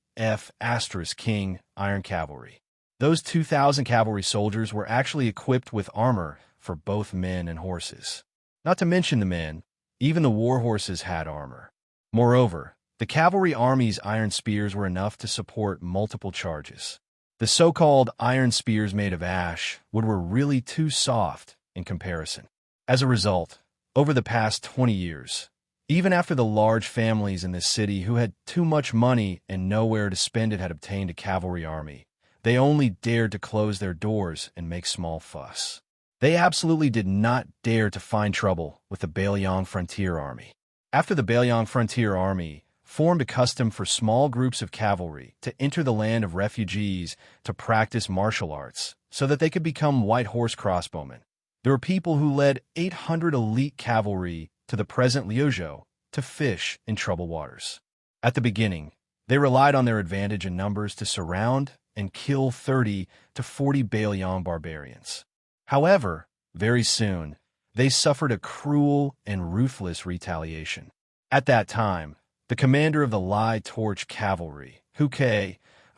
King Iron Cavalry. Those 2,000 cavalry soldiers were actually equipped with armor for both men and horses. Not to mention the men, even the war horses had armor. Moreover, the cavalry army's iron spears were enough to support multiple charges. The so-called iron spears made of ash wood were really too soft in comparison. As a result, over the past 20 years, even after the large families in this city who had too much money and nowhere to spend it had obtained a cavalry army, they only dared to close their doors and make small fuss. They absolutely did not dare to find trouble with the Bailiang Frontier Army. After the Bailiang Frontier Army formed a custom for small groups of cavalry to enter the land of refugees to practice martial arts so that they could become white horse crossbowmen, there were people who led 800 elite cavalry to the present Liuzhou to fish in troubled waters. At the beginning, they relied on their advantage in numbers to surround and kill 30 to 40 Bailiang barbarians. However, very soon, they suffered a cruel and ruthless retaliation. At that time, the commander of the Lai Torch Cavalry, who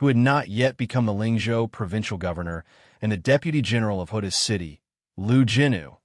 who had not yet become the Lingzhou provincial governor, and the deputy general of Huda's city, Lu Jinu,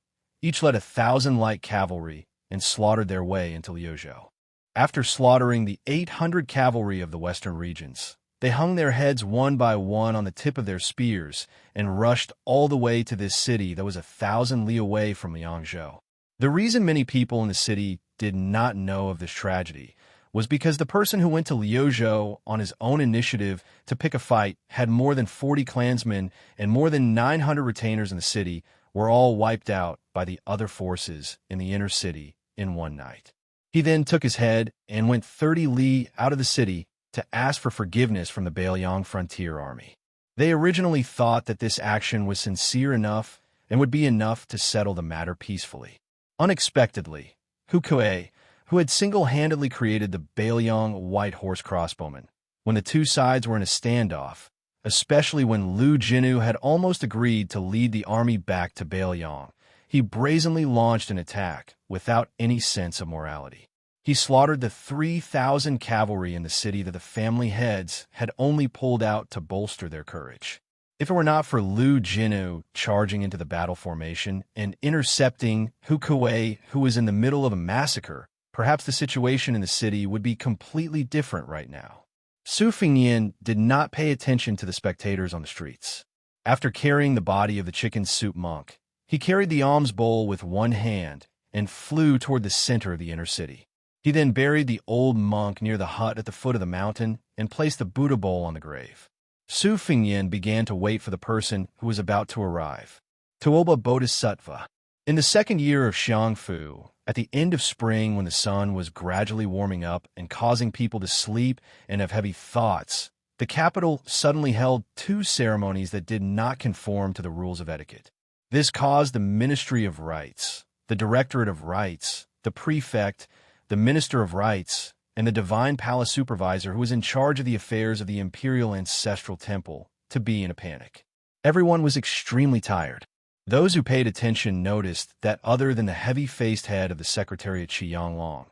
each led 1,000 light cavalry and slaughtered their way into Liuzhou. After slaughtering the 800 cavalry of the western regions, they hung their heads one by one on the tip of their spears and rushed all the way to this city that was 1,000 li away from Liangzhou. The reason many people in the city did not know of this tragedy was because the person who went to Liuzhou on his own initiative to pick a fight had more than 40 clansmen, and more than 900 retainers in the city were all wiped out by the other forces in the inner city in one night. He then took his head and went 30 li out of the city to ask for forgiveness from the Bailiang frontier army. They originally thought that this action was sincere enough and would be enough to settle the matter peacefully. Unexpectedly, Hu Kuei, who had single-handedly created the Bailiang white horse crossbowmen, when the two sides were in a standoff, especially when Lu Jinu had almost agreed to lead the army back to Bailiang, he brazenly launched an attack without any sense of morality. He slaughtered the 3,000 cavalry in the city that the family heads had only pulled out to bolster their courage. If it were not for Lu Jinu charging into the battle formation and intercepting Hu Kuei, who was in the middle of a massacre, perhaps the situation in the city would be completely different right now. Su Fengnian did not pay attention to the spectators on the streets. After carrying the body of the chicken soup monk, he carried the alms bowl with one hand and flew toward the center of the inner city. He then buried the old monk near the hut at the foot of the mountain and placed the Buddha bowl on the grave. Su Fengnian began to wait for the person who was about to arrive, Tuoba Bodhisattva. In the second year of Xiangfu, at the end of spring when the sun was gradually warming up and causing people to sleep and have heavy thoughts, the capital suddenly held two ceremonies that did not conform to the rules of etiquette. This caused the Ministry of Rites, the Directorate of Rites, the Prefect, the Minister of Rites, and the Divine Palace Supervisor who was in charge of the affairs of the Imperial Ancestral Temple to be in a panic. Everyone was extremely tired. Those who paid attention noticed that other than the heavy-faced head of the secretary at Qianglong,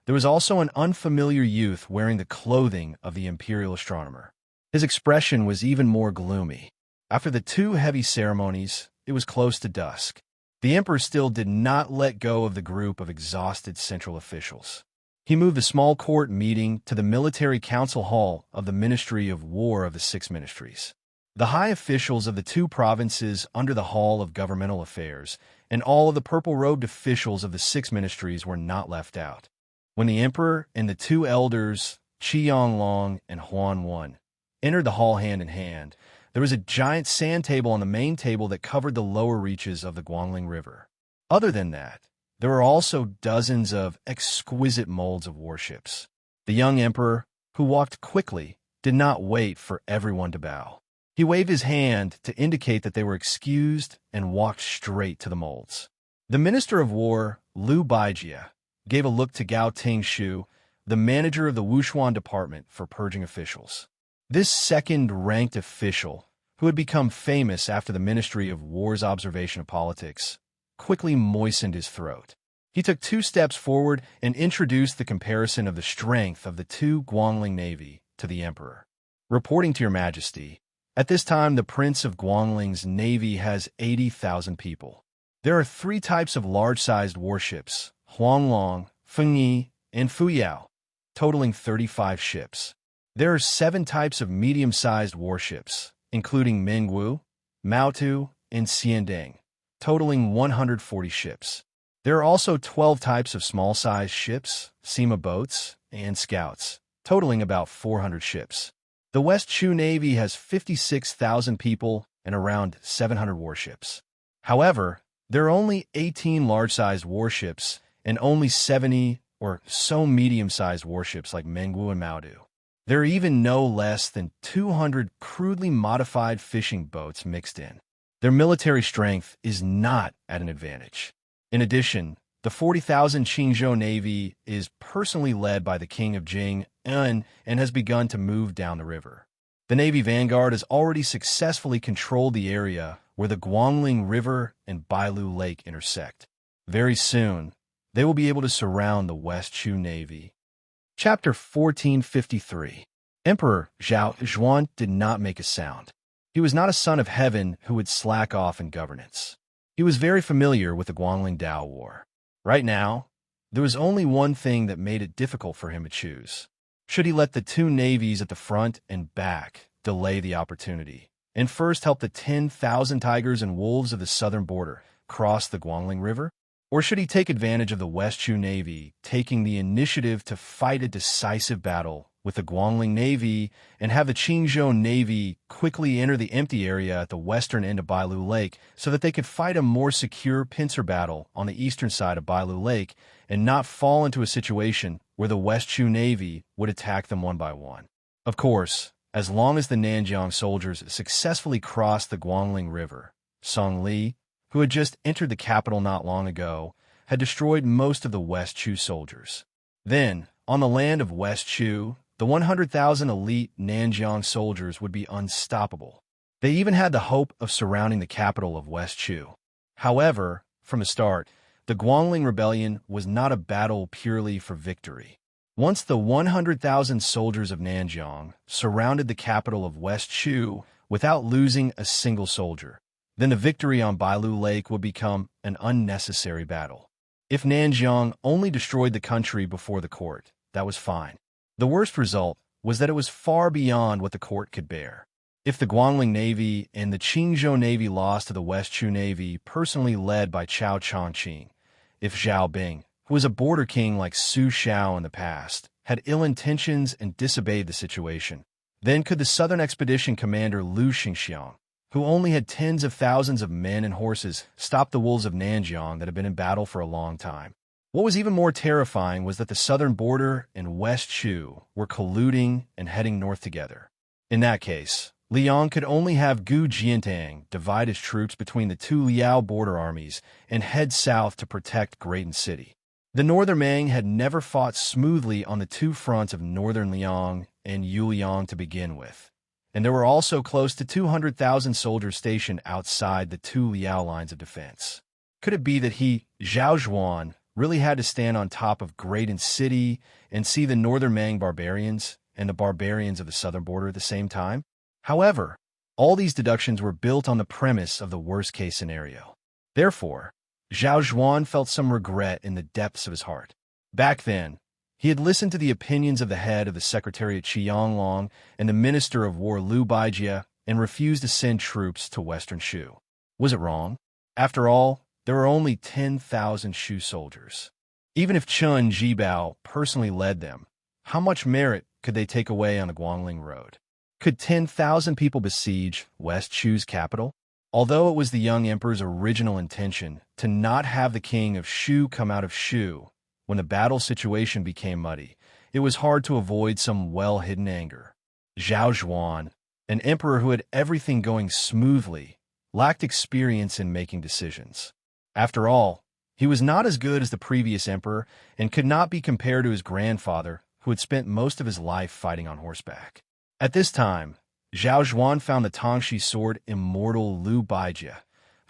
there was also an unfamiliar youth wearing the clothing of the imperial astronomer. His expression was even more gloomy. After the two heavy ceremonies, it was close to dusk. The emperor still did not let go of the group of exhausted central officials. He moved the small court meeting to the military council hall of the Ministry of War of the Six Ministries. The high officials of the two provinces under the Hall of Governmental Affairs and all of the purple-robed officials of the six ministries were not left out. When the emperor and the two elders, Qianglong and Huan entered the hall hand in hand, there was a giant sand table on the main table that covered the lower reaches of the Guangling River. Other than that, there were also dozens of exquisite molds of warships. The young emperor, who walked quickly, did not wait for everyone to bow. He waved his hand to indicate that they were excused and walked straight to the molds. The Minister of War, Liu Baijia, gave a look to Gao Tingshu, the manager of the Wushuan Department for Purging Officials. This second-ranked official, who had become famous after the Ministry of War's observation of politics, quickly moistened his throat. He took 2 steps forward and introduced the comparison of the strength of the two Guangling Navy to the emperor. Reporting to your majesty, at this time the Prince of Guangling's navy has 80,000 people. There are 3 types of large-sized warships, Huanglong, Fengyi, and Fuyao, totaling 35 ships. There are 7 types of medium-sized warships, including Mengwu, Maotu, and Xiandeng, totaling 140 ships. There are also 12 types of small-sized ships, Sima boats, and scouts, totaling about 400 ships. The West Chu Navy has 56,000 people and around 700 warships. However, there are only 18 large-sized warships and only 70 or so medium-sized warships like Mengwu and Maodu. There are even no less than 200 crudely modified fishing boats mixed in. Their military strength is not at an advantage. In addition, the 40,000 Qingzhou Navy is personally led by the king of Jing and has begun to move down the river. The Navy vanguard has already successfully controlled the area where the Guangling River and Bailu Lake intersect. Very soon, they will be able to surround the West Chu Navy. Chapter 1453. Emperor Zhao Zhuan did not make a sound. He was not a son of heaven who would slack off in governance. He was very familiar with the Guangling Dao War. Right now, there was only one thing that made it difficult for him to choose. Should he let the two navies at the front and back delay the opportunity, and first help the 10,000 tigers and wolves of the southern border cross the Guangling River? Or should he take advantage of the West Chu Navy taking the initiative to fight a decisive battle with the Guangling Navy and have the Qingzhou Navy quickly enter the empty area at the western end of Bailu Lake so that they could fight a more secure pincer battle on the eastern side of Bailu Lake and not fall into a situation where the West Chu Navy would attack them one by one? Of course, as long as the Nanjiang soldiers successfully crossed the Guangling River, Song Li, who had just entered the capital not long ago, had destroyed most of the West Chu soldiers. Then, on the land of West Chu, the 100,000 elite Nanjiang soldiers would be unstoppable. They even had the hope of surrounding the capital of West Chu. However, from the start, the Guangling Rebellion was not a battle purely for victory. Once the 100,000 soldiers of Nanjiang surrounded the capital of West Chu without losing a single soldier, then the victory on Bailu Lake would become an unnecessary battle. If Nanjiang only destroyed the country before the court, that was fine. The worst result was that it was far beyond what the court could bear. If the Guangling Navy and the Qingzhou Navy lost to the West Chu Navy personally led by Chao Chongqing, if Zhao Bing, who was a border king like Su Xiao in the past, had ill intentions and disobeyed the situation, then could the southern expedition commander Lu Xianxia, who only had tens of thousands of men and horses, stop the wolves of Nanjiang that had been in battle for a long time? What was even more terrifying was that the southern border and West Chu were colluding and heading north together. In that case, Liang could only have Gu Jiantang divide his troops between the two Liao border armies and head south to protect Graton City. The northern Mang had never fought smoothly on the two fronts of northern Liang and Yuliang to begin with, and there were also close to 200,000 soldiers stationed outside the two Liao lines of defense. Could it be that he, Zhao Zhuan, really had to stand on top of Graton City and see the northern Mang barbarians and the barbarians of the southern border at the same time? However, all these deductions were built on the premise of the worst-case scenario. Therefore, Zhao Zhuan felt some regret in the depths of his heart. Back then, he had listened to the opinions of the head of the Secretariat Qianglong and the Minister of War Liu Baijie and refused to send troops to Western Shu. Was it wrong? After all, there were only 10,000 Shu soldiers. Even if Chun Jibao personally led them, how much merit could they take away on the Guangling Road? Could 10,000 people besiege West Chu's capital? Although it was the young emperor's original intention to not have the king of Shu come out of Shu, when the battle situation became muddy, it was hard to avoid some well-hidden anger. Zhao Zhuan, an emperor who had everything going smoothly, lacked experience in making decisions. After all, he was not as good as the previous emperor and could not be compared to his grandfather, who had spent most of his life fighting on horseback. At this time, Zhao Zhuan found the Tongxi sword immortal Liu Baijie,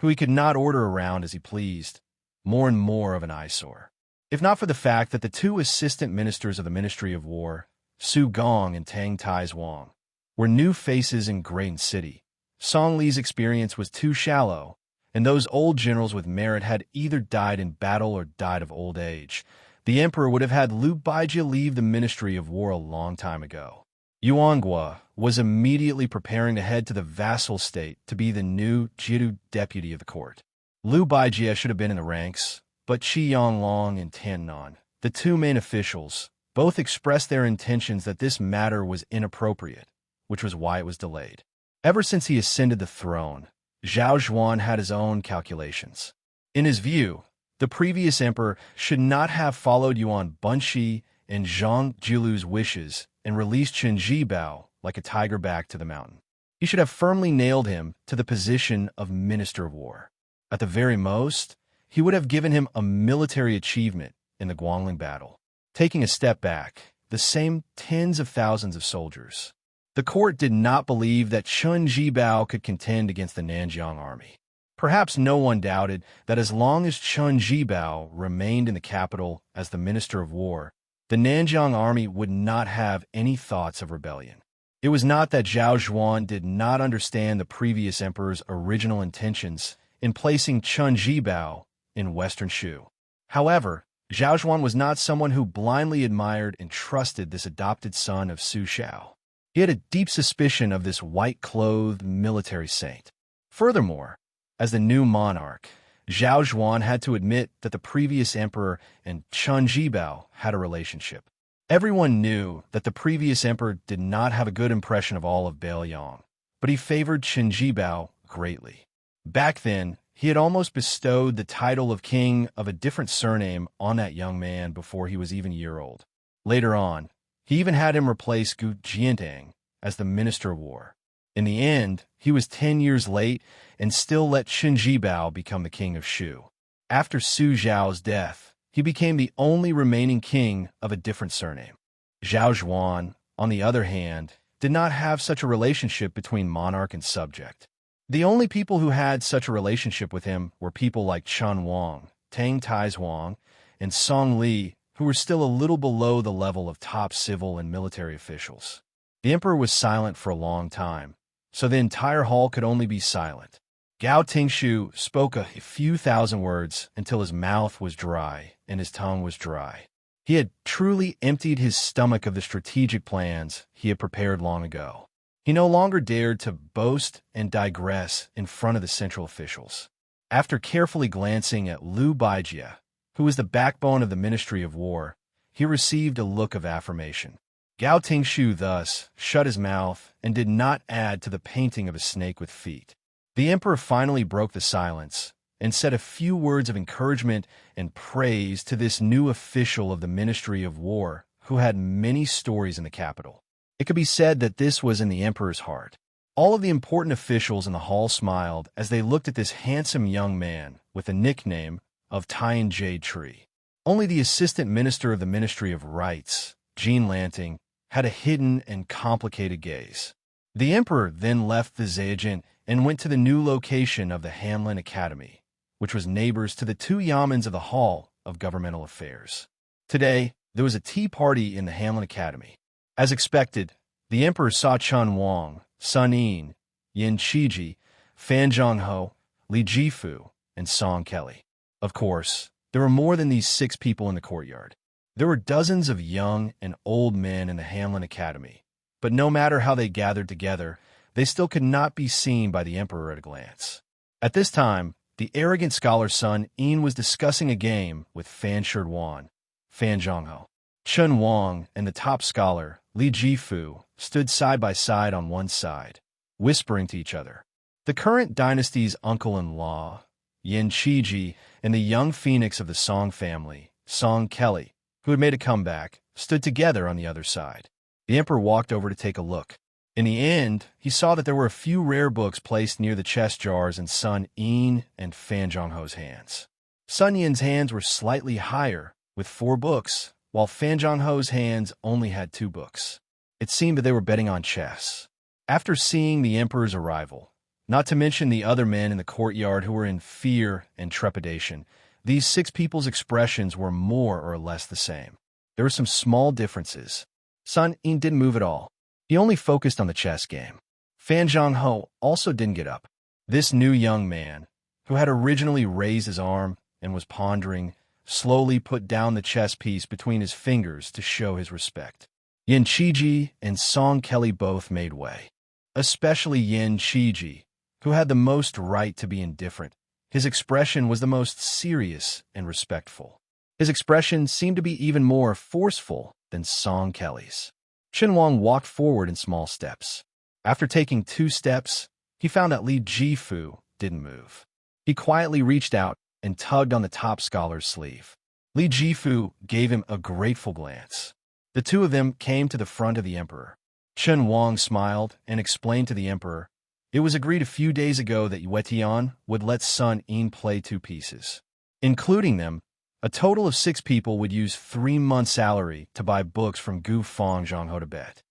who he could not order around as he pleased, more and more of an eyesore. If not for the fact that the two assistant ministers of the Ministry of War, Su Gong and Tang Tai's Wang, were new faces in Graton City, Song Li's experience was too shallow, and those old generals with merit had either died in battle or died of old age. The emperor would have had Liu Baijie leave the Ministry of War a long time ago. Yuanghua was immediately preparing to head to the vassal state to be the new Jidu deputy of the court. Liu Baijie should have been in the ranks, but Qi Yanglong and Tiannan, the two main officials, both expressed their intentions that this matter was inappropriate, which was why it was delayed. Ever since he ascended the throne, Zhao Zhuan had his own calculations. In his view, the previous emperor should not have followed Yuan Bunshi and Zhang Jilu's wishes and released Chen Jibao like a tiger back to the mountain. He should have firmly nailed him to the position of Minister of War. At the very most, he would have given him a military achievement in the Guangling battle. Taking a step back, the same tens of thousands of soldiers. The court did not believe that Chen Jibao could contend against the Nanjiang army. Perhaps no one doubted that as long as Chen Jibao remained in the capital as the Minister of War, the Nanjiang army would not have any thoughts of rebellion. It was not that Zhao Zhuan did not understand the previous emperor's original intentions in placing Chen Jibao in Western Shu. However, Zhao Zhuan was not someone who blindly admired and trusted this adopted son of Su Xiao. He had a deep suspicion of this white-clothed military saint. Furthermore, as the new monarch, Zhao Zhuan had to admit that the previous emperor and Chen Jibao had a relationship. Everyone knew that the previous emperor did not have a good impression of all of Beiliang, but he favored Chen Jibao greatly. Back then, he had almost bestowed the title of king of a different surname on that young man before he was even a year old. Later on, he even had him replace Gu Jiantang as the Minister of War. In the end, he was 10 years late and still let Chen Jibao become the king of Shu. After Su Zhao's death, he became the only remaining king of a different surname. Zhao Zhuan, on the other hand, did not have such a relationship between monarch and subject. The only people who had such a relationship with him were people like Chen Wang, Tang Taizuang, and Song Li, who were still a little below the level of top civil and military officials. The emperor was silent for a long time, so the entire hall could only be silent. Gao Tingshu spoke a few thousand words until his mouth was dry and his tongue was dry. He had truly emptied his stomach of the strategic plans he had prepared long ago. He no longer dared to boast and digress in front of the central officials. After carefully glancing at Liu Baijie, who was the backbone of the Ministry of War, he received a look of affirmation. Gao Tingshu thus shut his mouth and did not add to the painting of a snake with feet. The emperor finally broke the silence and said a few words of encouragement and praise to this new official of the Ministry of War who had many stories in the capital. It could be said that this was in the emperor's heart. All of the important officials in the hall smiled as they looked at this handsome young man with the nickname of Tian Jade Tree. Only the assistant minister of the Ministry of Rights, Jean Lanting, had a hidden and complicated gaze. The emperor then left the Zhejian and went to the new location of the Hanlin Academy, which was neighbors to the two yamens of the Hall of Governmental Affairs. Today, there was a tea party in the Hanlin Academy. As expected, the emperor saw Chen Wang, Sun Yin, Yin Qiji, Fan Zhongho, Li Jifu, and Song Kelly. Of course, there were more than these 6 people in the courtyard. There were dozens of young and old men in the Hanlin Academy, but no matter how they gathered together, they still could not be seen by the emperor at a glance. At this time, the arrogant scholar's son Yin was discussing a game with Fan Shirduan, Fan Zhongho. Chen Wang and the top scholar, Li Jifu, stood side by side on one side, whispering to each other. The current dynasty's uncle-in-law, Yin Qiji, and the young phoenix of the Song family, Song Kelly, who had made a comeback, stood together on the other side. The emperor walked over to take a look. In the end, he saw that there were a few rare books placed near the chest jars in Sun Yin and Fan Zhongho's hands. Sun Yin's hands were slightly higher, with 4 books, while Fan Zhongho's hands only had 2 books. It seemed that they were betting on chess. After seeing the emperor's arrival, not to mention the other men in the courtyard who were in fear and trepidation, these 6 people's expressions were more or less the same. There were some small differences. Sun Yin didn't move at all. He only focused on the chess game. Fan Zhongho also didn't get up. This new young man, who had originally raised his arm and was pondering, slowly put down the chess piece between his fingers to show his respect. Yin Qiji and Song Kelly both made way. Especially Yin Qiji, who had the most right to be indifferent. His expression was the most serious and respectful. His expression seemed to be even more forceful than Song Kelly's. Chen Wang walked forward in small steps. After taking 2 steps, he found that Li Jifu didn't move. He quietly reached out and tugged on the top scholar's sleeve. Li Jifu gave him a grateful glance. The 2 of them came to the front of the emperor. Chen Wang smiled and explained to the emperor, it was agreed a few days ago that Yue Tian would let Sun Yin play 2 pieces. Including them, a total of 6 people would use 3 months' salary to buy books from Gu Fang Zhongho to bet.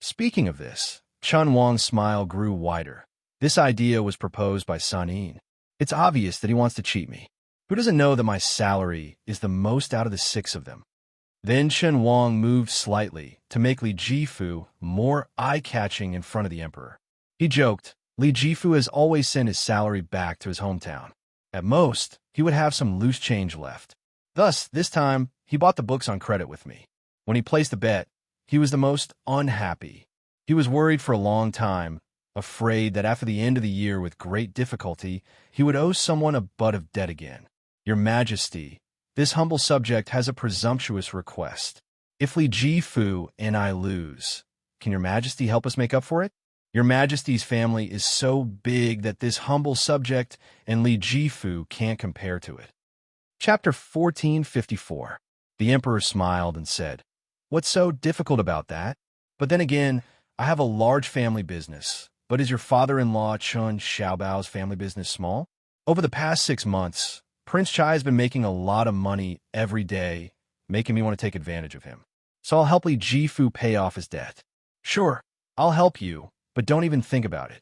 Speaking of this, Chen Wang's smile grew wider. This idea was proposed by Sun Yin. It's obvious that he wants to cheat me. Who doesn't know that my salary is the most out of the 6 of them? Then Chen Wang moved slightly to make Li Jifu more eye-catching in front of the emperor. He joked, Li Jifu has always sent his salary back to his hometown. At most, he would have some loose change left. Thus, this time, he bought the books on credit with me. When he placed the bet, he was the most unhappy. He was worried for a long time, afraid that after the end of the year with great difficulty, he would owe someone a butt of debt again. Your Majesty, this humble subject has a presumptuous request. If Li Jifu and I lose, can your Majesty help us make up for it? Your Majesty's family is so big that this humble subject and Li Jifu can't compare to it. Chapter 1454. The emperor smiled and said, What's so difficult about that? But then again, I have a large family business. But is your father-in-law Chun Xiaobao's family business small? Over the past 6 months, Prince Chai has been making a lot of money every day, making me want to take advantage of him. So I'll help Li Jifu pay off his debt. Sure, I'll help you, but don't even think about it.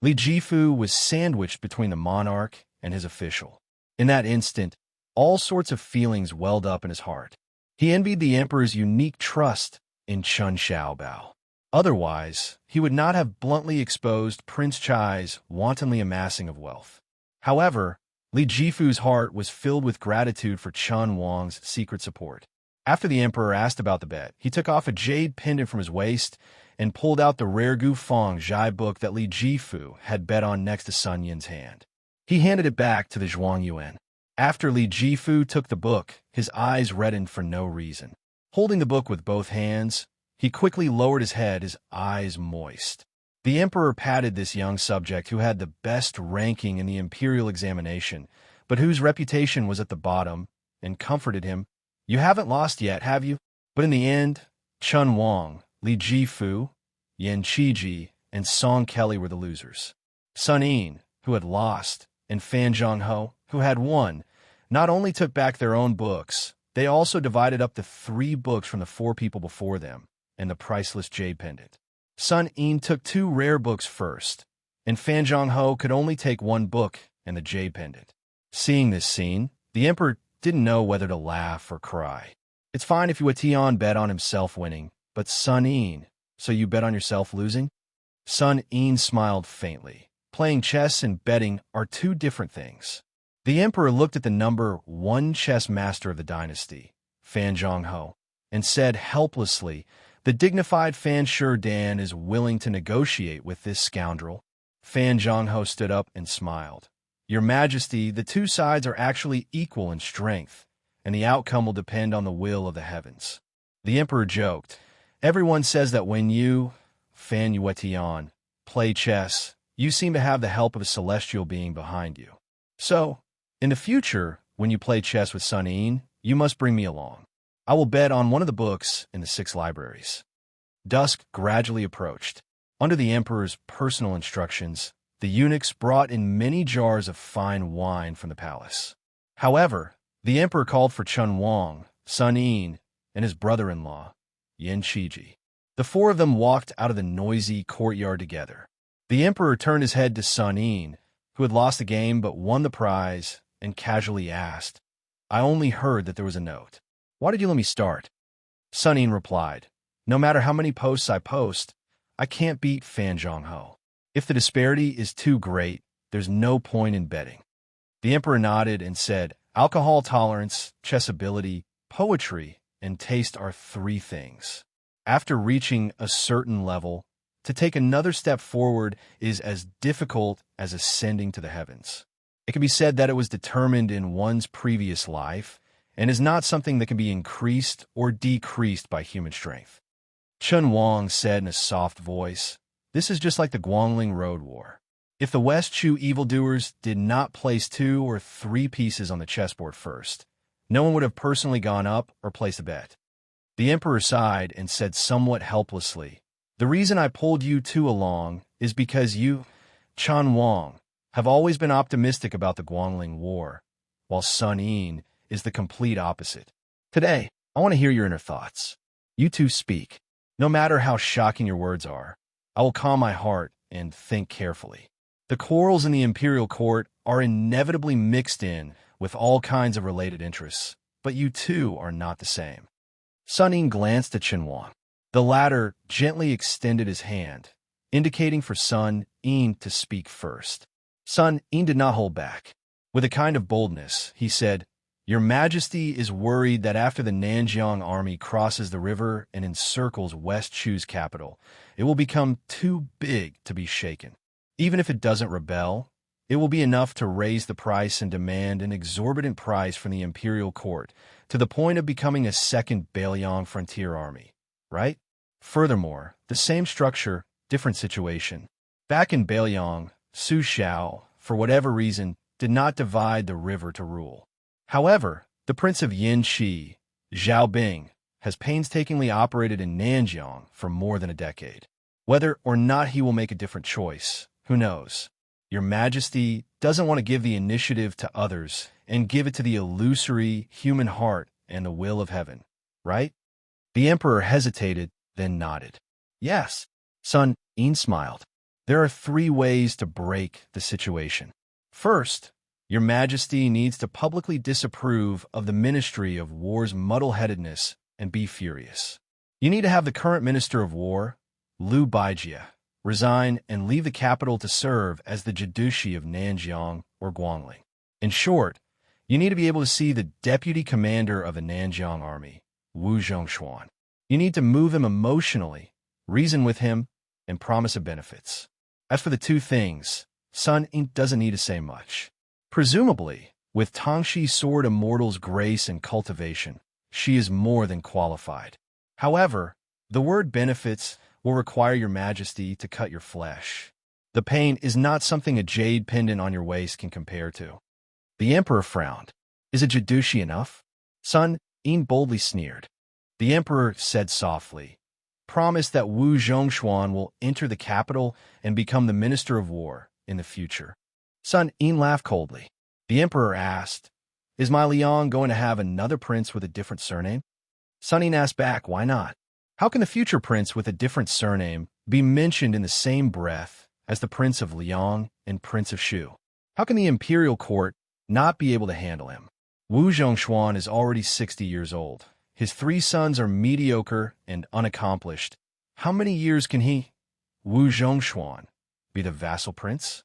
Li Jifu was sandwiched between the monarch and his official. In that instant, all sorts of feelings welled up in his heart. He envied the emperor's unique trust in Chun Xiaobao. Otherwise, he would not have bluntly exposed Prince Chai's wantonly amassing of wealth. However, Li Jifu's heart was filled with gratitude for Chun Wang's secret support. After the emperor asked about the bet, he took off a jade pendant from his waist and pulled out the rare Gufang Zhai book that Li Jifu had bet on next to Sun Yin's hand. He handed it back to the Zhuang Yuan. After Li Jifu took the book, his eyes reddened for no reason. Holding the book with both hands, he quickly lowered his head, his eyes moist. The emperor patted this young subject who had the best ranking in the imperial examination, but whose reputation was at the bottom, and comforted him. You haven't lost yet, have you? But in the end, Chun Wang, Li Jifu, Yan Qiji, and Song Kelly were the losers. Sun Yin, who had lost, and Fan Zhongho, who had won, not only took back their own books, they also divided up the 3 books from the 4 people before them, and the priceless jade pendant. Sun Yin took 2 rare books first, and Fan Zhongho could only take 1 book and the jade pendant. Seeing this scene, the emperor didn't know whether to laugh or cry. It's fine if Yuetian bet on himself winning, but Sun Yin, so you bet on yourself losing? Sun Yin smiled faintly. Playing chess and betting are 2 different things. The emperor looked at the number 1 chess master of the dynasty, Fan Zhongho, and said helplessly, the dignified Fan Dan is willing to negotiate with this scoundrel. Fan Zhongho stood up and smiled. Your Majesty, the 2 sides are actually equal in strength, and the outcome will depend on the will of the heavens. The emperor joked, everyone says that when you, Fan Yuetian, play chess, you seem to have the help of a celestial being behind you. So, in the future, when you play chess with Sun Yin, you must bring me along. I will bet on one of the books in the 6 libraries. Dusk gradually approached. Under the emperor's personal instructions, the eunuchs brought in many jars of fine wine from the palace. However, the emperor called for Chun Wang, Sun Yin, and his brother-in-law, Yan Qiji. The 4 of them walked out of the noisy courtyard together. The emperor turned his head to Sun Yin, who had lost the game but won the prize, and casually asked, I only heard that there was a note. Why did you let me start? Sun Yin replied, no matter how many posts I post, I can't beat Fan Zhongho. If the disparity is too great, there's no point in betting. The emperor nodded and said, alcohol tolerance, chess ability, poetry, and taste are 3 things. After reaching a certain level, to take another step forward is as difficult as ascending to the heavens. It can be said that it was determined in one's previous life and is not something that can be increased or decreased by human strength. Chun Wang said in a soft voice, this is just like the Guangling Road War. If the West Chu evildoers did not place 2 or 3 pieces on the chessboard first, no one would have personally gone up or placed a bet. The emperor sighed and said somewhat helplessly, the reason I pulled you 2 along is because you, Chun Wang, have always been optimistic about the Guangling War, while Sun Yin is the complete opposite. Today, I want to hear your inner thoughts. You 2 speak. No matter how shocking your words are, I will calm my heart and think carefully. The quarrels in the imperial court are inevitably mixed in with all kinds of related interests, but you 2 are not the same. Sun Ying glanced at Qianhuang. The latter gently extended his hand, indicating for Sun Ying to speak first. Sun Ying did not hold back. With a kind of boldness, he said, "Your Majesty is worried that after the Nanjiang army crosses the river and encircles West Chu's capital, it will become too big to be shaken. Even if it doesn't rebel, it will be enough to raise the price and demand an exorbitant price from the imperial court, to the point of becoming a second Bailiang frontier army, right? Furthermore, the same structure, different situation. Back in Bailiang, Su Xiao, for whatever reason, did not divide the river to rule. However, the Prince of Yanqi, Zhao Bing, has painstakingly operated in Nanjiang for more than a decade. Whether or not he will make a different choice, who knows? Your Majesty doesn't want to give the initiative to others and give it to the illusory human heart and the will of heaven, right?" The emperor hesitated, then nodded. "Yes." Sun Ying smiled. "There are 3 ways to break the situation. First, Your Majesty needs to publicly disapprove of the Ministry of War's muddle-headedness and be furious. You need to have the current Minister of War, Liu Baijia, resign and leave the capital to serve as the Jidushi of Nanjiang or Guangling. In short, you need to be able to see the deputy commander of the Nanjiang army, Wu Zhongshuan. You need to move him emotionally, reason with him, and promise him benefits. As for the 2 things, Sun Ying doesn't need to say much. Presumably, with Tongshi Sword Immortal's grace and cultivation, she is more than qualified. However, the word benefits will require Your Majesty to cut your flesh. The pain is not something a jade pendant on your waist can compare to." The emperor frowned. "Is a Jidushi enough?" Sun Ying boldly sneered. The emperor said softly, "Promise that Wu Zhongshuan will enter the capital and become the Minister of War in the future." Sun Ying laughed coldly. The emperor asked, "Is my Liang going to have another prince with a different surname?" Sun Ying asked back, "Why not? How can the future prince with a different surname be mentioned in the same breath as the Prince of Liang and Prince of Shu? How can the imperial court not be able to handle him? Wu Zhongshuan is already 60 years old. His 3 sons are mediocre and unaccomplished. How many years can he, Wu Zhongshuan, be the vassal prince?"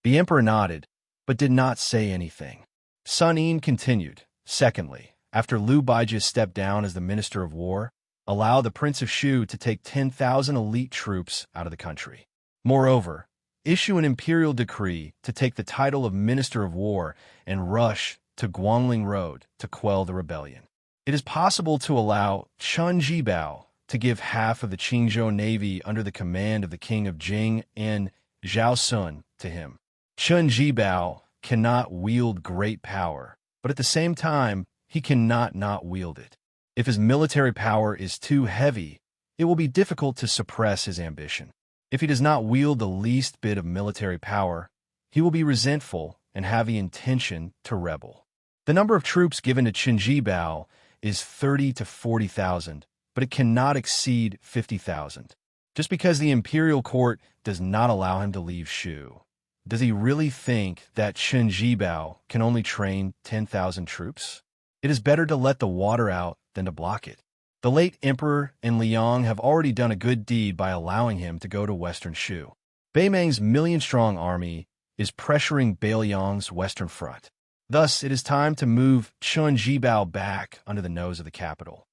The emperor nodded, but did not say anything. Sun Ying continued, "Secondly, after Liu Baijia stepped down as the Minister of War, allow the Prince of Shu to take 10,000 elite troops out of the country. Moreover, issue an imperial decree to take the title of Minister of War and rush to Guangling Road to quell the rebellion. It is possible to allow Chen Jibao to give half of the Qingzhou Navy under the command of the King of Jing and Zhao Sun to him. Chen Jibao cannot wield great power, but at the same time, he cannot not wield it. If his military power is too heavy, it will be difficult to suppress his ambition. If he does not wield the least bit of military power, he will be resentful and have the intention to rebel. The number of troops given to Chen Jibao is 30 to 40,000, but it cannot exceed 50,000. Just because the imperial court does not allow him to leave Shu, does he really think that Chen Jibao can only train 10,000 troops? It is better to let the water out than to block it. The late emperor and Liang have already done a good deed by allowing him to go to western Shu. Beimang's million-strong army is pressuring Bailiang's western front. Thus, it is time to move Chen Jibao back under the nose of the capital."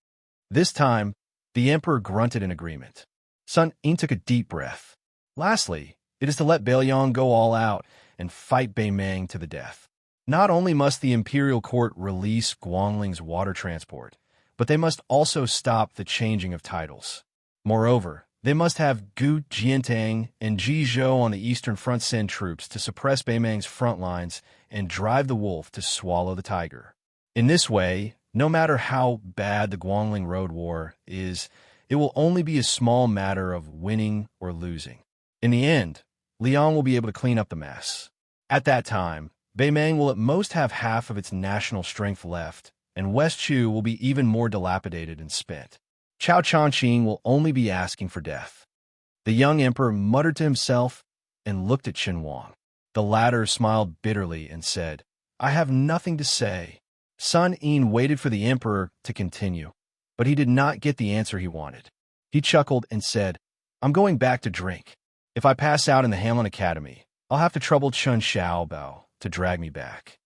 This time, the emperor grunted in agreement. Sun Ying took a deep breath. "Lastly, it is to let Bailiang go all out and fight Beimang to the death. Not only must the imperial court release Guangling's water transport, but they must also stop the changing of titles. Moreover, they must have Gu Jiantang and Ji Zhou on the eastern front send troops to suppress Beimang's front lines and drive the wolf to swallow the tiger. In this way, no matter how bad the Guangling Road War is, it will only be a small matter of winning or losing. In the end, Liang will be able to clean up the mess. At that time, Beimang will at most have half of its national strength left, and West Chu will be even more dilapidated and spent. Chao Changqing will only be asking for death." The young emperor muttered to himself and looked at Qianhuang. The latter smiled bitterly and said, "I have nothing to say." Sun Ying waited for the emperor to continue. but he did not get the answer he wanted. He chuckled and said, "I'm going back to drink. If I pass out in the Hamlin Academy, I'll have to trouble Xianxia to drag me back."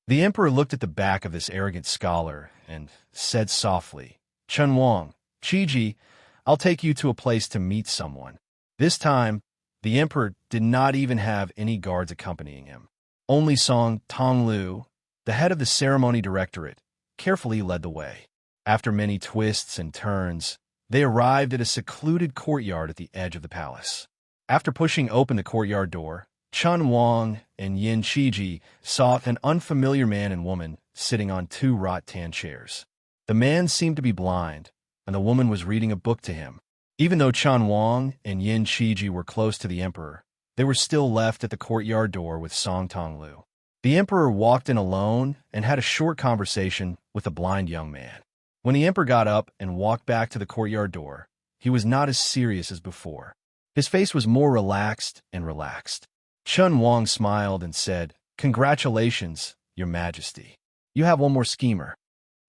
The emperor looked at the back of this arrogant scholar and said softly, "Chun Wang, Qiji, I'll take you to a place to meet someone." This time, the emperor did not even have any guards accompanying him. Only Song Tonglu, the head of the ceremony directorate, carefully led the way. After many twists and turns, they arrived at a secluded courtyard at the edge of the palace. After pushing open the courtyard door, Chun Wang and Yin Qiji saw an unfamiliar man and woman sitting on two rattan chairs. The man seemed to be blind, and the woman was reading a book to him. Even though Chun Wang and Yin Qiji were close to the emperor, they were still left at the courtyard door with Song Tonglu. The emperor walked in alone and had a short conversation with a blind young man. When the emperor got up and walked back to the courtyard door, he was not as serious as before. His face was more relaxed and relaxed. Chun Wang smiled and said, "Congratulations, Your Majesty. You have one more schemer."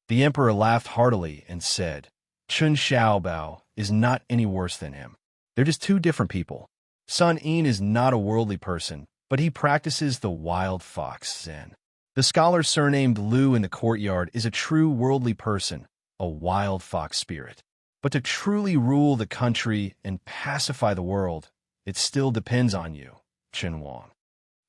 The emperor laughed heartily and said, "Chun Xiaobao is not any worse than him. They're just two different people. Sun Yin is not a worldly person, but he practices the wild fox Zen. The scholar surnamed Lu in the courtyard is a true worldly person, a wild fox spirit. But to truly rule the country and pacify the world, it still depends on you, Chun Wang."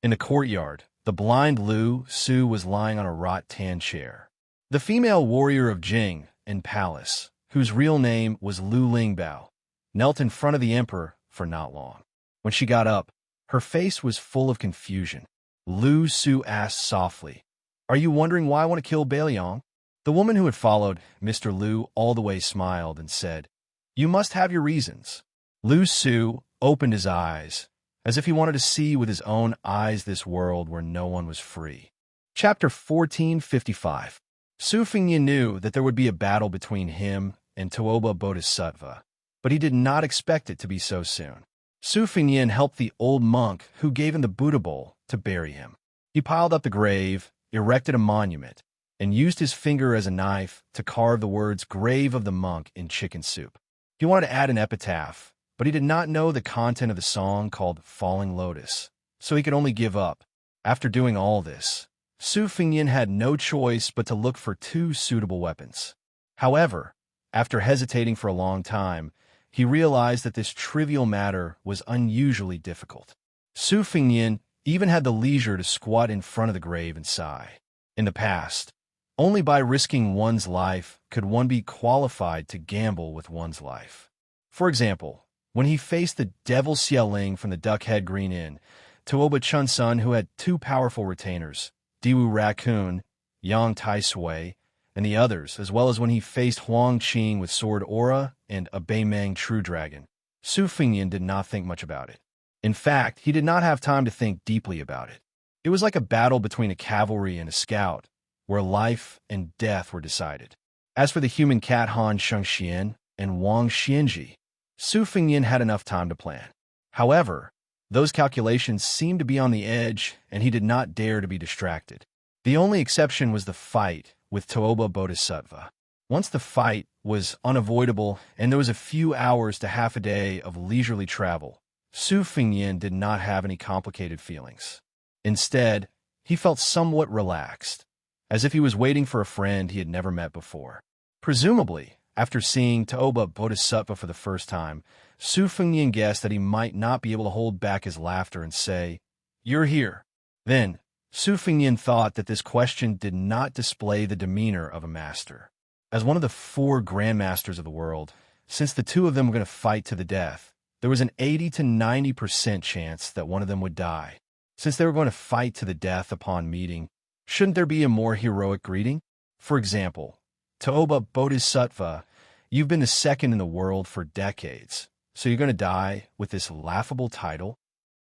In the courtyard, the blind Lu Su was lying on a rattan chair. The female warrior of Jing and Palace, whose real name was Lu Lingbao, knelt in front of the emperor for not long. When she got up, her face was full of confusion. Lu Su asked softly, "Are you wondering why I want to kill Bailiang?" The woman who had followed Mr. Lu all the way smiled and said, "You must have your reasons." Lu Su opened his eyes, as if he wanted to see with his own eyes this world where no one was free. Chapter 1455. Su Fengyin knew that there would be a battle between him and Tuoba Bodhisattva, but he did not expect it to be so soon. Su Fengyin helped the old monk who gave him the Buddha bowl to bury him. He piled up the grave, erected a monument, and used his finger as a knife to carve the words "Grave of the Monk" in chicken soup. He wanted to add an epitaph, but he did not know the content of the song called Falling Lotus, so he could only give up. After doing all this, Su Fengyin had no choice but to look for two suitable weapons. However, after hesitating for a long time, he realized that this trivial matter was unusually difficult. Su Fengyin even had the leisure to squat in front of the grave and sigh. In the past, only by risking one's life could one be qualified to gamble with one's life. For example, when he faced the devil Xiaoling from the Duckhead Green Inn, Tuoba Chunsun, who had two powerful retainers, Diwu Raccoon, Yang Tai Sui, and the others, as well as when he faced Huang Qing with Sword Aura and a Beimeng True Dragon, Su Fengyin did not think much about it. In fact, he did not have time to think deeply about it. It was like a battle between a cavalry and a scout, where life and death were decided. As for the human cat Han Shengxian and Wang Xianji, Su Fengyin had enough time to plan. However, those calculations seemed to be on the edge, and he did not dare to be distracted. The only exception was the fight with Tuoba Bodhisattva. Once the fight was unavoidable, and there was a few hours to half a day of leisurely travel, Su Fengyin did not have any complicated feelings. Instead, he felt somewhat relaxed, as if he was waiting for a friend he had never met before. Presumably, after seeing Tuoba Bodhisattva for the first time, Su Fengyin guessed that he might not be able to hold back his laughter and say, "You're here." Then, Su Fengyin thought that this question did not display the demeanor of a master. As one of the four grandmasters of the world, since the two of them were going to fight to the death, there was an 80 to 90% chance that one of them would die. Since they were going to fight to the death upon meeting, shouldn't there be a more heroic greeting? For example, Tuoba Bodhisattva, you've been the second in the world for decades, so you're going to die with this laughable title?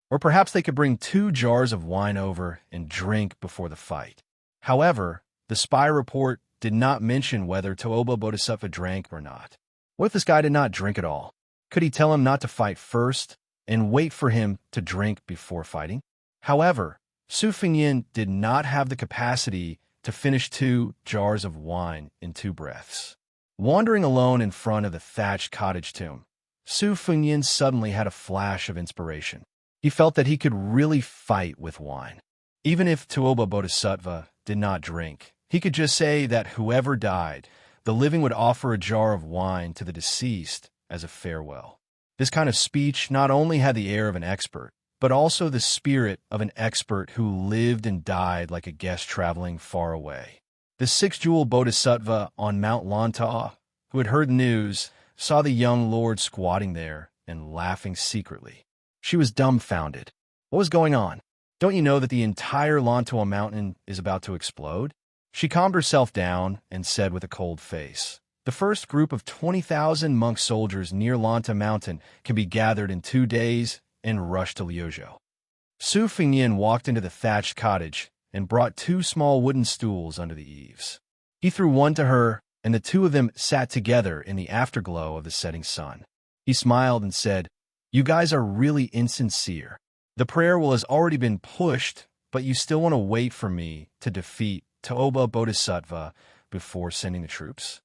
Or perhaps they could bring 2 jars of wine over and drink before the fight. However, the spy report did not mention whether Tuoba Bodhisattva drank or not. What if this guy did not drink at all? Could he tell him not to fight first and wait for him to drink before fighting? However, Su Fengyin did not have the capacity to finish 2 jars of wine in 2 breaths. Wandering alone in front of the thatched cottage tomb, Su Fengnian suddenly had a flash of inspiration. He felt that he could really fight with wine. Even if Tuoba Bodhisattva did not drink, he could just say that whoever died, the living would offer a jar of wine to the deceased as a farewell. This kind of speech not only had the air of an expert, but also the spirit of an expert who lived and died like a guest traveling far away. The six-jewel Bodhisattva on Mount Lanta, who had heard the news, saw the young lord squatting there and laughing secretly. She was dumbfounded. What was going on? Don't you know that the entire Lantoa mountain is about to explode? She calmed herself down and said with a cold face, "The first group of 20,000 monk soldiers near Lanta Mountain can be gathered in 2 days and rush to Liuzhou." Su Fengnian walked into the thatched cottage and brought 2 small wooden stools under the eaves. He threw one to her, and the 2 of them sat together in the afterglow of the setting sun. He smiled and said, "You guys are really insincere. The prayer will has already been pushed, but you still want to wait for me to defeat Toba Bodhisattva before sending the troops?"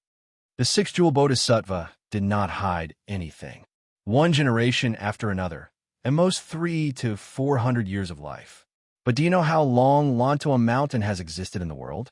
The six-jewel Bodhisattva did not hide anything. One generation after another, at most 300 to 400 years of life. But do you know how long Lantoa Mountain has existed in the world?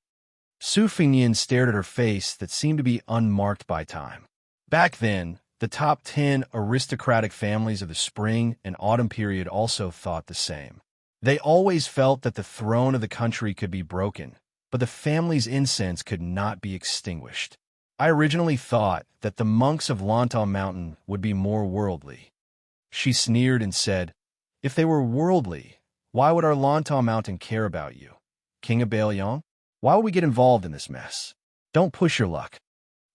Su Fengnian stared at her face that seemed to be unmarked by time. Back then, the top 10 aristocratic families of the spring and autumn period also thought the same. They always felt that the throne of the country could be broken, but the family's incense could not be extinguished. I originally thought that the monks of Lantoa Mountain would be more worldly. She sneered and said, "If they were worldly, why would our Lantoa Mountain care about you? King of Bailiang? Why would we get involved in this mess? Don't push your luck."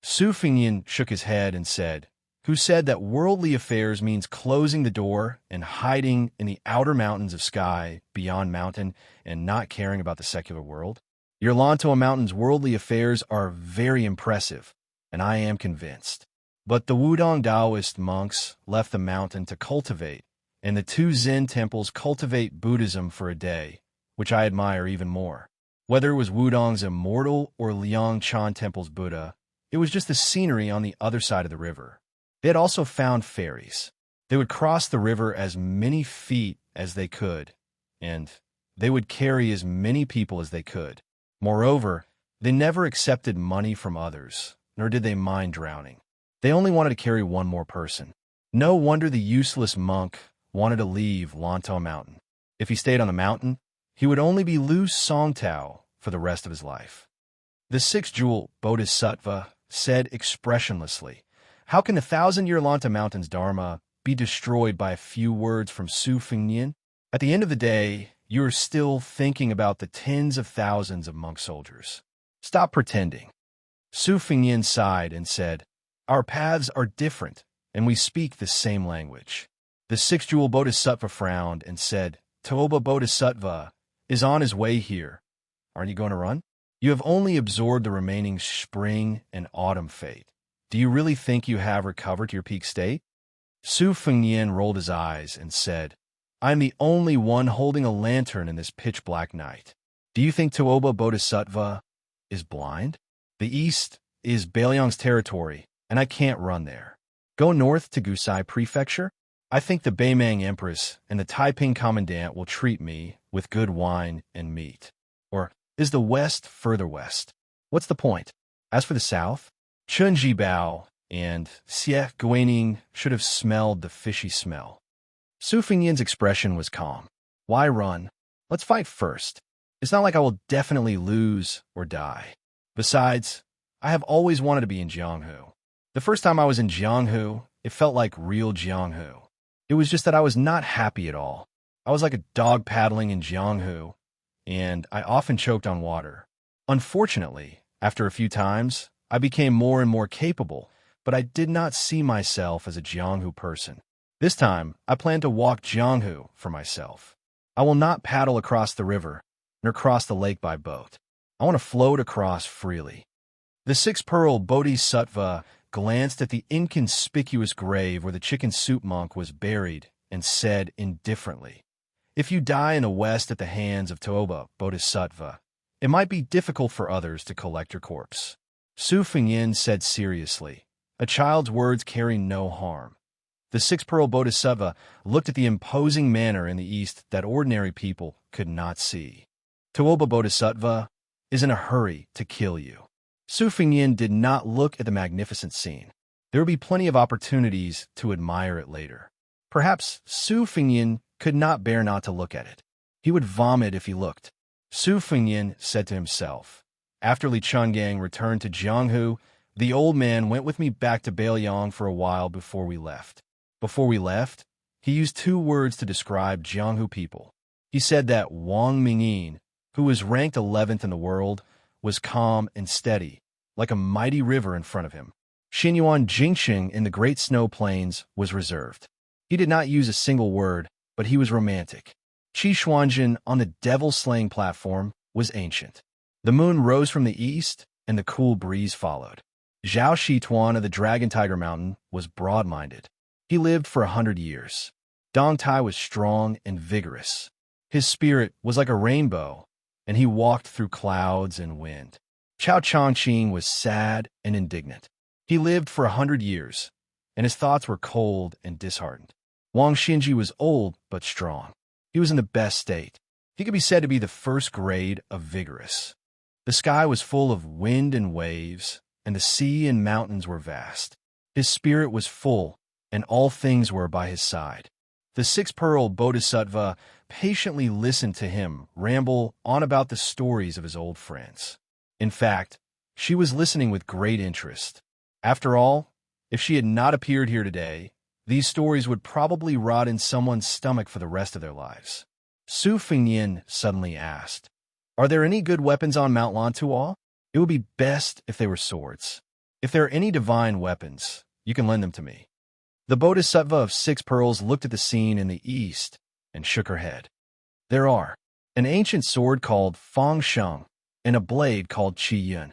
Su Fengnian shook his head and said, "Who said that worldly affairs means closing the door and hiding in the outer mountains of sky beyond mountain and not caring about the secular world? Your Lantoa Mountain's worldly affairs are very impressive, and I am convinced. But the Wudong Taoist monks left the mountain to cultivate, and the 2 Zen temples cultivate Buddhism for a day, which I admire even more. Whether it was Wudong's Immortal or Liangchan Temple's Buddha, it was just the scenery on the other side of the river. They had also found ferries. They would cross the river as many feet as they could, and they would carry as many people as they could. Moreover, they never accepted money from others, nor did they mind drowning. They only wanted to carry one more person. No wonder the useless monk wanted to leave Lantoa Mountain. If he stayed on the mountain, he would only be Lu Songtao for the rest of his life." The six-jewel Bodhisattva said expressionlessly, "How can 1,000-year Lantoa Mountain's Dharma be destroyed by a few words from Su Fengnian? At the end of the day, you are still thinking about the tens of thousands of monk soldiers. Stop pretending." Su Fengnian sighed and said, "Our paths are different, and we speak the same language." The six-jewel Bodhisattva frowned and said, "Toba Bodhisattva is on his way here. Aren't you going to run? You have only absorbed the remaining spring and autumn fate. Do you really think you have recovered your peak state?" Su Fengnian rolled his eyes and said, "I am the only one holding a lantern in this pitch-black night. Do you think Toba Bodhisattva is blind? The east is Bailiang's territory, and I can't run there. Go north to Gusai Prefecture? I think the Beimang Empress and the Taiping Commandant will treat me with good wine and meat. Or is the west further west? What's the point? As for the south, Chun Jibao and Xie Guaning should have smelled the fishy smell." Su Fengnian's expression was calm. "Why run? Let's fight first. It's not like I will definitely lose or die. Besides, I have always wanted to be in Jianghu. The first time I was in Jianghu, it felt like real Jianghu. It was just that I was not happy at all. I was like a dog paddling in Jianghu, and I often choked on water. Unfortunately, after a few times, I became more and more capable, but I did not see myself as a Jianghu person. This time, I plan to walk Jianghu for myself. I will not paddle across the river, nor cross the lake by boat. I want to float across freely." The six-pearl Bodhisattva glanced at the inconspicuous grave where the chicken soup monk was buried and said indifferently, "If you die in the west at the hands of Toba Bodhisattva, it might be difficult for others to collect your corpse. Su Fengyin said seriously. A child's words carry no harm. The six-pearl bodhisattva looked at the imposing manor in the east that ordinary people could not see. Tuoba Bodhisattva is in a hurry to kill you. Su Fengyin did not look at the magnificent scene. There would be plenty of opportunities to admire it later. Perhaps Su Fengyin could not bear not to look at it. He would vomit if he looked. Su Fengyin said to himself. After Li Chungang returned to Jianghu, the old man went with me back to Bailiang for a while before we left. Before we left, he used 2 words to describe Jianghu people. He said that Wang Mingyin, who was ranked 11th in the world, was calm and steady, like a mighty river in front of him. Xinyuan Jingxing in the Great Snow Plains was reserved. He did not use a single word, but he was romantic. Qi Xuanjin on the devil-slaying platform was ancient. The moon rose from the east, and the cool breeze followed. Zhao Shituan of the Dragon Tiger Mountain was broad-minded. He lived for 100 years. Dong Tai was strong and vigorous. His spirit was like a rainbow, and he walked through clouds and wind. Chao Chongqing was sad and indignant. He lived for 100 years, and his thoughts were cold and disheartened. Wang Xinji was old but strong. He was in the best state. He could be said to be the first grade of vigorous. The sky was full of wind and waves, and the sea and mountains were vast. His spirit was full, and all things were by his side. The six-pearl bodhisattva patiently listened to him ramble on about the stories of his old friends. In fact, she was listening with great interest. After all, if she had not appeared here today, these stories would probably rot in someone's stomach for the rest of their lives. Su Fengyin suddenly asked, "Are there any good weapons on Mount Lantuo? It would be best if they were swords. If there are any divine weapons, you can lend them to me." The Bodhisattva of 6 pearls looked at the scene in the east and shook her head. "There are an ancient sword called Fang Sheng and a blade called Qi Yun.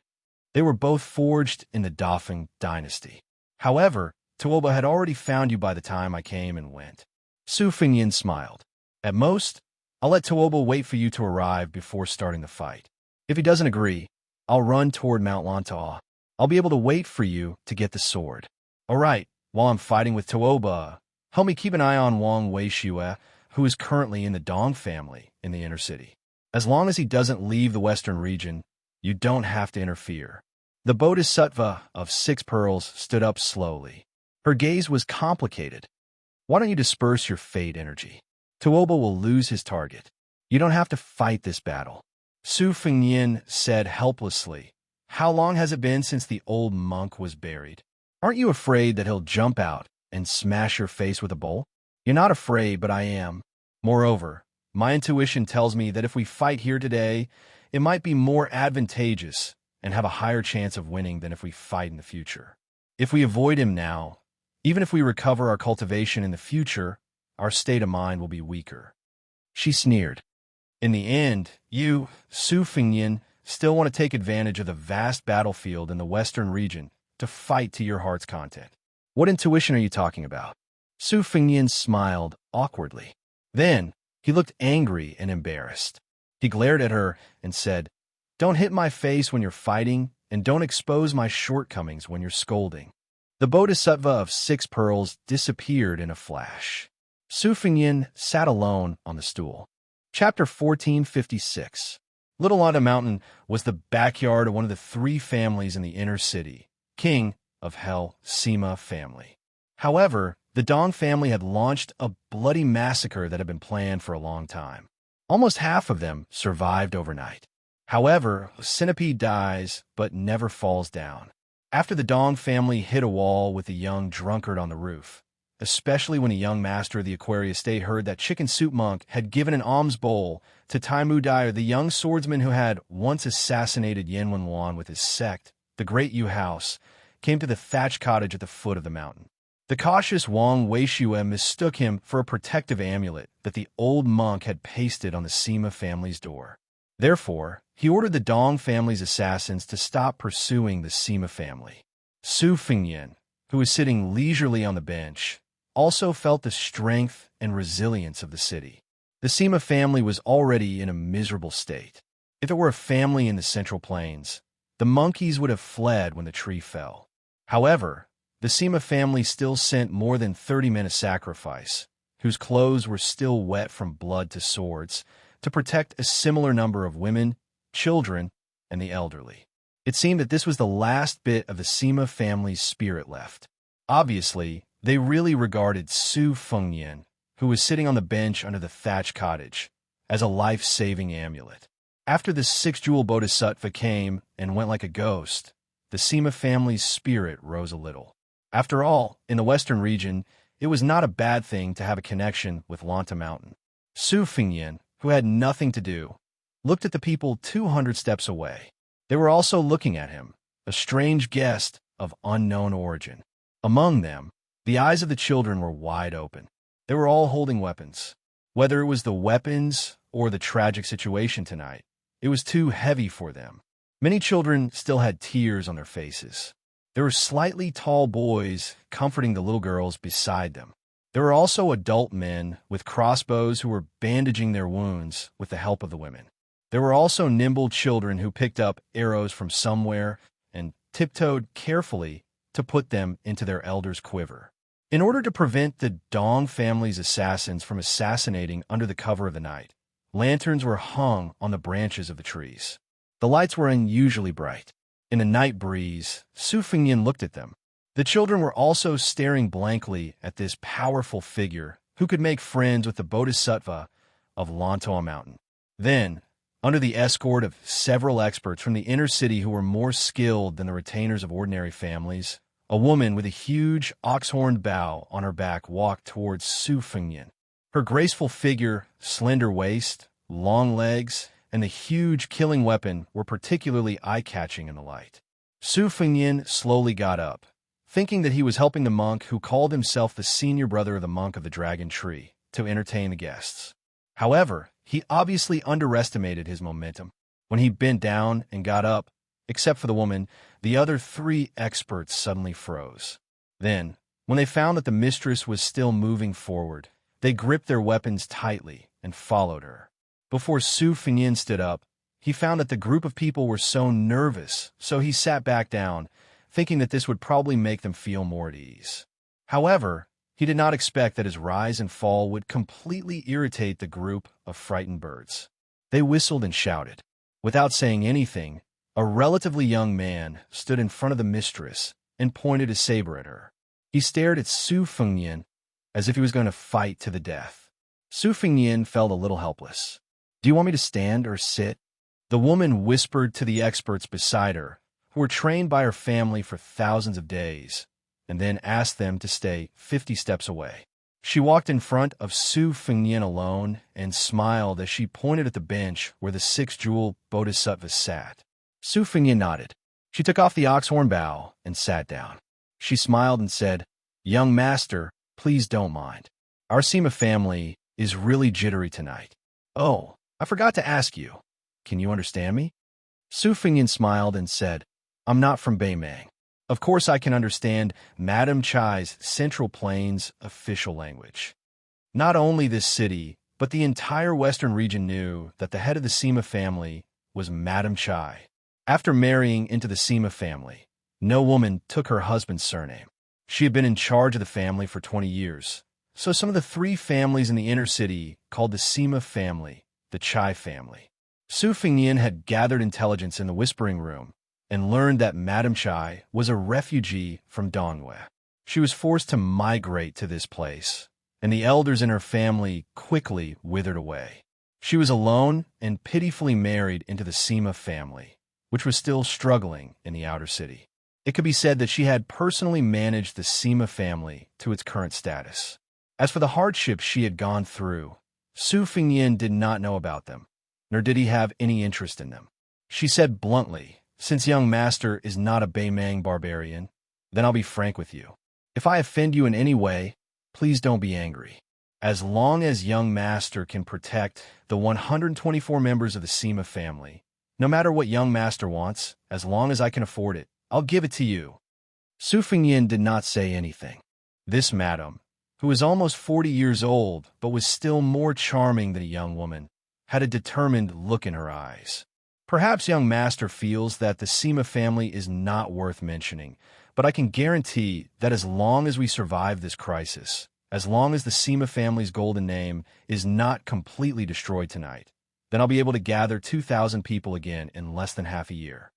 They were both forged in the Dafeng dynasty. However, Tuoba had already found you by the time I came and went." Su Fengyin smiled. "At most, I'll let Tuoba wait for you to arrive before starting the fight. If he doesn't agree, I'll run toward Mount Lantuo. I'll be able to wait for you to get the sword. All right, while I'm fighting with Tuoba, help me keep an eye on Wang Weishue, who is currently in the Dong family in the inner city. As long as he doesn't leave the western region, you don't have to interfere." The Bodhisattva of 6 pearls stood up slowly. Her gaze was complicated. "Why don't you disperse your fate energy? Tuoba will lose his target. You don't have to fight this battle." Su Fengyin said helplessly, "How long has it been since the old monk was buried? Aren't you afraid that he'll jump out and smash your face with a bowl?" "You're not afraid, but I am. Moreover, my intuition tells me that if we fight here today, it might be more advantageous and have a higher chance of winning than if we fight in the future. If we avoid him now, even if we recover our cultivation in the future, our state of mind will be weaker." She sneered. "In the end, you, Su Fengyin, still want to take advantage of the vast battlefield in the western region to fight to your heart's content. What intuition are you talking about?" Su Fengyin smiled awkwardly. Then, he looked angry and embarrassed. He glared at her and said, "Don't hit my face when you're fighting, and don't expose my shortcomings when you're scolding." The Bodhisattva of 6 pearls disappeared in a flash. Su Fengyin sat alone on the stool. Chapter 1456. Little Lada Mountain was the backyard of one of the 3 families in the inner city, King of Hell Sima family. However, the Dong family had launched a bloody massacre that had been planned for a long time. Almost half of them survived overnight. However, a centipede dies but never falls down. After the Dong family hit a wall with a young drunkard on the roof, especially when a young master of the Aquarius State heard that Chicken Soup Monk had given an alms bowl to Taimu Dyer, the young swordsman who had once assassinated Yen Wenluan with his sect, the Great Yu House, came to the thatched cottage at the foot of the mountain. The cautious Wang Weishue mistook him for a protective amulet that the old monk had pasted on the Sima family's door. Therefore, he ordered the Dong family's assassins to stop pursuing the Sima family. Su Fengyin, who was sitting leisurely on the bench, also felt the strength and resilience of the city. The Sima family was already in a miserable state. If it were a family in the Central Plains, The monkeys would have fled when the tree fell. However, the Sima family still sent more than 30 men of sacrifice, whose clothes were still wet from blood to swords, to protect a similar number of women, children, and the elderly. It seemed that this was the last bit of the Sima family's spirit left. Obviously, they really regarded Su Fengnian, who was sitting on the bench under the thatched cottage, as a life-saving amulet. After the six-jewel bodhisattva came and went like a ghost, the Sima family's spirit rose a little. After all, in the western region, it was not a bad thing to have a connection with Lanta Mountain. Su Fengnian, who had nothing to do, looked at the people 200 steps away. They were also looking at him, a strange guest of unknown origin. Among them, the eyes of the children were wide open. They were all holding weapons. Whether it was the weapons or the tragic situation tonight, it was too heavy for them. Many children still had tears on their faces. There were slightly tall boys comforting the little girls beside them. There were also adult men with crossbows who were bandaging their wounds with the help of the women. There were also nimble children who picked up arrows from somewhere and tiptoed carefully to put them into their elders' quiver. In order to prevent the Dong family's assassins from assassinating under the cover of the night, lanterns were hung on the branches of the trees. The lights were unusually bright. In the night breeze, Su Fengnian looked at them. The children were also staring blankly at this powerful figure who could make friends with the bodhisattva of Lantoa Mountain. Then, under the escort of several experts from the inner city who were more skilled than the retainers of ordinary families, a woman with a huge ox-horned bow on her back walked towards Su Fengnian. Her graceful figure, slender waist, long legs, and the huge killing weapon were particularly eye-catching in the light. Su Fengnian slowly got up, thinking that he was helping the monk who called himself the senior brother of the monk of the dragon tree to entertain the guests. However, he obviously underestimated his momentum. When he bent down and got up, except for the woman, the other three experts suddenly froze. Then, when they found that the mistress was still moving forward, they gripped their weapons tightly and followed her. Before Su Fengnian stood up, he found that the group of people were so nervous, so he sat back down, thinking that this would probably make them feel more at ease. However, he did not expect that his rise and fall would completely irritate the group of frightened birds. They whistled and shouted. Without saying anything, a relatively young man stood in front of the mistress and pointed his saber at her. He stared at Su Fengnian as if he was going to fight to the death. Su Fengnian felt a little helpless. "Do you want me to stand or sit?" The woman whispered to the experts beside her, who were trained by her family for thousands of days, and then asked them to stay 50 steps away. She walked in front of Su Fengnian alone and smiled as she pointed at the bench where the six-jewel bodhisattvas sat. Su Fengnian nodded. She took off the ox-horn bow and sat down. She smiled and said, "Young master, please don't mind. Our Sima family is really jittery tonight. Oh, I forgot to ask you. Can you understand me?" Su Fengnian smiled and said, "I'm not from Beimang. Of course I can understand Madame Chai's Central Plains official language." Not only this city, but the entire western region knew that the head of the Sima family was Madame Chai. After marrying into the Sima family, no woman took her husband's surname. She had been in charge of the family for 20 years, so some of the three families in the inner city called the Sima family the Chai family. Su Fengnian had gathered intelligence in the Whispering Room and learned that Madame Chai was a refugee from Dongwei. She was forced to migrate to this place, and the elders in her family quickly withered away. She was alone and pitifully married into the Sima family, which was still struggling in the outer city. It could be said that she had personally managed the Sima family to its current status. As for the hardships she had gone through, Su Fengnian did not know about them, nor did he have any interest in them. She said bluntly, "Since young master is not a Beimang barbarian, then I'll be frank with you. If I offend you in any way, please don't be angry. As long as young master can protect the 124 members of the Sima family, no matter what young master wants, as long as I can afford it, I'll give it to you." Su Fengnian did not say anything. This madam, who was almost 40 years old but was still more charming than a young woman, had a determined look in her eyes. Perhaps young master feels that the Sima family is not worth mentioning, but I can guarantee that as long as we survive this crisis, as long as the Sima family's golden name is not completely destroyed tonight, then I'll be able to gather 2,000 people again in less than half a year.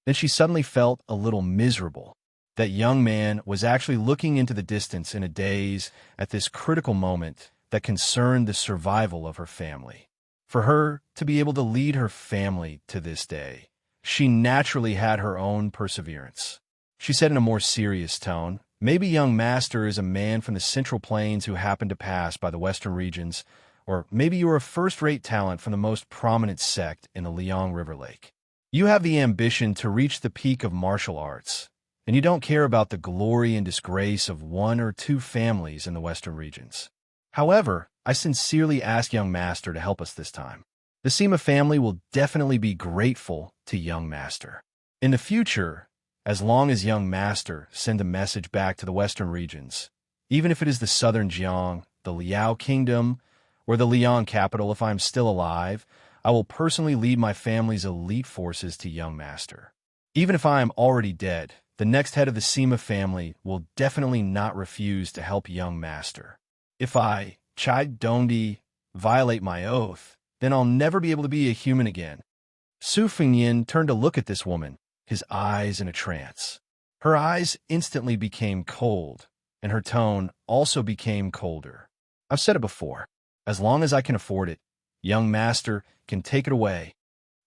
Then she suddenly felt a little miserable. That young man was actually looking into the distance in a daze at this critical moment that concerned the survival of her family. For her to be able to lead her family to this day, she naturally had her own perseverance. She said in a more serious tone, "Maybe young master is a man from the Central Plains who happened to pass by the western regions, or maybe you are a first-rate talent from the most prominent sect in the Liang River Lake. You have the ambition to reach the peak of martial arts, and you don't care about the glory and disgrace of one or two families in the western regions. However, I sincerely ask young master to help us this time. The Sima family will definitely be grateful to young master. In the future, as long as young master send a message back to the western regions, even if it is the southern Jiang, the Liao Kingdom, or the Liang capital if I am still alive, I will personally lead my family's elite forces to young master. Even if I am already dead, the next head of the Sima family will definitely not refuse to help young master. If I, Chai Dongdi, violate my oath, then I'll never be able to be a human again." Su Fengyin turned to look at this woman, his eyes in a trance. Her eyes instantly became cold, and her tone also became colder. "I've said it before. As long as I can afford it, young master can take it away."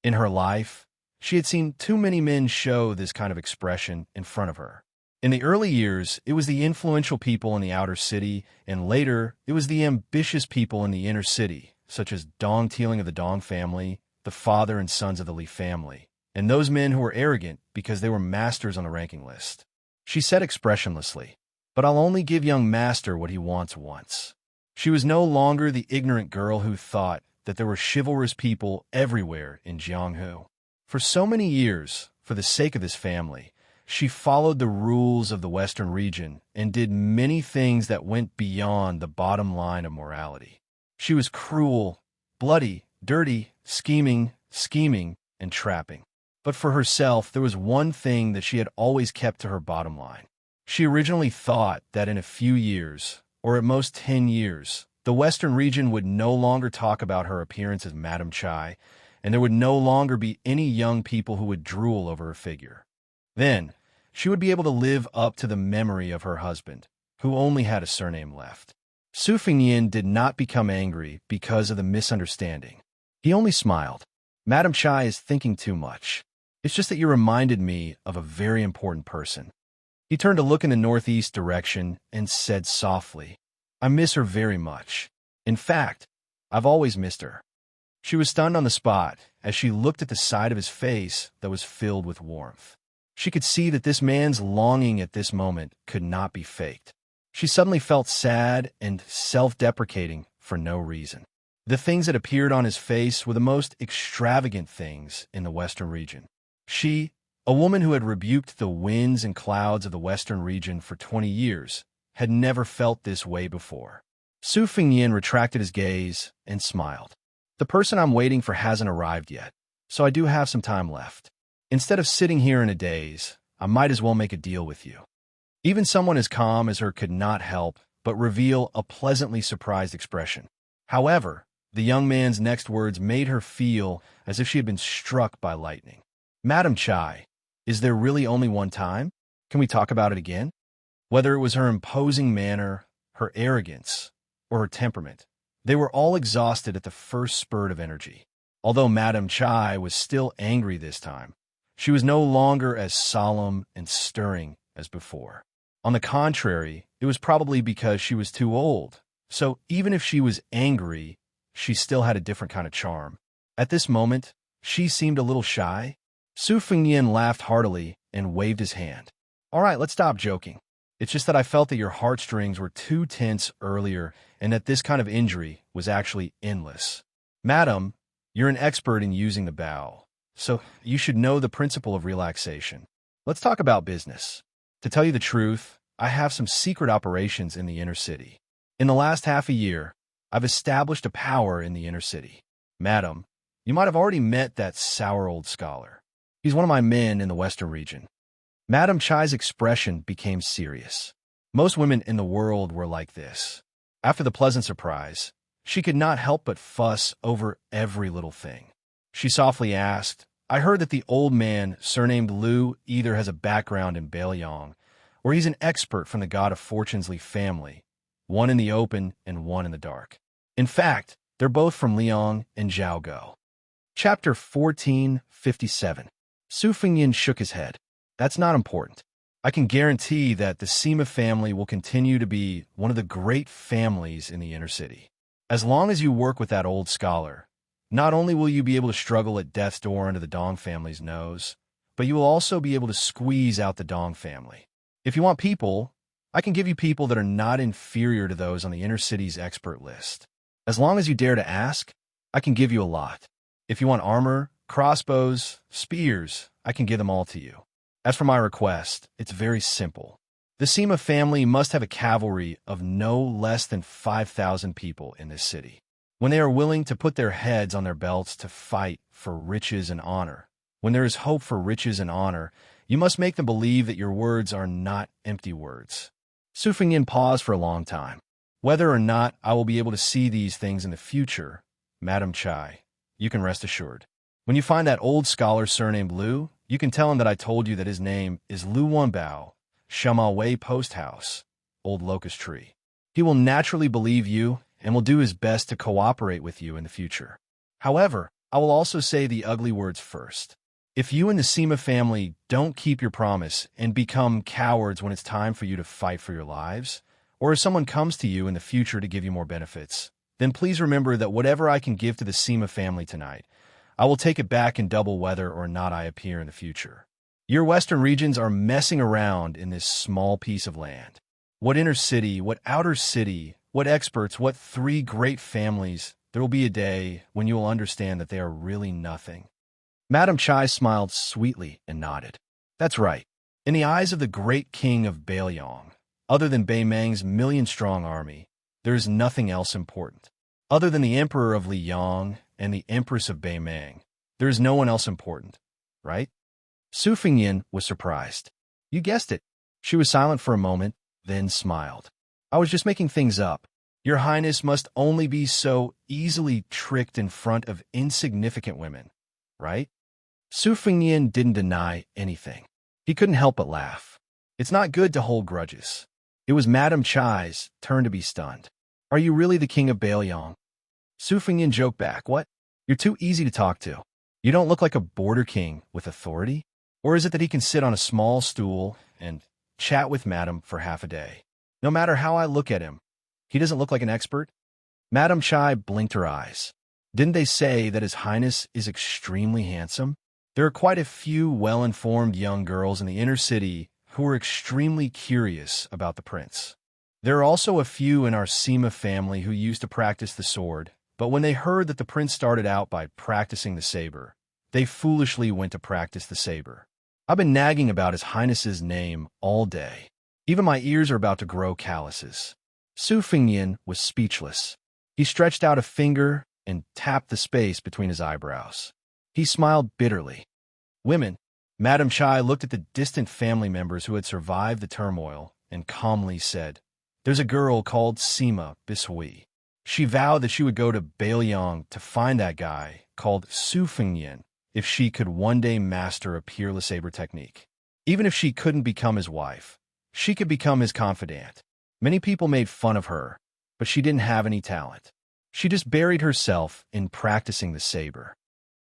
In her life, she had seen too many men show this kind of expression in front of her. In the early years, it was the influential people in the outer city, and later, it was the ambitious people in the inner city, such as Dong Tiling of the Dong family, the father and sons of the Li family, and those men who were arrogant because they were masters on the ranking list. She said expressionlessly, "But I'll only give young master what he wants once." She was no longer the ignorant girl who thought that there were chivalrous people everywhere in Jianghu. For so many years, for the sake of this family, she followed the rules of the Western region and did many things that went beyond the bottom line of morality. She was cruel, bloody, dirty, scheming, and trapping. But for herself, there was one thing that she had always kept to her bottom line. She originally thought that in a few years, or at most 10 years, the Western region would no longer talk about her appearance as Madame Chai, and there would no longer be any young people who would drool over her figure. Then, she would be able to live up to the memory of her husband, who only had a surname left. Su Fengyin did not become angry because of the misunderstanding. He only smiled. "Madame Chai is thinking too much. It's just that you reminded me of a very important person." He turned to look in the northeast direction and said softly, "I miss her very much. In fact, I've always missed her." She was stunned on the spot as she looked at the side of his face that was filled with warmth. She could see that this man's longing at this moment could not be faked. She suddenly felt sad and self-deprecating for no reason. The things that appeared on his face were the most extravagant things in the Western region. She, a woman who had rebuked the winds and clouds of the Western region for 20 years, had never felt this way before. Su Fengyin retracted his gaze and smiled. "The person I'm waiting for hasn't arrived yet, so I do have some time left. Instead of sitting here in a daze, I might as well make a deal with you." Even someone as calm as her could not help but reveal a pleasantly surprised expression. However, the young man's next words made her feel as if she had been struck by lightning. "Madame Chai, is there really only one time? Can we talk about it again?" Whether it was her imposing manner, her arrogance, or her temperament, they were all exhausted at the first spurt of energy. Although Madame Chai was still angry this time, she was no longer as solemn and stirring as before. On the contrary, it was probably because she was too old. So even if she was angry, she still had a different kind of charm. At this moment, she seemed a little shy. Su Fengyin laughed heartily and waved his hand. "All right, let's stop joking. It's just that I felt that your heartstrings were too tense earlier and that this kind of injury was actually endless. Madam, you're an expert in using the bow, so you should know the principle of relaxation. Let's talk about business. To tell you the truth, I have some secret operations in the inner city. In the last half a year, I've established a power in the inner city. Madam, You might have already met that sour old scholar. He's one of my men in the Western region. Madame Chai's expression became serious. Most women in the world were like this. After the pleasant surprise, she could not help but fuss over every little thing. She softly asked, I heard that the old man, surnamed Liu, either has a background in Bailiang, or he's an expert from the god of Fortune's Li family, one in the open and one in the dark. In fact, they're both from Liang and Zhaogo. Chapter 1457. Su Fengyan shook his head. That's not important. I can guarantee that the Sima family will continue to be one of the great families in the inner city. As long as you work with that old scholar, not only will you be able to struggle at death's door under the Dong family's nose, but you will also be able to squeeze out the Dong family. If you want people, I can give you people that are not inferior to those on the inner city's expert list. As long as you dare to ask, I can give you a lot. If you want armor, crossbows, spears, I can give them all to you. As for my request, it's very simple. The Sima family must have a cavalry of no less than 5,000 people in this city. When they are willing to put their heads on their belts to fight for riches and honor, when there is hope for riches and honor, you must make them believe that your words are not empty words. Su Fengyan paused for a long time. Whether or not I will be able to see these things in the future, Madame Chai, you can rest assured. When you find that old scholar surnamed Liu, you can tell him that I told you that his name is Lu Wanbao, Shama Wei Post House, Old Locust Tree. He will naturally believe you and will do his best to cooperate with you in the future. However, I will also say the ugly words first. If you and the Sima family don't keep your promise and become cowards when it's time for you to fight for your lives, or if someone comes to you in the future to give you more benefits, then please remember that whatever I can give to the Sima family tonight, I will take it back in double whether or not I appear in the future. Your western regions are messing around in this small piece of land. What inner city, what outer city, what experts, what three great families, there will be a day when you will understand that they are really nothing. Madame Chai smiled sweetly and nodded. That's right. In the eyes of the great king of Bailiang, other than Bei Meng's million-strong army, there is nothing else important. Other than the emperor of Liang and the empress of Bei Meng, there is no one else important, right? Su Fengyan was surprised. You guessed it. She was silent for a moment, then smiled. I was just making things up. Your Highness must only be so easily tricked in front of insignificant women, right? Su Fengyan didn't deny anything. He couldn't help but laugh. It's not good to hold grudges. It was Madame Chai's turn to be stunned. Are you really the king of Bailiang? Su Fengyan joked back. What? You're too easy to talk to. You don't look like a border king with authority? Or is it that he can sit on a small stool and chat with Madame for half a day? No matter how I look at him, he doesn't look like an expert? Madame Chai blinked her eyes. Didn't they say that His Highness is extremely handsome? There are quite a few well-informed young girls in the inner city who are extremely curious about the prince. There are also a few in our Sima family who used to practice the sword, but when they heard that the prince started out by practicing the saber, they foolishly went to practice the saber. I've been nagging about His Highness's name all day. Even my ears are about to grow calluses. Su Fengyan was speechless. He stretched out a finger and tapped the space between his eyebrows. He smiled bitterly. Women. Madame Chai looked at the distant family members who had survived the turmoil and calmly said, There's a girl called Sima Bishui. She vowed that she would go to Bailiang to find that guy called Su Fengyan if she could one day master a peerless saber technique. Even if she couldn't become his wife, she could become his confidant. Many people made fun of her, but she didn't have any talent. She just buried herself in practicing the saber.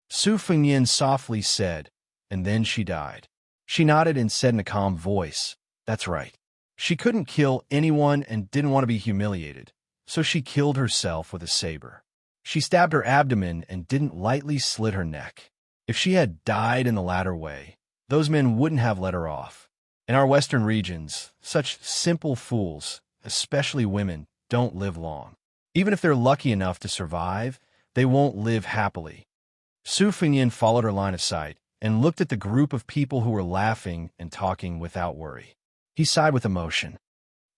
Su Fengyan softly said, and then she died. She nodded and said in a calm voice, That's right. She couldn't kill anyone and didn't want to be humiliated, so she killed herself with a saber. She stabbed her abdomen and didn't lightly slit her neck. If she had died in the latter way, those men wouldn't have let her off. In our western regions, such simple fools, especially women, don't live long. Even if they're lucky enough to survive, they won't live happily. Su Fengyan followed her line of sight and looked at the group of people who were laughing and talking without worry. He sighed with emotion.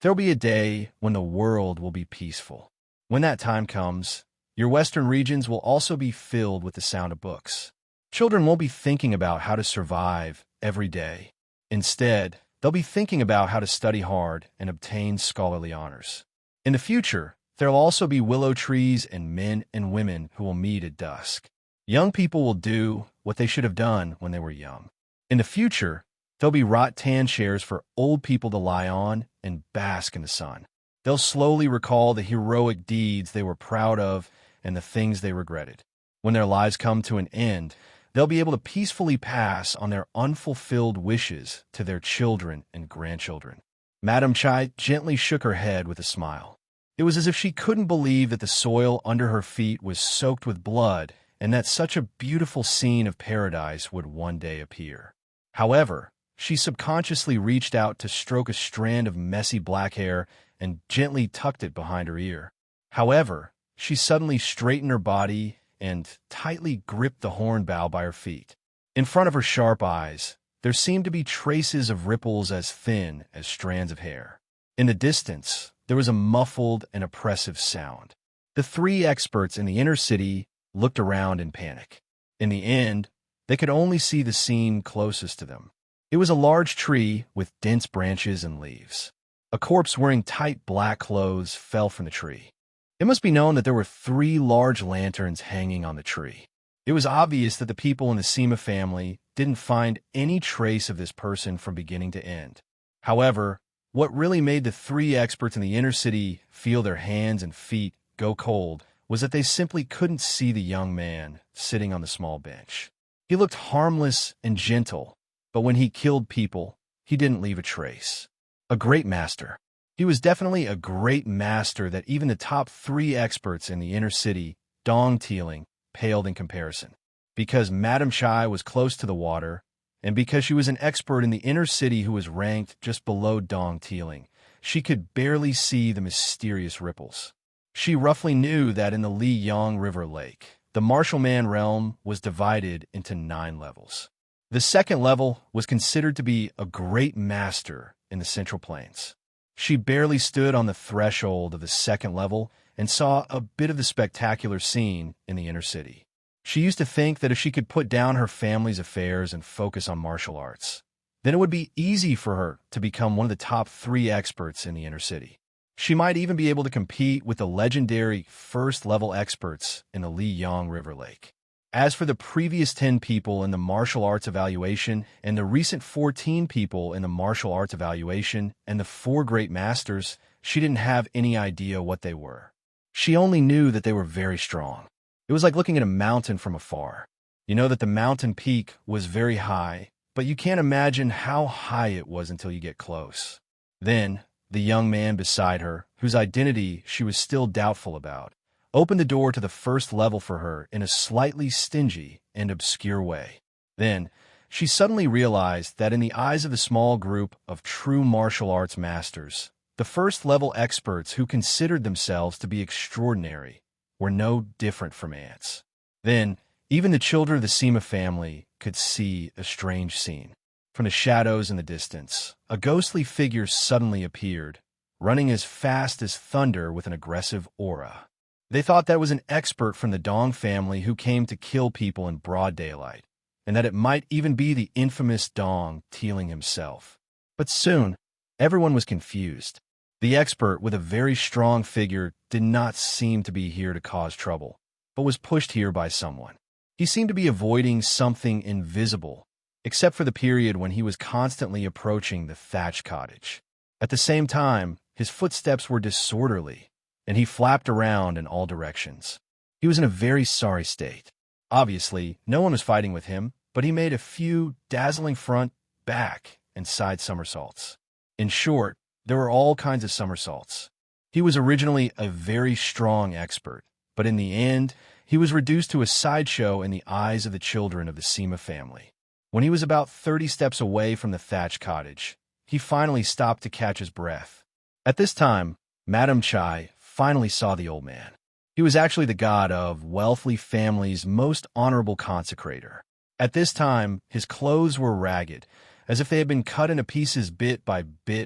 There'll be a day when the world will be peaceful. When that time comes, Your Western regions will also be filled with the sound of books. Children won't be thinking about how to survive every day. Instead, they'll be thinking about how to study hard and obtain scholarly honors. In the future, there'll also be willow trees and men and women who will meet at dusk. Young people will do what they should have done when they were young. In the future, there'll be rattan chairs for old people to lie on and bask in the sun. They'll slowly recall the heroic deeds they were proud of and the things they regretted. When their lives come to an end, they'll be able to peacefully pass on their unfulfilled wishes to their children and grandchildren. Madame Chai gently shook her head with a smile. It was as if she couldn't believe that the soil under her feet was soaked with blood and that such a beautiful scene of paradise would one day appear. However, she subconsciously reached out to stroke a strand of messy black hair and gently tucked it behind her ear. However, she suddenly straightened her body and tightly gripped the horn bough by her feet. In front of her sharp eyes, there seemed to be traces of ripples as thin as strands of hair. In the distance, there was a muffled and oppressive sound. The three experts in the inner city looked around in panic. In the end, they could only see the scene closest to them. It was a large tree with dense branches and leaves. A corpse wearing tight black clothes fell from the tree. It must be known that there were 3 large lanterns hanging on the tree. It was obvious that the people in the Sima family didn't find any trace of this person from beginning to end. However, what really made the 3 experts in the inner city feel their hands and feet go cold was that they simply couldn't see the young man sitting on the small bench. He looked harmless and gentle, but when he killed people, he didn't leave a trace. A great master. He was definitely a great master that even the top 3 experts in the inner city, Dong Teeling, paled in comparison. Because Madame Chai was close to the water, and because she was an expert in the inner city who was ranked just below Dong Teeling, she could barely see the mysterious ripples. She roughly knew that in the Liyang River Lake, the Martial Man realm was divided into 9 levels. The second level was considered to be a great master in the Central Plains. She barely stood on the threshold of the second level and saw a bit of the spectacular scene in the inner city. She used to think that if she could put down her family's affairs and focus on martial arts, then it would be easy for her to become one of the top 3 experts in the inner city. She might even be able to compete with the legendary first-level experts in the Liyang River Lake. As for the previous 10 people in the martial arts evaluation and the recent 14 people in the martial arts evaluation and the 4 great masters, she didn't have any idea what they were. She only knew that they were very strong. It was like looking at a mountain from afar. You know that the mountain peak was very high, but you can't imagine how high it was until you get close. Then, the young man beside her, whose identity she was still doubtful about, opened the door to the first level for her in a slightly stingy and obscure way. Then, she suddenly realized that in the eyes of the small group of true martial arts masters, the first-level experts who considered themselves to be extraordinary were no different from ants. Then, even the children of the Sima family could see a strange scene. From the shadows in the distance, a ghostly figure suddenly appeared, running as fast as thunder with an aggressive aura. They thought that was an expert from the Dong family who came to kill people in broad daylight, and that it might even be the infamous Dong Teeling himself. But soon, everyone was confused. The expert with a very strong figure did not seem to be here to cause trouble, but was pushed here by someone. He seemed to be avoiding something invisible, except for the period when he was constantly approaching the thatched cottage. At the same time, his footsteps were disorderly, and he flapped around in all directions. He was in a very sorry state. Obviously, no one was fighting with him, but he made a few dazzling front, back, and side somersaults. In short, there were all kinds of somersaults. He was originally a very strong expert, but in the end, he was reduced to a sideshow in the eyes of the children of the Sima family. When he was about 30 steps away from the thatched cottage, he finally stopped to catch his breath. At this time, Madame Chai finally saw the old man. He was actually the god of wealthy family's most honorable consecrator. At this time, his clothes were ragged, as if they had been cut into pieces bit by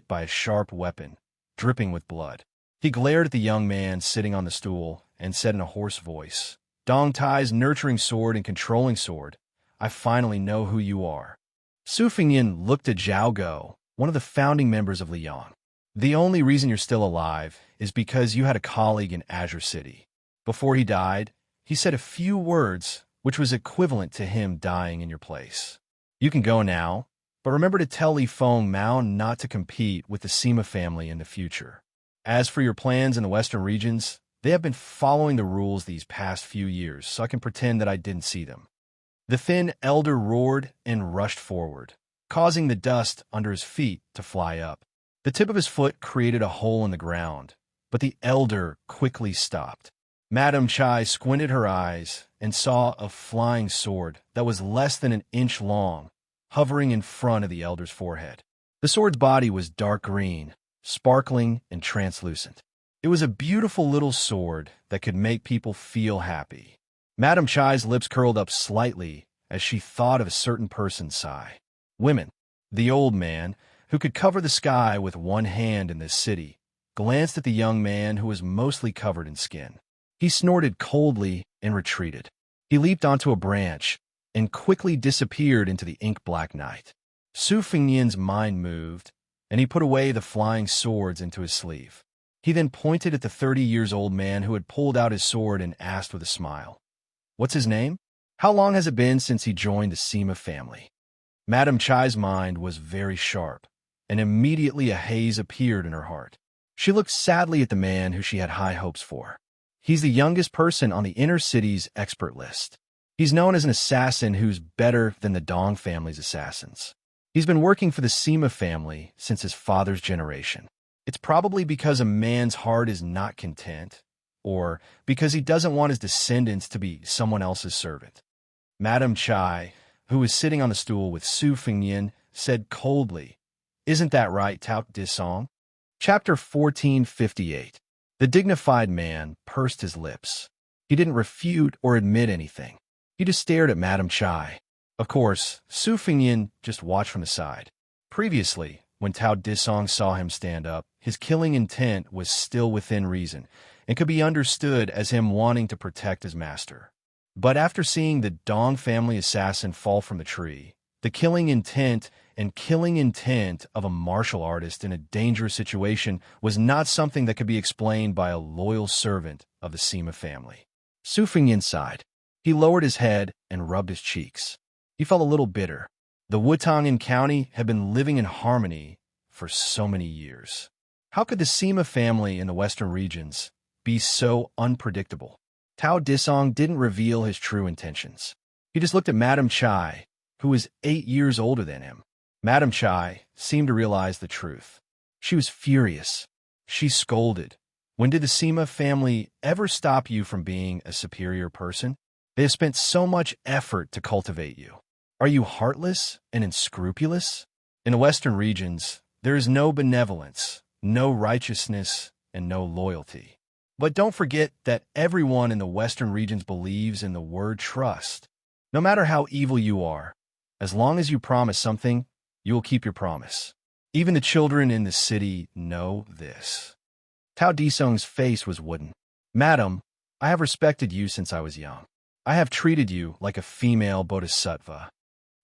a sharp weapon, dripping with blood. He glared at the young man sitting on the stool and said in a hoarse voice, "Dong Tai's nurturing sword and controlling sword, I finally know who you are." Su Fengyin looked at Zhao Go, one of the founding members of Liyang. "The only reason you're still alive is because you had a colleague in Azure City. Before he died, he said a few words, which was equivalent to him dying in your place. You can go now, but remember to tell Li Feng Mao not to compete with the Sima family in the future. As for your plans in the Western regions, they have been following the rules these past few years, so I can pretend that I didn't see them." The thin elder roared and rushed forward, causing the dust under his feet to fly up. The tip of his foot created a hole in the ground, but the elder quickly stopped. Madame Chai squinted her eyes and saw a flying sword that was less than an inch long, hovering in front of the elder's forehead. The sword's body was dark green, sparkling and translucent. It was a beautiful little sword that could make people feel happy. Madame Chai's lips curled up slightly as she thought of a certain person's sigh. Women. The old man, who could cover the sky with one hand in this city, glanced at the young man who was mostly covered in skin. He snorted coldly and retreated. He leaped onto a branch and quickly disappeared into the ink-black night. Su Fengyin's mind moved, and he put away the flying swords into his sleeve. He then pointed at the 30-years-old man who had pulled out his sword and asked with a smile, "What's his name? How long has it been since he joined the Sima family?" Madame Chai's mind was very sharp, and immediately a haze appeared in her heart. She looked sadly at the man who she had high hopes for. He's the youngest person on the inner city's expert list. He's known as an assassin who's better than the Dong family's assassins. He's been working for the Sima family since his father's generation. It's probably because a man's heart is not content, or because he doesn't want his descendants to be someone else's servant. Madame Chai, who was sitting on the stool with Su Fengyin, said coldly, "Isn't that right, Tao Disong?" Chapter 1458. The dignified man pursed his lips. He didn't refute or admit anything. He just stared at Madame Chai. Of course, Su Fengyin just watched from the side. Previously, when Tao Disong saw him stand up, his killing intent was still within reason and could be understood as him wanting to protect his master. But after seeing the Dong family assassin fall from the tree, the killing intent of a martial artist in a dangerous situation was not something that could be explained by a loyal servant of the Sima family. Su Fengyin sighed. He lowered his head and rubbed his cheeks. He felt a little bitter. The Wutangan County had been living in harmony for so many years. How could the Sima family in the western regions be so unpredictable? Tao Disong didn't reveal his true intentions. He just looked at Madame Chai, who was 8 years older than him. Madame Chai seemed to realize the truth. She was furious. She scolded. "When did the Sima family ever stop you from being a superior person? They have spent so much effort to cultivate you. Are you heartless and unscrupulous? In the western regions, there is no benevolence, no righteousness, and no loyalty. But don't forget that everyone in the western regions believes in the word trust. No matter how evil you are, as long as you promise something, you will keep your promise. Even the children in the city know this." Tao Disong's face was wooden. "Madam, I have respected you since I was young. I have treated you like a female bodhisattva."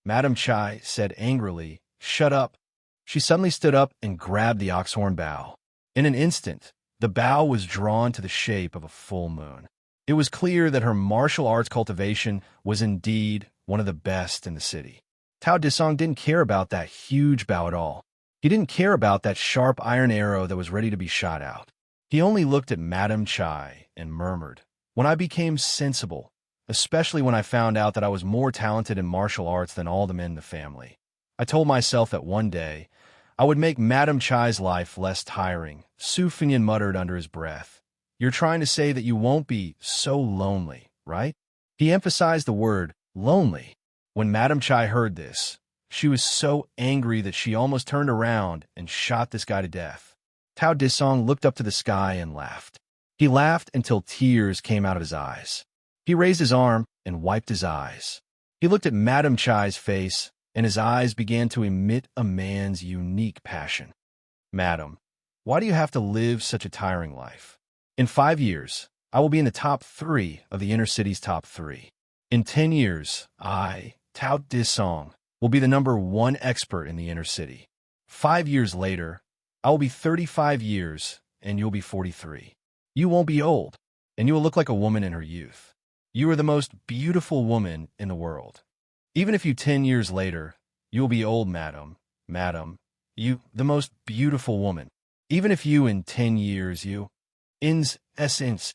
Madame Chai said angrily, "Shut up." She suddenly stood up and grabbed the oxhorn bough. In an instant, the bough was drawn to the shape of a full moon. It was clear that her martial arts cultivation was indeed one of the best in the city. Tao Disong didn't care about that huge bough at all. He didn't care about that sharp iron arrow that was ready to be shot out. He only looked at Madame Chai and murmured, "When I became sensible, especially when I found out that I was more talented in martial arts than all the men in the family, I told myself that one day I would make Madame Chai's life less tiring." Su Fengyin muttered under his breath, "You're trying to say that you won't be so lonely, right?" He emphasized the word lonely. When Madame Chai heard this, she was so angry that she almost turned around and shot this guy to death. Tao Disong looked up to the sky and laughed. He laughed until tears came out of his eyes. He raised his arm and wiped his eyes. He looked at Madame Chai's face, and his eyes began to emit a man's unique passion. "Madam, why do you have to live such a tiring life? In 5 years, I will be in the top 3 of the inner city's top 3. In 10 years, I, Tao Disong, will be the #1 expert in the inner city. 5 years later, I will be 35 years, and you'll be 43. You won't be old, and you will look like a woman in her youth. You are the most beautiful woman in the world. Even if you 10 years later, you will be old, madam, you, the most beautiful woman. Even if you in 10 years, you, inzzzz.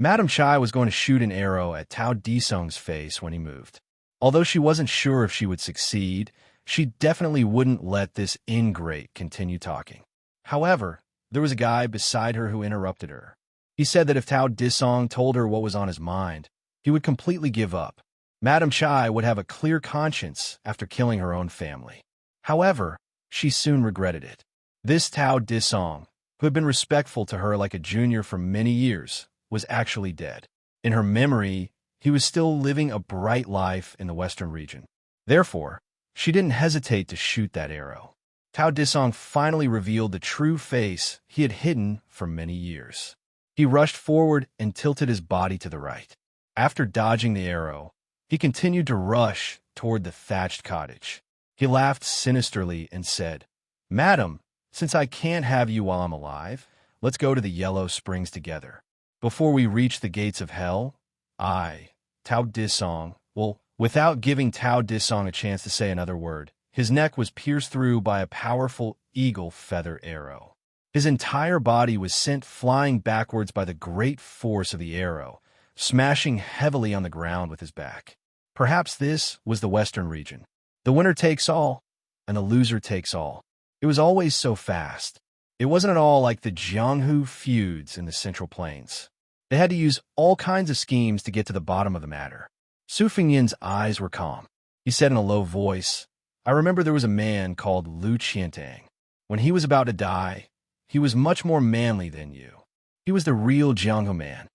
Madam Chai was going to shoot an arrow at Tao Disong's face when he moved. Although she wasn't sure if she would succeed, she definitely wouldn't let this ingrate continue talking. However, there was a guy beside her who interrupted her. He said that if Tao Disong told her what was on his mind, he would completely give up. Madam Chai would have a clear conscience after killing her own family. However, she soon regretted it. This Tao Disong, who had been respectful to her like a junior for many years, was actually dead. In her memory, he was still living a bright life in the western region. Therefore, she didn't hesitate to shoot that arrow. Tao Disong finally revealed the true face he had hidden for many years. He rushed forward and tilted his body to the right. After dodging the arrow, he continued to rush toward the thatched cottage. He laughed sinisterly and said, "Madam, since I can't have you while I'm alive, let's go to the Yellow Springs together. Before we reach the gates of hell, I, Tao Disong, will..." Without giving Tao Disong a chance to say another word, his neck was pierced through by a powerful eagle feather arrow. His entire body was sent flying backwards by the great force of the arrow, smashing heavily on the ground with his back. Perhaps this was the western region. The winner takes all, and the loser takes all. It was always so fast. It wasn't at all like the Jianghu feuds in the Central Plains. They had to use all kinds of schemes to get to the bottom of the matter. Su Fengyan's eyes were calm. He said in a low voice, "I remember there was a man called Lu Qiantang. When he was about to die, he was much more manly than you. He was the real Jianghu man."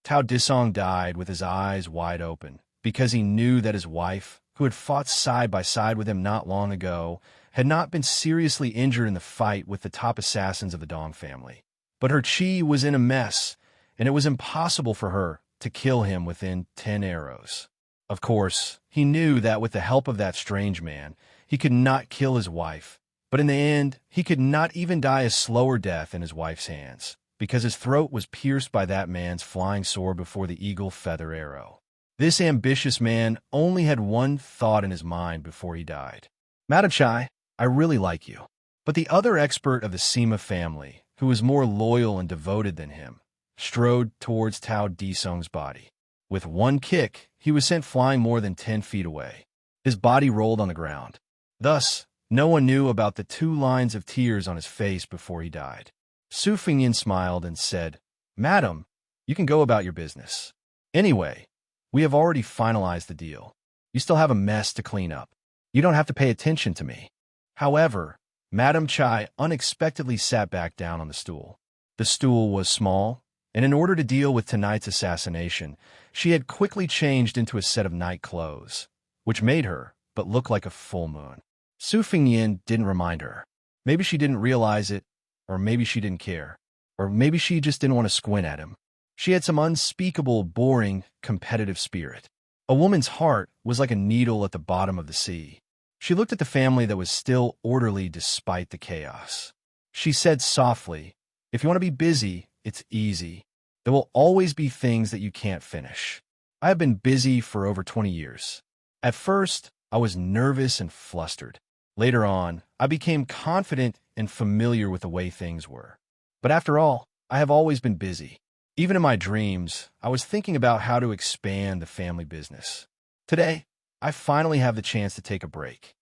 Tao Disong died with his eyes wide open because he knew that his wife, who had fought side by side with him not long ago, had not been seriously injured in the fight with the top assassins of the Dong family. But her chi was in a mess, and it was impossible for her to kill him within 10 arrows. Of course, he knew that with the help of that strange man, he could not kill his wife, but in the end, he could not even die a slower death in his wife's hands, because his throat was pierced by that man's flying sword before the eagle feather arrow. This ambitious man only had one thought in his mind before he died. "Madam Chai, I really like you." But the other expert of the Sima family, who was more loyal and devoted than him, strode towards Tao Disong's body. With one kick, he was sent flying more than 10 feet away. His body rolled on the ground. Thus, no one knew about the 2 lines of tears on his face before he died. Su Fengyan smiled and said, "Madam, you can go about your business. Anyway, we have already finalized the deal. You still have a mess to clean up. You don't have to pay attention to me." However, Madam Chai unexpectedly sat back down on the stool. The stool was small, and in order to deal with tonight's assassination, she had quickly changed into a set of night clothes, which made her but look like a full moon. Su Fengyan didn't remind her. Maybe she didn't realize it, or maybe she didn't care, or maybe she just didn't want to squint at him. She had some unspeakable, boring, competitive spirit. A woman's heart was like a needle at the bottom of the sea. She looked at the family that was still orderly despite the chaos. She said softly, "If you want to be busy, it's easy. There will always be things that you can't finish. I have been busy for over 20 years. At first, I was nervous and flustered. Later on, I became confident and familiar with the way things were. But after all, I have always been busy. Even in my dreams, I was thinking about how to expand the family business. Today, I finally have the chance to take a break."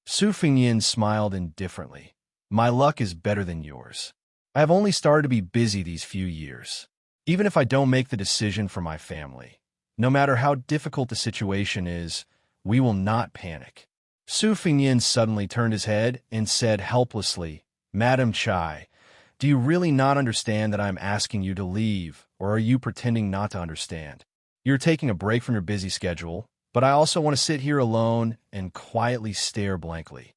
Su Fengyan smiled indifferently. "My luck is better than yours. I have only started to be busy these few years. Even if I don't make the decision for my family, no matter how difficult the situation is, we will not panic." Su Fengyan suddenly turned his head and said helplessly, "Madam Chai, do you really not understand that I am asking you to leave, or are you pretending not to understand? You're taking a break from your busy schedule, but I also want to sit here alone and quietly stare blankly."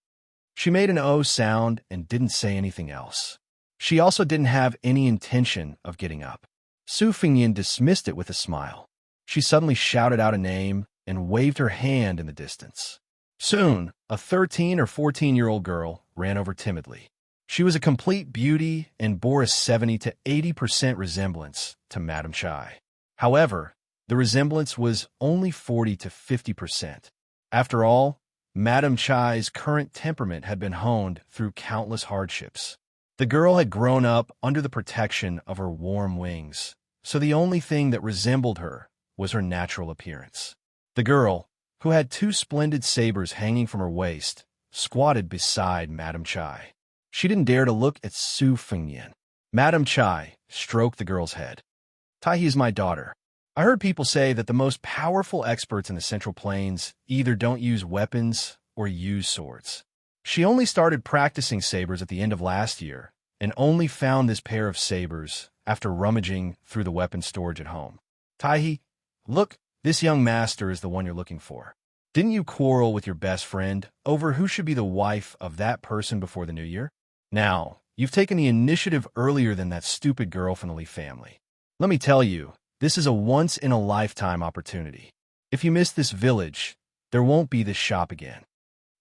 She made an "oh" sound and didn't say anything else. She also didn't have any intention of getting up. Su Fingyan dismissed it with a smile. She suddenly shouted out a name and waved her hand in the distance. Soon, a 13 or 14-year-old girl ran over timidly. She was a complete beauty and bore a 70 to 80% resemblance to Madame Chai. However, the resemblance was only 40 to 50%. After all, Madame Chai's current temperament had been honed through countless hardships. The girl had grown up under the protection of her warm wings, so the only thing that resembled her was her natural appearance. The girl, who had two splendid sabers hanging from her waist, squatted beside Madame Chai. She didn't dare to look at Su Fingyan. Madame Chai stroked the girl's head. "Taihe is my daughter. I heard people say that the most powerful experts in the Central Plains either don't use weapons or use swords. She only started practicing sabers at the end of last year and only found this pair of sabers after rummaging through the weapon storage at home. Taihe, look, this young master is the one you're looking for. Didn't you quarrel with your best friend over who should be the wife of that person before the new year? Now, you've taken the initiative earlier than that stupid girl from the Lee family. Let me tell you, this is a once-in-a-lifetime opportunity. If you miss this village, there won't be this shop again."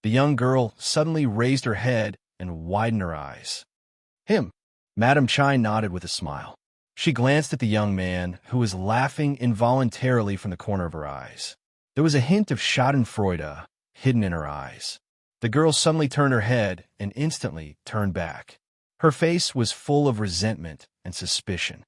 The young girl suddenly raised her head and widened her eyes. "Him?" Madame Chai nodded with a smile. She glanced at the young man, who was laughing involuntarily from the corner of her eyes. There was a hint of schadenfreude hidden in her eyes. The girl suddenly turned her head and instantly turned back. Her face was full of resentment and suspicion.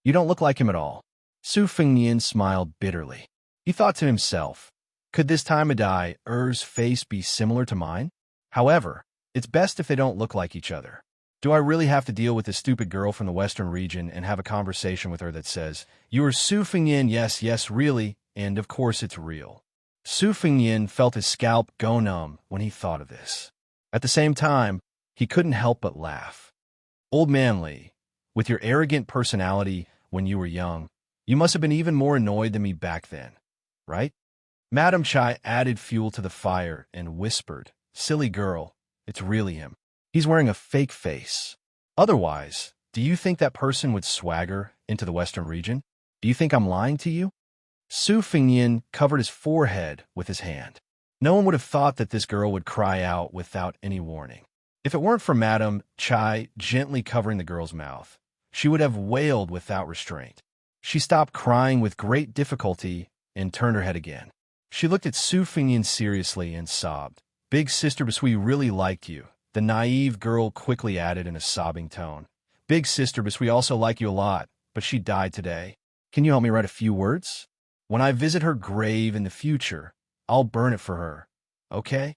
"You don't look like him at all." Su Fingyan smiled bitterly. He thought to himself, could this time of day Er's face be similar to mine? However, it's best if they don't look like each other. Do I really have to deal with this stupid girl from the western region and have a conversation with her that says, "You are Su Fingyan, yes, yes, really, and of course it's real"? Su Fingyan felt his scalp go numb when he thought of this. At the same time, he couldn't help but laugh. "Old man Lee, with your arrogant personality when you were young, you must have been even more annoyed than me back then, right?" Madame Chai added fuel to the fire and whispered, "Silly girl, it's really him. He's wearing a fake face. Otherwise, do you think that person would swagger into the western region? Do you think I'm lying to you?" Su Fingyan covered his forehead with his hand. No one would have thought that this girl would cry out without any warning. If it weren't for Madame Chai gently covering the girl's mouth, she would have wailed without restraint. She stopped crying with great difficulty and turned her head again. She looked at Su Fingyan seriously and sobbed. "Big Sister Bisui really liked you," the naive girl quickly added in a sobbing tone. "Big Sister Bisui also like you a lot, but she died today. Can you help me write a few words? When I visit her grave in the future, I'll burn it for her. Okay?"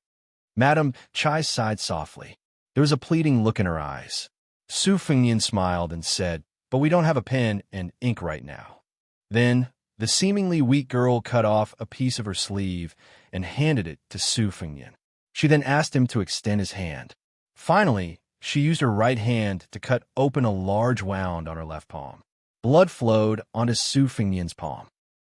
Madame Chai sighed softly. There was a pleading look in her eyes. Su Fingyan smiled and said, "But we don't have a pen and ink right now." Then, the seemingly weak girl cut off a piece of her sleeve and handed it to Su Fingyan. She then asked him to extend his hand. Finally, she used her right hand to cut open a large wound on her left palm. Blood flowed onto Su Fingyan's palm.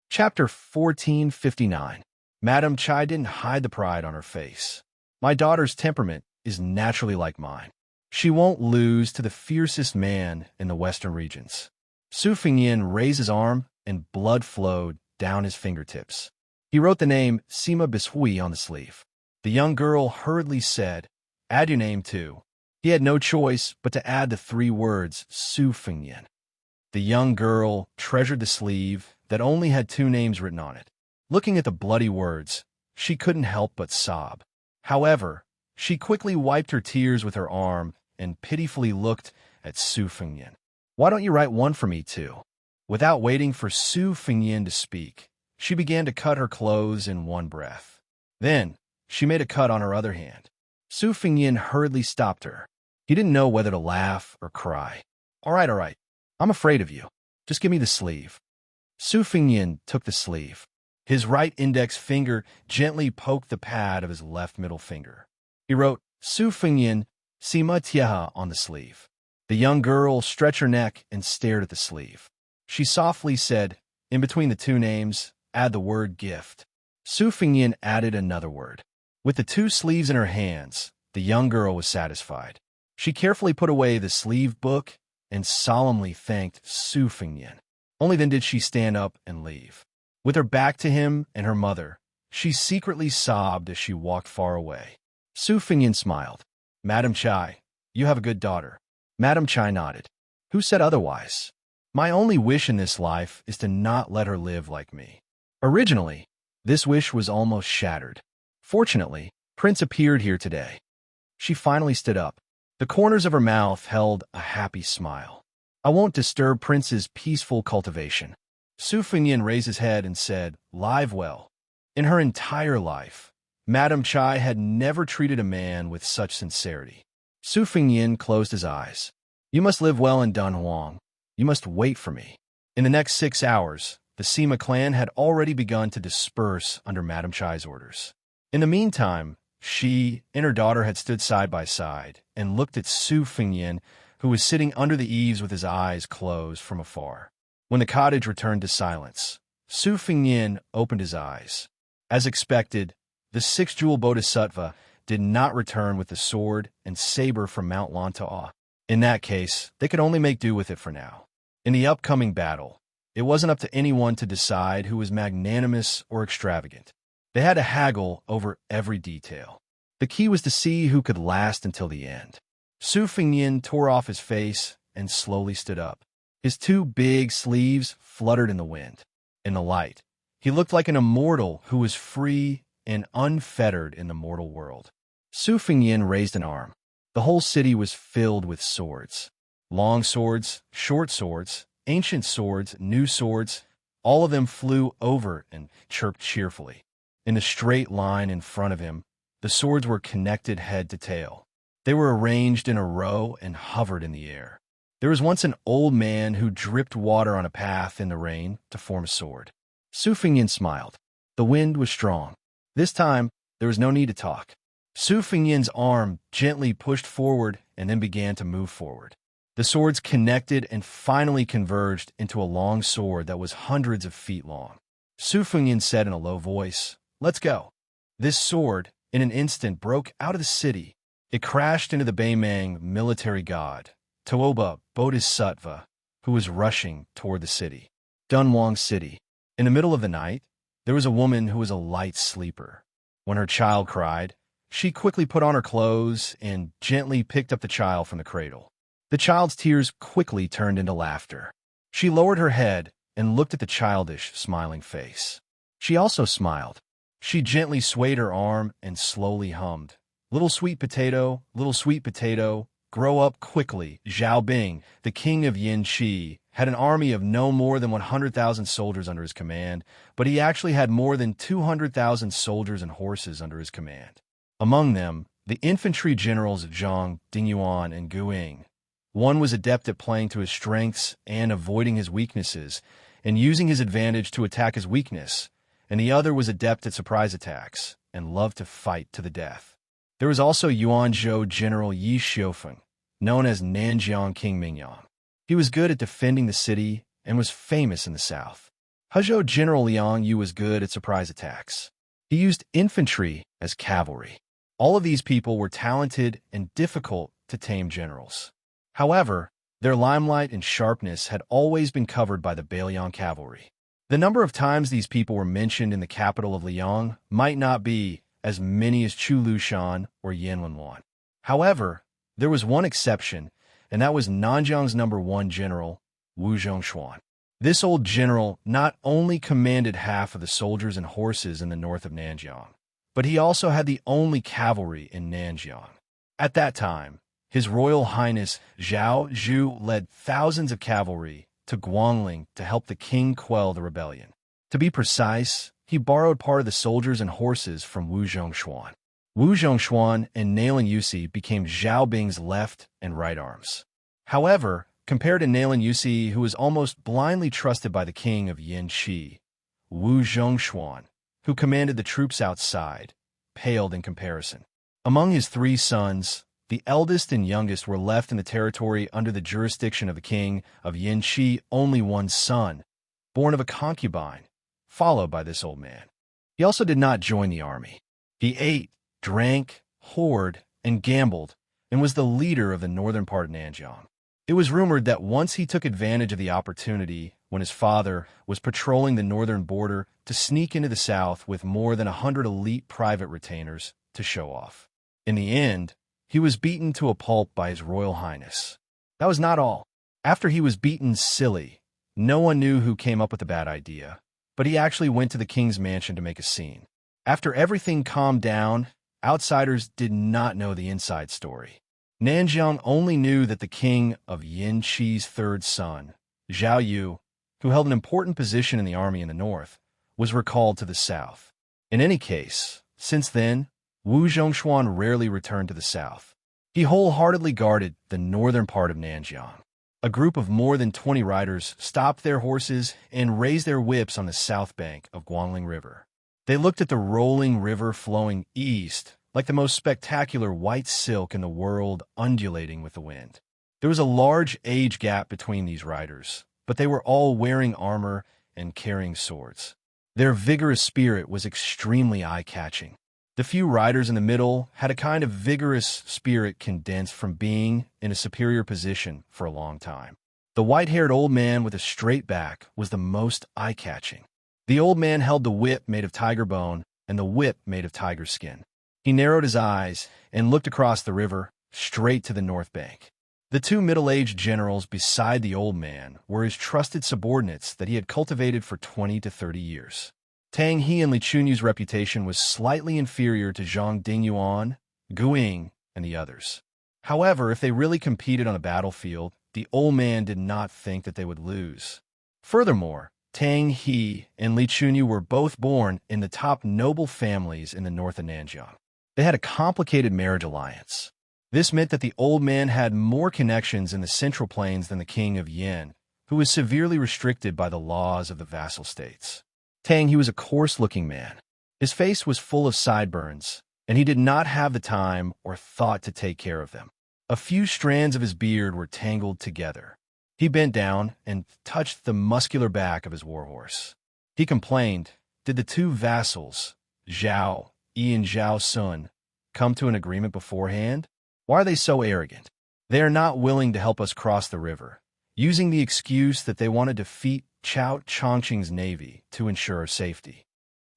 Chapter 1459. Madame Chai didn't hide the pride on her face. "My daughter's temperament is naturally like mine. She won't lose to the fiercest man in the western regions." Su Fingyan raised his arm and blood flowed down his fingertips. He wrote the name Sima Bishui on the sleeve. The young girl hurriedly said, "Add your name too." He had no choice but to add the 3 words Su Fingyan. The young girl treasured the sleeve that only had 2 names written on it. Looking at the bloody words, she couldn't help but sob. However, she quickly wiped her tears with her arm and pitifully looked at Su Fingyan. "Why don't you write one for me too?" Without waiting for Su Fingyan to speak, she began to cut her clothes in one breath. Then, she made a cut on her other hand. Su Fingyan hurriedly stopped her. He didn't know whether to laugh or cry. All right. I'm afraid of you. Just give me the sleeve." Su Fingyan took the sleeve. His right index finger gently poked the pad of his left middle finger. He wrote, "Su Fingyan, Sima Tieha" on the sleeve. The young girl stretched her neck and stared at the sleeve. She softly said, in between the 2 names, "Add the word gift." Su Fingyan added another word. With the 2 sleeves in her hands, the young girl was satisfied. She carefully put away the sleeve book and solemnly thanked Su Fingyan. Only then did she stand up and leave. With her back to him and her mother, she secretly sobbed as she walked far away. Su Fingyan smiled. Madam Chai, you have a good daughter. Madam Chai nodded. Who said otherwise? My only wish in this life is to not let her live like me. Originally, this wish was almost shattered. Fortunately, Prince appeared here today. She finally stood up. The corners of her mouth held a happy smile. I won't disturb Prince's peaceful cultivation. Su Fingyan raised his head and said, Live well. In her entire life, Madam Chai had never treated a man with such sincerity. Su Fingyan closed his eyes. You must live well in Dunhuang. You must wait for me. In the next 6 hours, the Sima clan had already begun to disperse under Madam Chai's orders. In the meantime, she and her daughter had stood side by side and looked at Su Fingyan, who was sitting under the eaves with his eyes closed from afar. When the cottage returned to silence, Su Fingyan opened his eyes. As expected, the six-jewel bodhisattva did not return with the sword and saber from Mount Lanta'a. In that case, they could only make do with it for now. In the upcoming battle, it wasn't up to anyone to decide who was magnanimous or extravagant. They had to haggle over every detail. The key was to see who could last until the end. Su Fingyan tore off his face and slowly stood up. His two big sleeves fluttered in the wind. In the light, he looked like an immortal who was free and unfettered in the mortal world. Su Fingyan raised an arm. The whole city was filled with swords. Long swords, short swords, ancient swords, new swords, all of them flew over and chirped cheerfully. In a straight line in front of him, the swords were connected head to tail. They were arranged in a row and hovered in the air. There was once an old man who dripped water on a path in the rain to form a sword. Su Fingyan smiled. The wind was strong. This time, there was no need to talk. Su Fingyan's arm gently pushed forward and then began to move forward. The swords connected and finally converged into a long sword that was hundreds of feet long. Su Fingyan said in a low voice, Let's go. This sword, in an instant, broke out of the city. It crashed into the Baimang military god, Tooba Bodhisattva, who was rushing toward the city. Dunhuang City. In the middle of the night, there was a woman who was a light sleeper. When her child cried, she quickly put on her clothes and gently picked up the child from the cradle. The child's tears quickly turned into laughter. She lowered her head and looked at the childish, smiling face. She also smiled. She gently swayed her arm and slowly hummed. Little sweet potato, grow up quickly. Zhao Bing, the king of Yanqi, had an army of no more than 100,000 soldiers under his command, but he actually had more than 200,000 soldiers and horses under his command. Among them, the infantry generals Zhang, Dingyuan, and Guing. One was adept at playing to his strengths and avoiding his weaknesses, and using his advantage to attack his weakness, and the other was adept at surprise attacks, and loved to fight to the death. There was also Yuanzhou General Yi Xiufeng, known as Nanjiang King Mingyang. He was good at defending the city and was famous in the south. Hezhou General Liang Yu was good at surprise attacks. He used infantry as cavalry. All of these people were talented and difficult to tame generals. However, their limelight and sharpness had always been covered by the Bailiang cavalry. The number of times these people were mentioned in the capital of Liang might not be as many as Chu Lushan or Yanluan. However, there was one exception, and that was Nanjiang's #1 general, Wu Zhongshuan. This old general not only commanded half of the soldiers and horses in the north of Nanjiang, but he also had the only cavalry in Nanjiang. At that time, His Royal Highness Zhao Zhu led thousands of cavalry to Guangling to help the king quell the rebellion. To be precise, he borrowed part of the soldiers and horses from Wu Zhongshuan. Wu Zhongshuan and Nailan Yusi became Zhao Bing's left and right arms. However, compared to Nailan Yusi, who was almost blindly trusted by the king of Yanqi, Wu Zhongshuan, who commanded the troops outside, paled in comparison. Among his 3 sons, the eldest and youngest were left in the territory under the jurisdiction of the king of Yanqi. Only one son, born of a concubine, followed by this old man. He also did not join the army. He ate, drank, whored, and gambled, and was the leader of the northern part of Nanjiang. It was rumored that once he took advantage of the opportunity when his father was patrolling the northern border to sneak into the south with more than 100 elite private retainers to show off. In the end, he was beaten to a pulp by His Royal Highness. That was not all. After he was beaten silly, no one knew who came up with the bad idea, but he actually went to the king's mansion to make a scene. After everything calmed down, outsiders did not know the inside story. Nanjiang only knew that the king of Yin Qi's third son, Zhao Yu, who held an important position in the army in the north, was recalled to the south. In any case, since then, Wu Zhongshuan rarely returned to the south. He wholeheartedly guarded the northern part of Nanjiang. A group of more than 20 riders stopped their horses and raised their whips on the south bank of Guangling River. They looked at the rolling river flowing east, like the most spectacular white silk in the world undulating with the wind. There was a large age gap between these riders, but they were all wearing armor and carrying swords. Their vigorous spirit was extremely eye-catching. The few riders in the middle had a kind of vigorous spirit condensed from being in a superior position for a long time. The white-haired old man with a straight back was the most eye-catching. The old man held the whip made of tiger bone and the whip made of tiger skin. He narrowed his eyes and looked across the river, straight to the north bank. The two middle-aged generals beside the old man were his trusted subordinates that he had cultivated for 20 to 30 years. Tang He and Li Chunyu's reputation was slightly inferior to Zhang Dingyuan, Guing, and the others. However, if they really competed on a battlefield, the old man did not think that they would lose. Furthermore, Tang He and Li Chunyu were both born in the top noble families in the north of Nanjiang. They had a complicated marriage alliance. This meant that the old man had more connections in the central plains than the king of Yin, who was severely restricted by the laws of the vassal states. Tang He was a coarse-looking man. His face was full of sideburns, and he did not have the time or thought to take care of them. A few strands of his beard were tangled together. He bent down and touched the muscular back of his warhorse. He complained, "Did the two vassals, Zhao Yi and Zhao Sun, come to an agreement beforehand? Why are they so arrogant? They are not willing to help us cross the river, using the excuse that they want to defeat Chao Chongqing's navy to ensure our safety."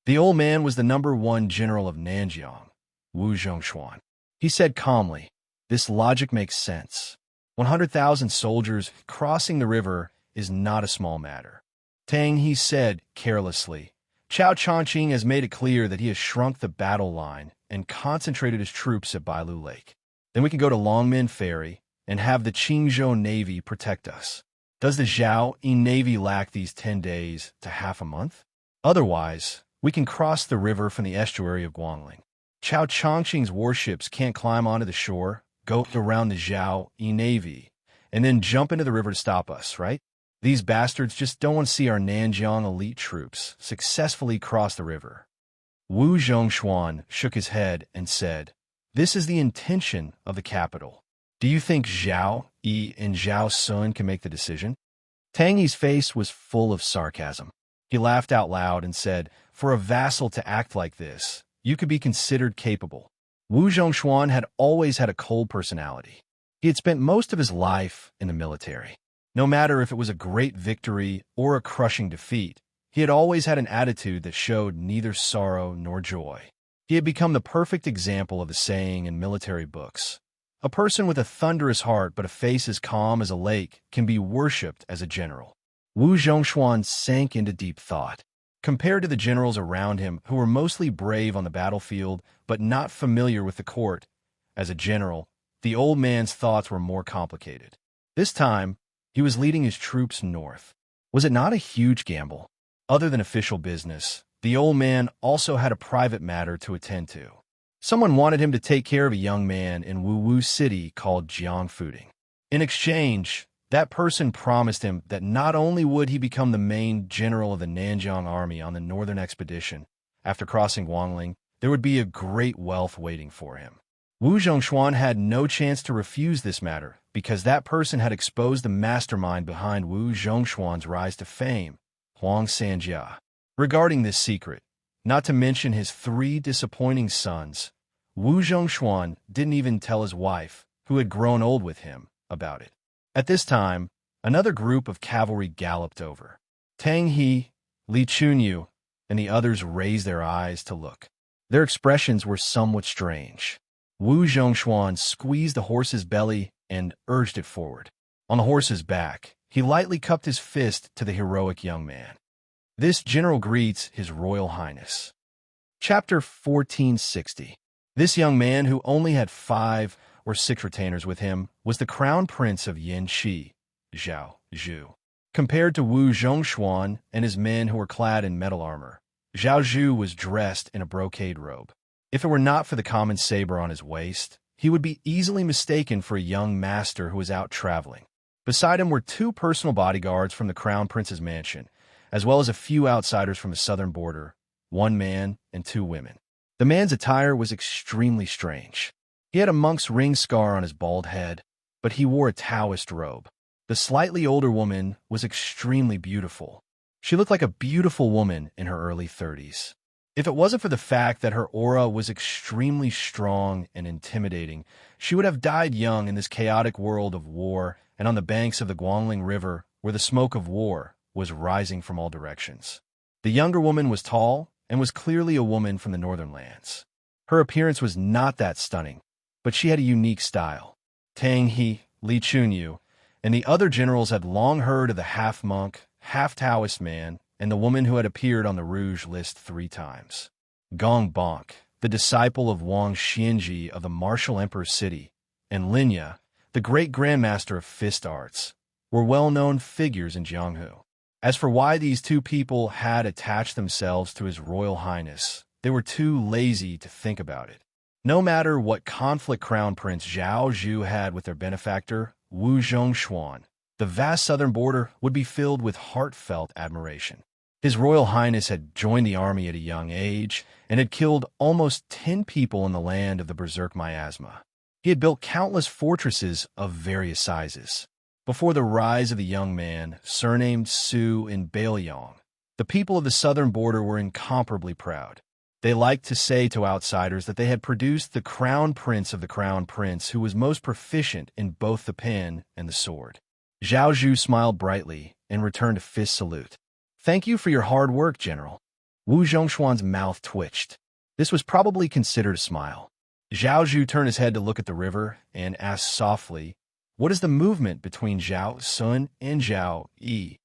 The old man was the #1 general of Nanjiang, Wu Zhongshuan. He said calmly, "This logic makes sense. 100,000 soldiers crossing the river is not a small matter." Tang He said carelessly, "Chao Chongqing has made it clear that he has shrunk the battle line and concentrated his troops at Bailu Lake. Then we can go to Longmen Ferry and have the Qingzhou Navy protect us. Does the Zhao Yi Navy lack these 10 days to half a month? Otherwise, we can cross the river from the estuary of Guangling. Chao Chongqing's warships can't climb onto the shore, go around the Zhao Yi Navy, and then jump into the river to stop us, right? These bastards just don't want to see our Nanjiang elite troops successfully cross the river." Wu Zhongshuan shook his head and said, "This is the intention of the capital. Do you think Zhao Yi and Zhao Sun can make the decision?" Tang Yi's face was full of sarcasm. He laughed out loud and said, "For a vassal to act like this, you could be considered capable." Wu Zhongshuan had always had a cold personality. He had spent most of his life in the military. No matter if it was a great victory or a crushing defeat, he had always had an attitude that showed neither sorrow nor joy. He had become the perfect example of the saying in military books, "A person with a thunderous heart but a face as calm as a lake can be worshipped as a general." Wu Zhongshuan sank into deep thought. Compared to the generals around him who were mostly brave on the battlefield but not familiar with the court, as a general, the old man's thoughts were more complicated. This time, he was leading his troops north. Was it not a huge gamble? Other than official business, the old man also had a private matter to attend to. Someone wanted him to take care of a young man in Wu City called Jiangfuding. In exchange, that person promised him that not only would he become the main general of the Nanjiang army on the northern expedition, after crossing Guangling, there would be a great wealth waiting for him. Wu Zhongshuan had no chance to refuse this matter because that person had exposed the mastermind behind Wu Zhongshuan's rise to fame, Xianxia. Regarding this secret, not to mention his 3 disappointing sons, Wu Zhongshuan didn't even tell his wife, who had grown old with him, about it. At this time, another group of cavalry galloped over. Tang He, Li Chunyu, and the others raised their eyes to look. Their expressions were somewhat strange. Wu Zhongshuan squeezed the horse's belly and urged it forward. On the horse's back, he lightly cupped his fist to the heroic young man. This general greets His Royal Highness. Chapter 1460. This young man, who only had 5 or 6 retainers with him, was the crown prince of Yanxi, Zhao Zhu. Compared to Wu Zhongshuan and his men who were clad in metal armor, Zhao Zhu was dressed in a brocade robe. If it were not for the common saber on his waist, he would be easily mistaken for a young master who was out traveling. Beside him were 2 personal bodyguards from the crown prince's mansion, as well as a few outsiders from the southern border, 1 man and 2 women. The man's attire was extremely strange. He had a monk's ring scar on his bald head, but he wore a Taoist robe. The slightly older woman was extremely beautiful. She looked like a beautiful woman in her early 30s. If it wasn't for the fact that her aura was extremely strong and intimidating, she would have died young in this chaotic world of war and on the banks of the Guangling River, where the smoke of war was rising from all directions. The younger woman was tall and was clearly a woman from the northern lands. Her appearance was not that stunning, but she had a unique style. Tang He, Li Chunyu, and the other generals had long heard of the half-monk, half-Taoist man and the woman who had appeared on the Rouge list 3 times. Gong Bonk, the disciple of Wang Xianxia of the martial emperor's city, and Linya, the great grandmaster of fist arts, were well-known figures in Jianghu. As for why these 2 people had attached themselves to His Royal Highness, they were too lazy to think about it. No matter what conflict Crown Prince Zhao Zhu had with their benefactor, Wu Zhongshuan, the vast southern border would be filled with heartfelt admiration. His Royal Highness had joined the army at a young age and had killed almost 10 people in the land of the Berserk miasma. He had built countless fortresses of various sizes. Before the rise of the young man, surnamed Su in Bailiang, the people of the southern border were incomparably proud. They liked to say to outsiders that they had produced the crown prince of the crown prince who was most proficient in both the pen and the sword. Zhao Zhu smiled brightly and returned a fist salute. "Thank you for your hard work, General." Wu Zhongshuan's mouth twitched. This was probably considered a smile. Zhao Zhu turned his head to look at the river and asked softly, "What is the movement between Zhao Sun and Zhao Yi?"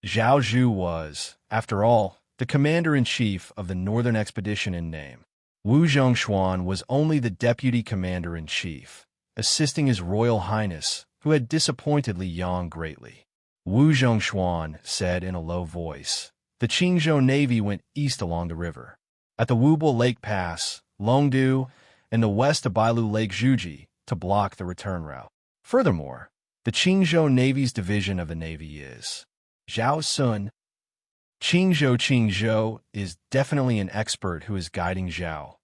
Zhao Zhu was, after all, the commander-in-chief of the northern expedition in name. Wu Zhongshuan was only the deputy commander-in-chief, assisting His Royal Highness, who had disappointedly yawned greatly. Wu Zhongshuan said in a low voice, "The Qingzhou Navy went east along the river. At the Wubo Lake Pass, Longdu, and the west of Bailu Lake Zhuji to block the return route. Furthermore, the Qingzhou Navy's division of the Navy is Zhao Sun. Qingzhou is definitely an expert who is guiding Zhao.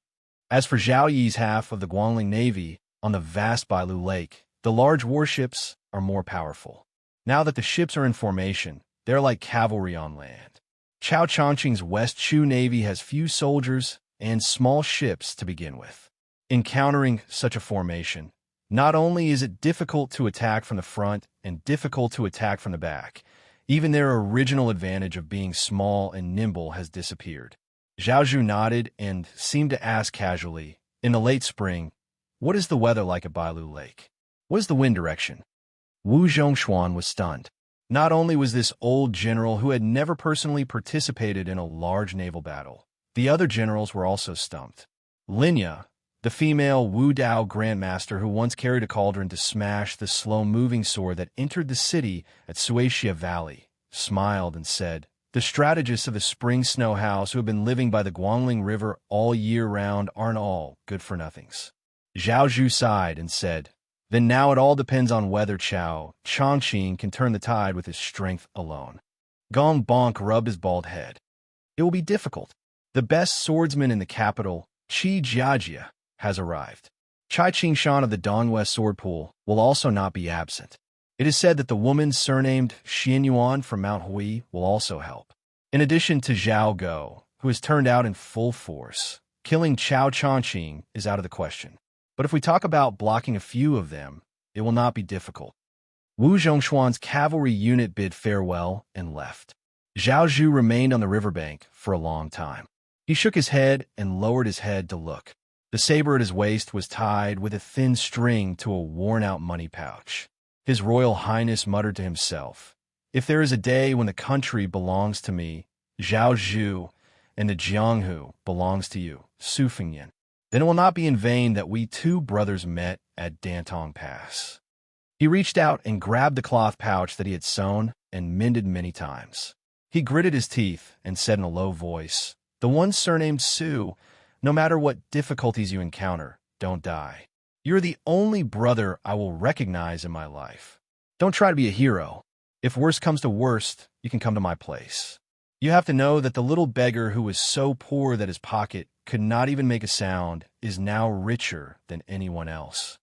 As for Zhao Yi's half of the Guangling Navy on the vast Bailu Lake, the large warships are more powerful. Now that the ships are in formation, they're like cavalry on land. Chao Changqing's West Chu Navy has few soldiers and small ships to begin with. Encountering such a formation, not only is it difficult to attack from the front and difficult to attack from the back, even their original advantage of being small and nimble has disappeared. Zhao Zhu nodded and seemed to ask casually, "In the late spring, what is the weather like at Bailu Lake? What is the wind direction?" Wu Zhongshuan was stunned. Not only was this old general who had never personally participated in a large naval battle, the other generals were also stumped. Linya, the female Wu Dao grandmaster who once carried a cauldron to smash the slow-moving sword that entered the city at Xianxia Valley, smiled and said, "The strategists of the Spring Snow House who have been living by the Guangling River all year round aren't all good-for-nothings." Zhao Zhu sighed and said, "Then now it all depends on whether Chao Changqing can turn the tide with his strength alone." Gong Bonk rubbed his bald head. "It will be difficult. The best swordsman in the capital, Qi Jiajia, has arrived. Chai Qingshan of the Dongwest Sword Pool will also not be absent. It is said that the woman surnamed Xianyuan from Mount Hui will also help. In addition to Zhao Go, who has turned out in full force, killing Chao Changqing is out of the question. But if we talk about blocking a few of them, it will not be difficult." Wu Zhongshuan's cavalry unit bid farewell and left. Zhao Zhu remained on the riverbank for a long time. He shook his head and lowered his head to look. The saber at his waist was tied with a thin string to a worn-out money pouch. His Royal Highness muttered to himself, "If there is a day when the country belongs to me, Zhao Zhu, and the Jianghu belongs to you, Su Fengyan, then it will not be in vain that we two brothers met at Dantong Pass." He reached out and grabbed the cloth pouch that he had sewn and mended many times. He gritted his teeth and said in a low voice, "The one surnamed Su, no matter what difficulties you encounter, don't die. You're the only brother I will recognize in my life. Don't try to be a hero. If worst comes to worst, you can come to my place. You have to know that the little beggar who was so poor that his pocket could not even make a sound is now richer than anyone else."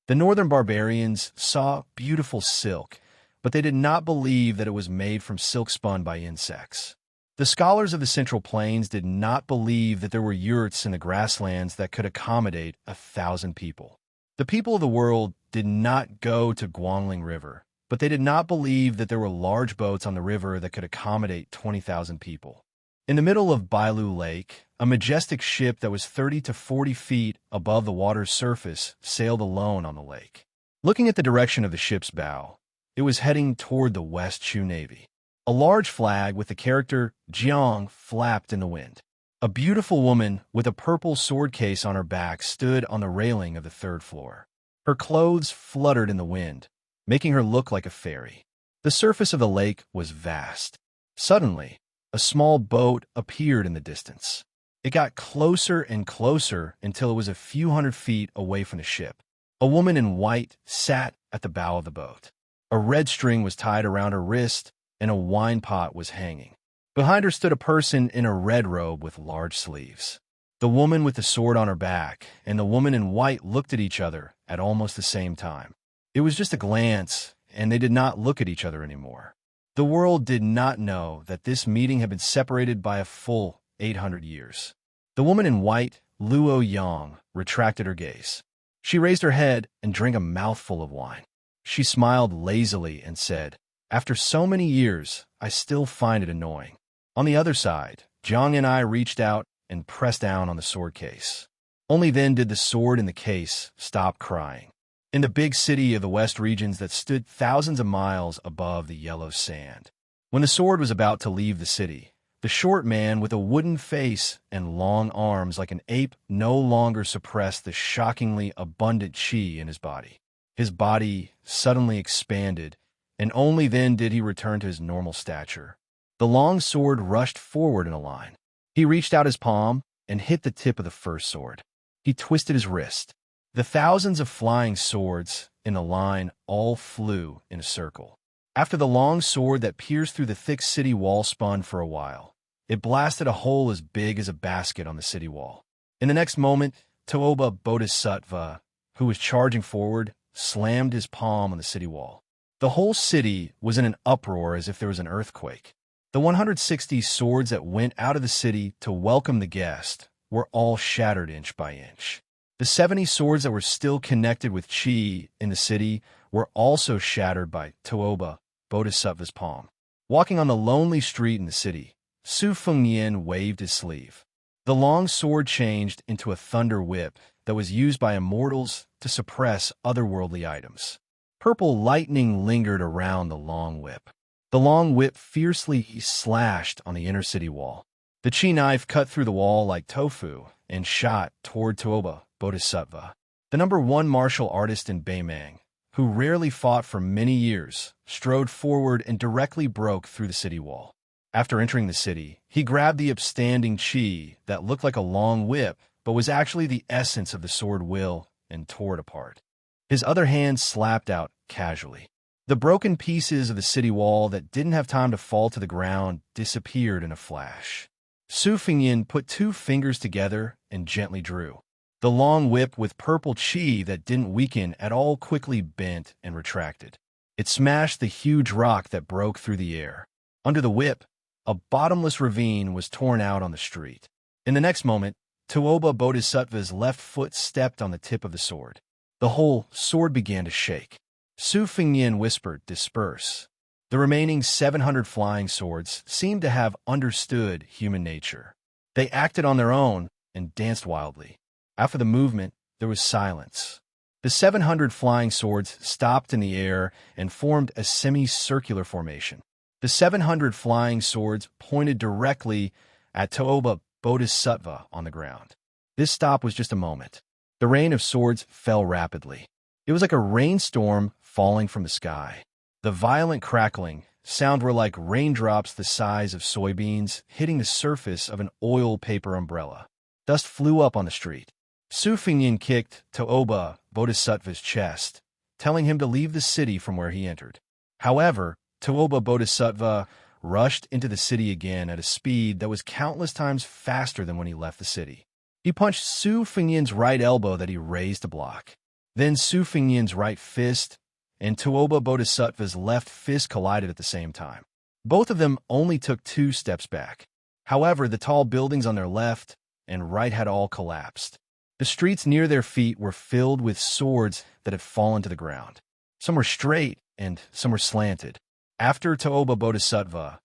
The northern barbarians saw beautiful silk, but they did not believe that it was made from silk spun by insects. The scholars of the Central Plains did not believe that there were yurts in the grasslands that could accommodate 1,000 people. The people of the world did not go to Guangling River, but they did not believe that there were large boats on the river that could accommodate 20,000 people. In the middle of Bailu Lake, a majestic ship that was 30 to 40 feet above the water's surface sailed alone on the lake. Looking at the direction of the ship's bow, it was heading toward the West Chu Navy. A large flag with the character Jiang flapped in the wind. A beautiful woman with a purple sword case on her back stood on the railing of the third floor. Her clothes fluttered in the wind, making her look like a fairy. The surface of the lake was vast. Suddenly, a small boat appeared in the distance. It got closer and closer until it was a few hundred feet away from the ship. A woman in white sat at the bow of the boat. A red string was tied around her wrist, and a wine pot was hanging. Behind her stood a person in a red robe with large sleeves. The woman with the sword on her back and the woman in white looked at each other at almost the same time. It was just a glance, and they did not look at each other anymore. The world did not know that this meeting had been separated by a full 800 years. The woman in white, Luo Yang, retracted her gaze. She raised her head and drank a mouthful of wine. She smiled lazily and said, "After so many years, I still find it annoying." On the other side, Jiang and I reached out and pressed down on the sword case. Only then did the sword in the case stop crying. In the big city of the West regions that stood thousands of miles above the yellow sand. When the sword was about to leave the city, the short man with a wooden face and long arms like an ape no longer suppressed the shockingly abundant qi in his body. His body suddenly expanded, and only then did he return to his normal stature. The long sword rushed forward in a line. He reached out his palm and hit the tip of the first sword. He twisted his wrist. The thousands of flying swords in the line all flew in a circle. After the long sword that pierced through the thick city wall spun for a while, it blasted a hole as big as a basket on the city wall. In the next moment, Toba Bodhisattva, who was charging forward, slammed his palm on the city wall. The whole city was in an uproar as if there was an earthquake. The 160 swords that went out of the city to welcome the guest were all shattered inch by inch. The 70 swords that were still connected with qi in the city were also shattered by Toba Bodhisattva's palm. Walking on the lonely street in the city, Su Fengyan waved his sleeve. The long sword changed into a thunder whip that was used by immortals to suppress otherworldly items. Purple lightning lingered around the long whip. The long whip fiercely slashed on the inner city wall. The qi knife cut through the wall like tofu and shot toward Toba Bodhisattva. The #1 martial artist in Beimang, who rarely fought for many years, strode forward and directly broke through the city wall. After entering the city, he grabbed the upstanding qi that looked like a long whip, but was actually the essence of the sword will, and tore it apart. His other hand slapped out casually. The broken pieces of the city wall that didn't have time to fall to the ground disappeared in a flash. Su Fengyan put 2 fingers together and gently drew. The long whip with purple qi that didn't weaken at all quickly bent and retracted. It smashed the huge rock that broke through the air. Under the whip, a bottomless ravine was torn out on the street. In the next moment, Toba Bodhisattva's left foot stepped on the tip of the sword. The whole sword began to shake. Su Fengyan whispered, "Disperse." The remaining 700 flying swords seemed to have understood human nature. They acted on their own and danced wildly. After the movement, there was silence. The 700 flying swords stopped in the air and formed a semicircular formation. The 700 flying swords pointed directly at Toba Bodhisattva on the ground. This stop was just a moment. The rain of swords fell rapidly. It was like a rainstorm falling from the sky. The violent crackling sound were like raindrops the size of soybeans hitting the surface of an oil paper umbrella. Dust flew up on the street. Su Fengyin kicked Toba Bodhisattva's chest, telling him to leave the city from where he entered. However, Toba Bodhisattva rushed into the city again at a speed that was countless times faster than when he left the city. He punched Su Fengyin's right elbow that he raised to block. Then Su Fengyin's right fist and Toba Bodhisattva's left fist collided at the same time. Both of them only took 2 steps back. However, the tall buildings on their left and right had all collapsed. The streets near their feet were filled with swords that had fallen to the ground. Some were straight and some were slanted. After Toba Bodhisattva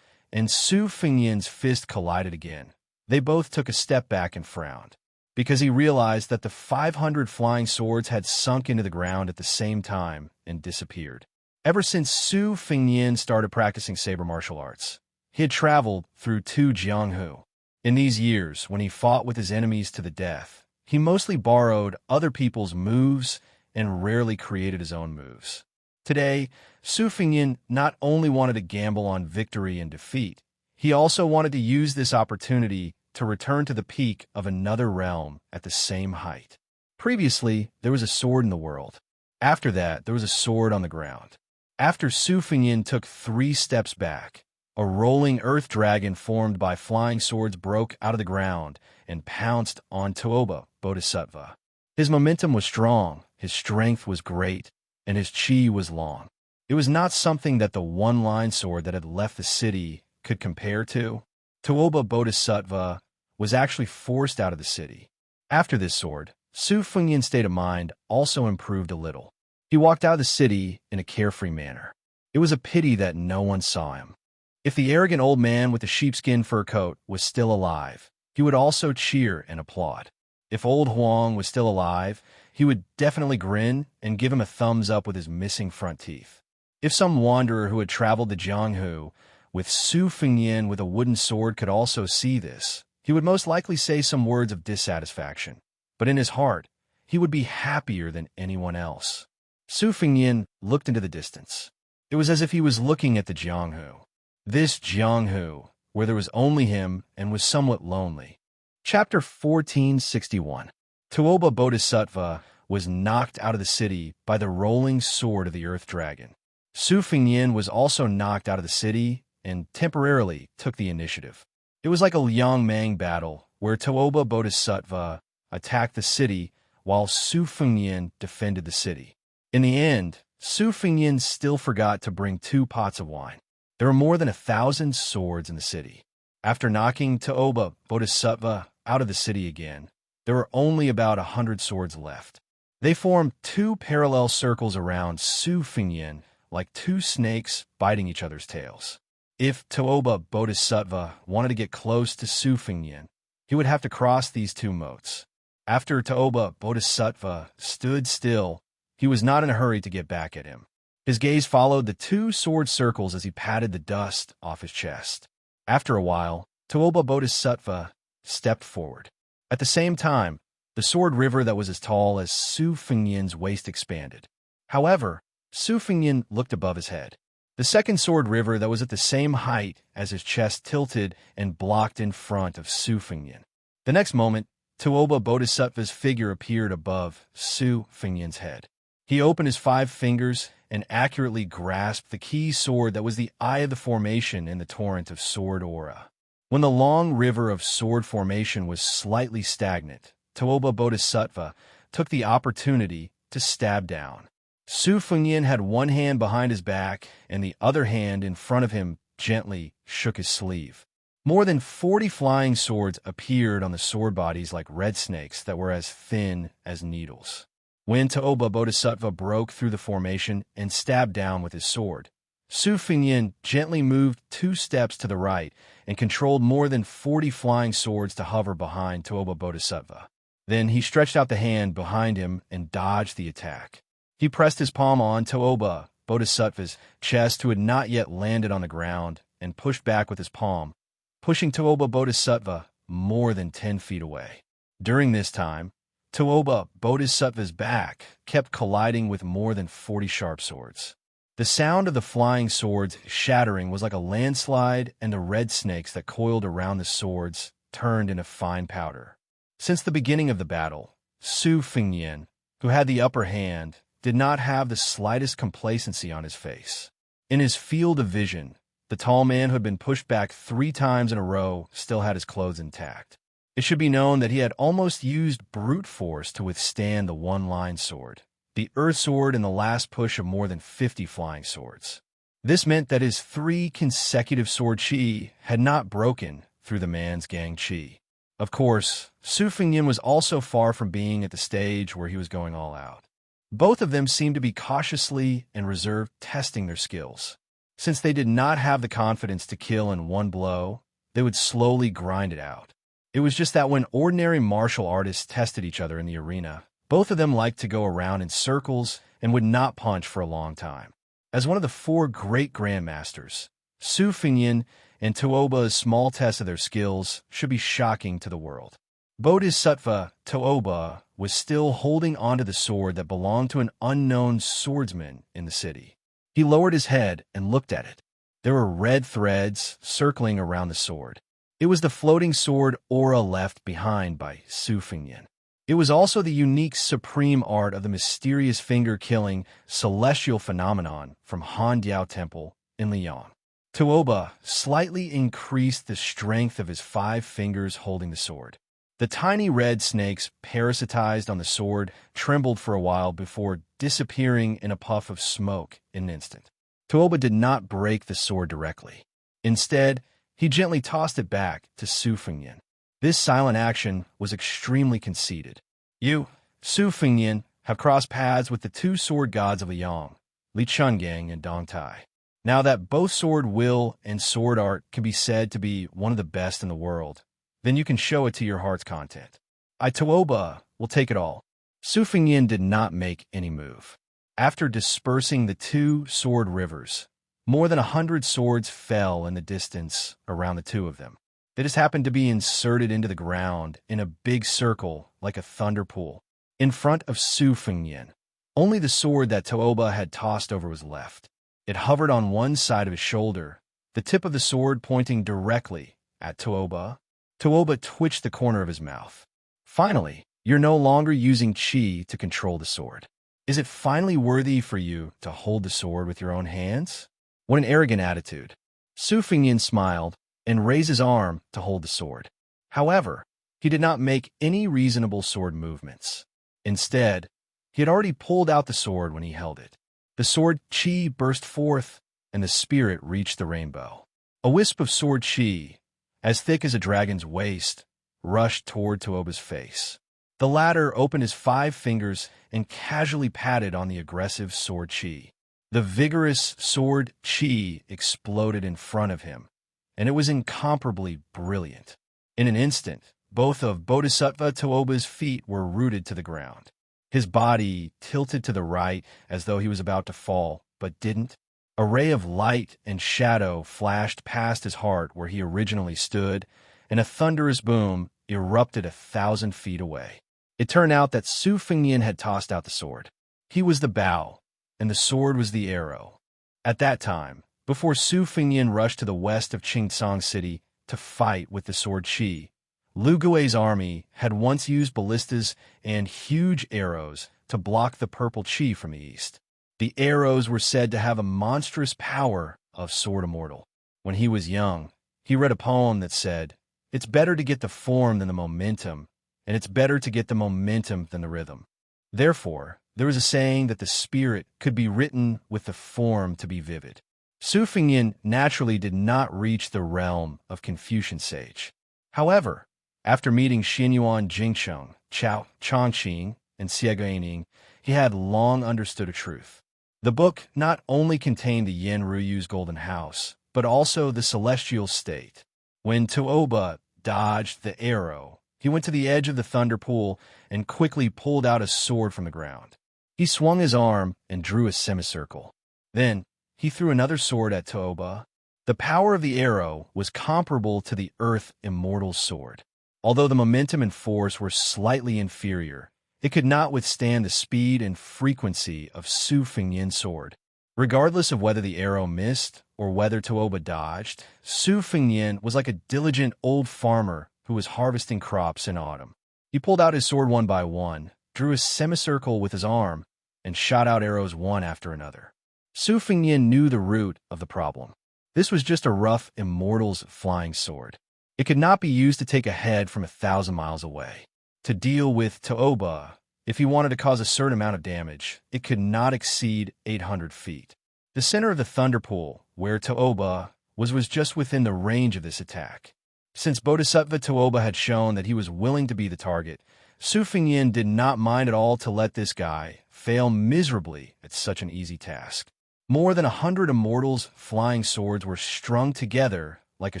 and Su Fengyin's fist collided again, they both took a step back and frowned, because he realized that the 500 flying swords had sunk into the ground at the same time and disappeared. Ever since Su Fengyin started practicing saber martial arts, he had traveled through 2 Jianghu. In these years, when he fought with his enemies to the death, he mostly borrowed other people's moves and rarely created his own moves. Today, Su Fengyin not only wanted to gamble on victory and defeat, he also wanted to use this opportunity to return to the peak of another realm at the same height. Previously, there was a sword in the world. After that, there was a sword on the ground. After Su Fengyin took 3 steps back, a rolling earth dragon formed by flying swords broke out of the ground and pounced on Toba Bodhisattva. His momentum was strong, his strength was great, and his chi was long. It was not something that the one-line sword that had left the city could compare to. Toba Bodhisattva was actually forced out of the city. After this sword, Su Fengyin's state of mind also improved a little. He walked out of the city in a carefree manner. It was a pity that no one saw him. If the arrogant old man with the sheepskin fur coat was still alive, he would also cheer and applaud. If old Huang was still alive, he would definitely grin and give him a thumbs up with his missing front teeth. If some wanderer who had traveled to Jianghu with Su Fengyin with a wooden sword could also see this, he would most likely say some words of dissatisfaction. But in his heart, he would be happier than anyone else. Su Fengyin looked into the distance. It was as if he was looking at the Jianghu. This Jianghu, where there was only him and was somewhat lonely. Chapter 1461. Toba Bodhisattva was knocked out of the city by the rolling sword of the earth dragon. Su Fengyin was also knocked out of the city and temporarily took the initiative. It was like a Liangmang battle where Toba Bodhisattva attacked the city while Su Fengyin defended the city. In the end, Su Fengyin still forgot to bring 2 pots of wine. There were more than 1,000 swords in the city. After knocking Toba Bodhisattva out of the city again, there were only about 100 swords left. They formed 2 parallel circles around Su Fengyin, like 2 snakes biting each other's tails. If Toba Bodhisattva wanted to get close to Su Fengyin, he would have to cross these 2 moats. After Toba Bodhisattva stood still, he was not in a hurry to get back at him. His gaze followed the 2 sword circles as he patted the dust off his chest. After a while, Toba Bodhisattva stepped forward. At the same time, the sword river that was as tall as Su Fengyin's waist expanded. However, Su Fengyin looked above his head. The second sword river that was at the same height as his chest tilted and blocked in front of Su Fengyin. The next moment, Toba Bodhisattva's figure appeared above Su Fengyin's head. He opened his 5 fingers and accurately grasped the key sword that was the eye of the formation in the torrent of sword aura. When the long river of sword formation was slightly stagnant, Toba Bodhisattva took the opportunity to stab down. Su Fengyin had one hand behind his back and the other hand in front of him gently shook his sleeve. More than 40 flying swords appeared on the sword bodies like red snakes that were as thin as needles. When Toba Bodhisattva broke through the formation and stabbed down with his sword, Su Fengyin gently moved 2 steps to the right and controlled more than 40 flying swords to hover behind Toba Bodhisattva. Then he stretched out the hand behind him and dodged the attack. He pressed his palm on Toba Bodhisattva's chest, who had not yet landed on the ground, and pushed back with his palm, pushing Toba Bodhisattva more than 10 feet away. During this time, Toba Bodhisattva's back kept colliding with more than 40 sharp swords. The sound of the flying swords shattering was like a landslide, and the red snakes that coiled around the swords turned into fine powder. Since the beginning of the battle, Su Fengyin, who had the upper hand, did not have the slightest complacency on his face. In his field of vision, the tall man who had been pushed back 3 times in a row still had his clothes intact. It should be known that he had almost used brute force to withstand the one-line sword, the earth sword, and the last push of more than 50 flying swords. This meant that his 3 consecutive sword chi had not broken through the man's gang chi. Of course, Su Fengyin was also far from being at the stage where he was going all out. Both of them seemed to be cautiously and reserved, testing their skills. Since they did not have the confidence to kill in one blow, they would slowly grind it out. It was just that when ordinary martial artists tested each other in the arena, both of them liked to go around in circles and would not punch for a long time. As one of the 4 great grandmasters, Su Fengyin and Toba's small test of their skills should be shocking to the world. Bodhisattva Toba was still holding onto the sword that belonged to an unknown swordsman in the city. He lowered his head and looked at it. There were red threads circling around the sword. It was the floating sword aura left behind by Su Fengyin. It was also the unique supreme art of the mysterious finger-killing celestial phenomenon from Handiao Temple in Liyang. Toba slightly increased the strength of his 5 fingers holding the sword. The tiny red snakes parasitized on the sword trembled for a while before disappearing in a puff of smoke in an instant. Toba did not break the sword directly. Instead, he gently tossed it back to Su Fengyin. This silent action was extremely conceited. You, Su Fengyin, have crossed paths with the 2 sword gods of Liyang, Li Chungang and Dong Tai. Now that both sword will and sword art can be said to be one of the best in the world, then you can show it to your heart's content. I, Toba, will take it all. Su Fengyin did not make any move. After dispersing the 2 sword rivers, more than 100 swords fell in the distance around the 2 of them. They just happened to be inserted into the ground in a big circle like a thunder pool in front of Su Fengyin. Only the sword that Toba had tossed over was left. It hovered on one side of his shoulder, the tip of the sword pointing directly at Toba. Toba twitched the corner of his mouth. Finally, you're no longer using chi to control the sword. Is it finally worthy for you to hold the sword with your own hands? What an arrogant attitude. Su Fengyin smiled and raised his arm to hold the sword. However, he did not make any reasonable sword movements. Instead, he had already pulled out the sword when he held it. The sword chi burst forth, and the spirit reached the rainbow. A wisp of sword chi, as thick as a dragon's waist, rushed toward Toba's face. The latter opened his 5 fingers and casually patted on the aggressive sword chi. The vigorous sword chi exploded in front of him, and it was incomparably brilliant. In an instant, both of Bodhisattva Toba's feet were rooted to the ground. His body tilted to the right as though he was about to fall, but didn't. A ray of light and shadow flashed past his heart where he originally stood, and a thunderous boom erupted 1,000 feet away. It turned out that Su Fengyin had tossed out the sword. He was the bow, and the sword was the arrow. At that time, before Su Fengyin rushed to the west of Qingsong City to fight with the sword chi, Lu Gui's army had once used ballistas and huge arrows to block the purple chi from the east. The arrows were said to have a monstrous power of sword immortal. When he was young, he read a poem that said, "It's better to get the form than the momentum, and it's better to get the momentum than the rhythm." Therefore, there was a saying that the spirit could be written with the form to be vivid. Su Fengyin naturally did not reach the realm of Confucian sage. However, after meeting Xianyuan Jingcheng, Chao Chongqing, and Xie Guaning, he had long understood a truth. The book not only contained the Yin Ruyu's golden house, but also the celestial state. When Tuoba dodged the arrow, he went to the edge of the thunder pool and quickly pulled out a sword from the ground. He swung his arm and drew a semicircle. Then, he threw another sword at Tuoba. The power of the arrow was comparable to the Earth Immortal's sword. Although the momentum and force were slightly inferior, it could not withstand the speed and frequency of Su Fengyin's sword. Regardless of whether the arrow missed or whether Tuoba dodged, Su Fengyin was like a diligent old farmer who was harvesting crops in autumn. He pulled out his sword one by one, drew a semicircle with his arm, and shot out arrows one after another. Su Fengyin knew the root of the problem. This was just a rough immortal's flying sword. It could not be used to take a head from 1,000 miles away. To deal with Tuoba, if he wanted to cause a certain amount of damage, it could not exceed 800 feet. The center of the thunder pool, where Tuoba was just within the range of this attack. Since Bodhisattva Tuoba had shown that he was willing to be the target, Su Fengyin did not mind at all to let this guy fail miserably at such an easy task. More than 100 immortals' flying swords were strung together like a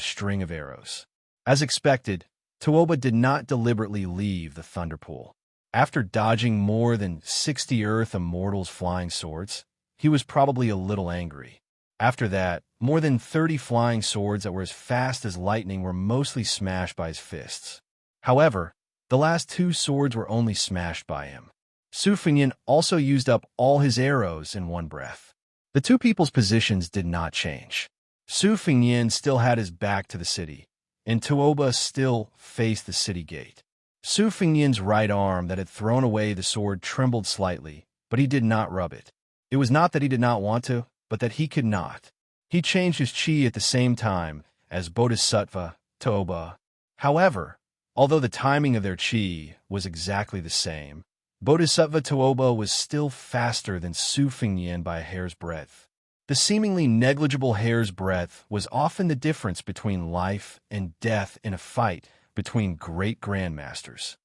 string of arrows. As expected, Tuoba did not deliberately leave the thunder pool. After dodging more than 60 Earth Immortals' flying swords, he was probably a little angry. After that, more than 30 flying swords that were as fast as lightning were mostly smashed by his fists. However, the last 2 swords were only smashed by him. Su Fengyin also used up all his arrows in one breath. The two people's positions did not change. Su Fengyin still had his back to the city, and Tuoba still faced the city gate. Su Fengyin's right arm that had thrown away the sword trembled slightly, but he did not rub it. It was not that he did not want to, but that he could not. He changed his chi at the same time as Bodhisattva Tuoba. However, although the timing of their chi was exactly the same, Bodhisattva Tuoba was still faster than Su Fengyin by a hair's breadth. The seemingly negligible hair's breadth was often the difference between life and death in a fight between great grandmasters.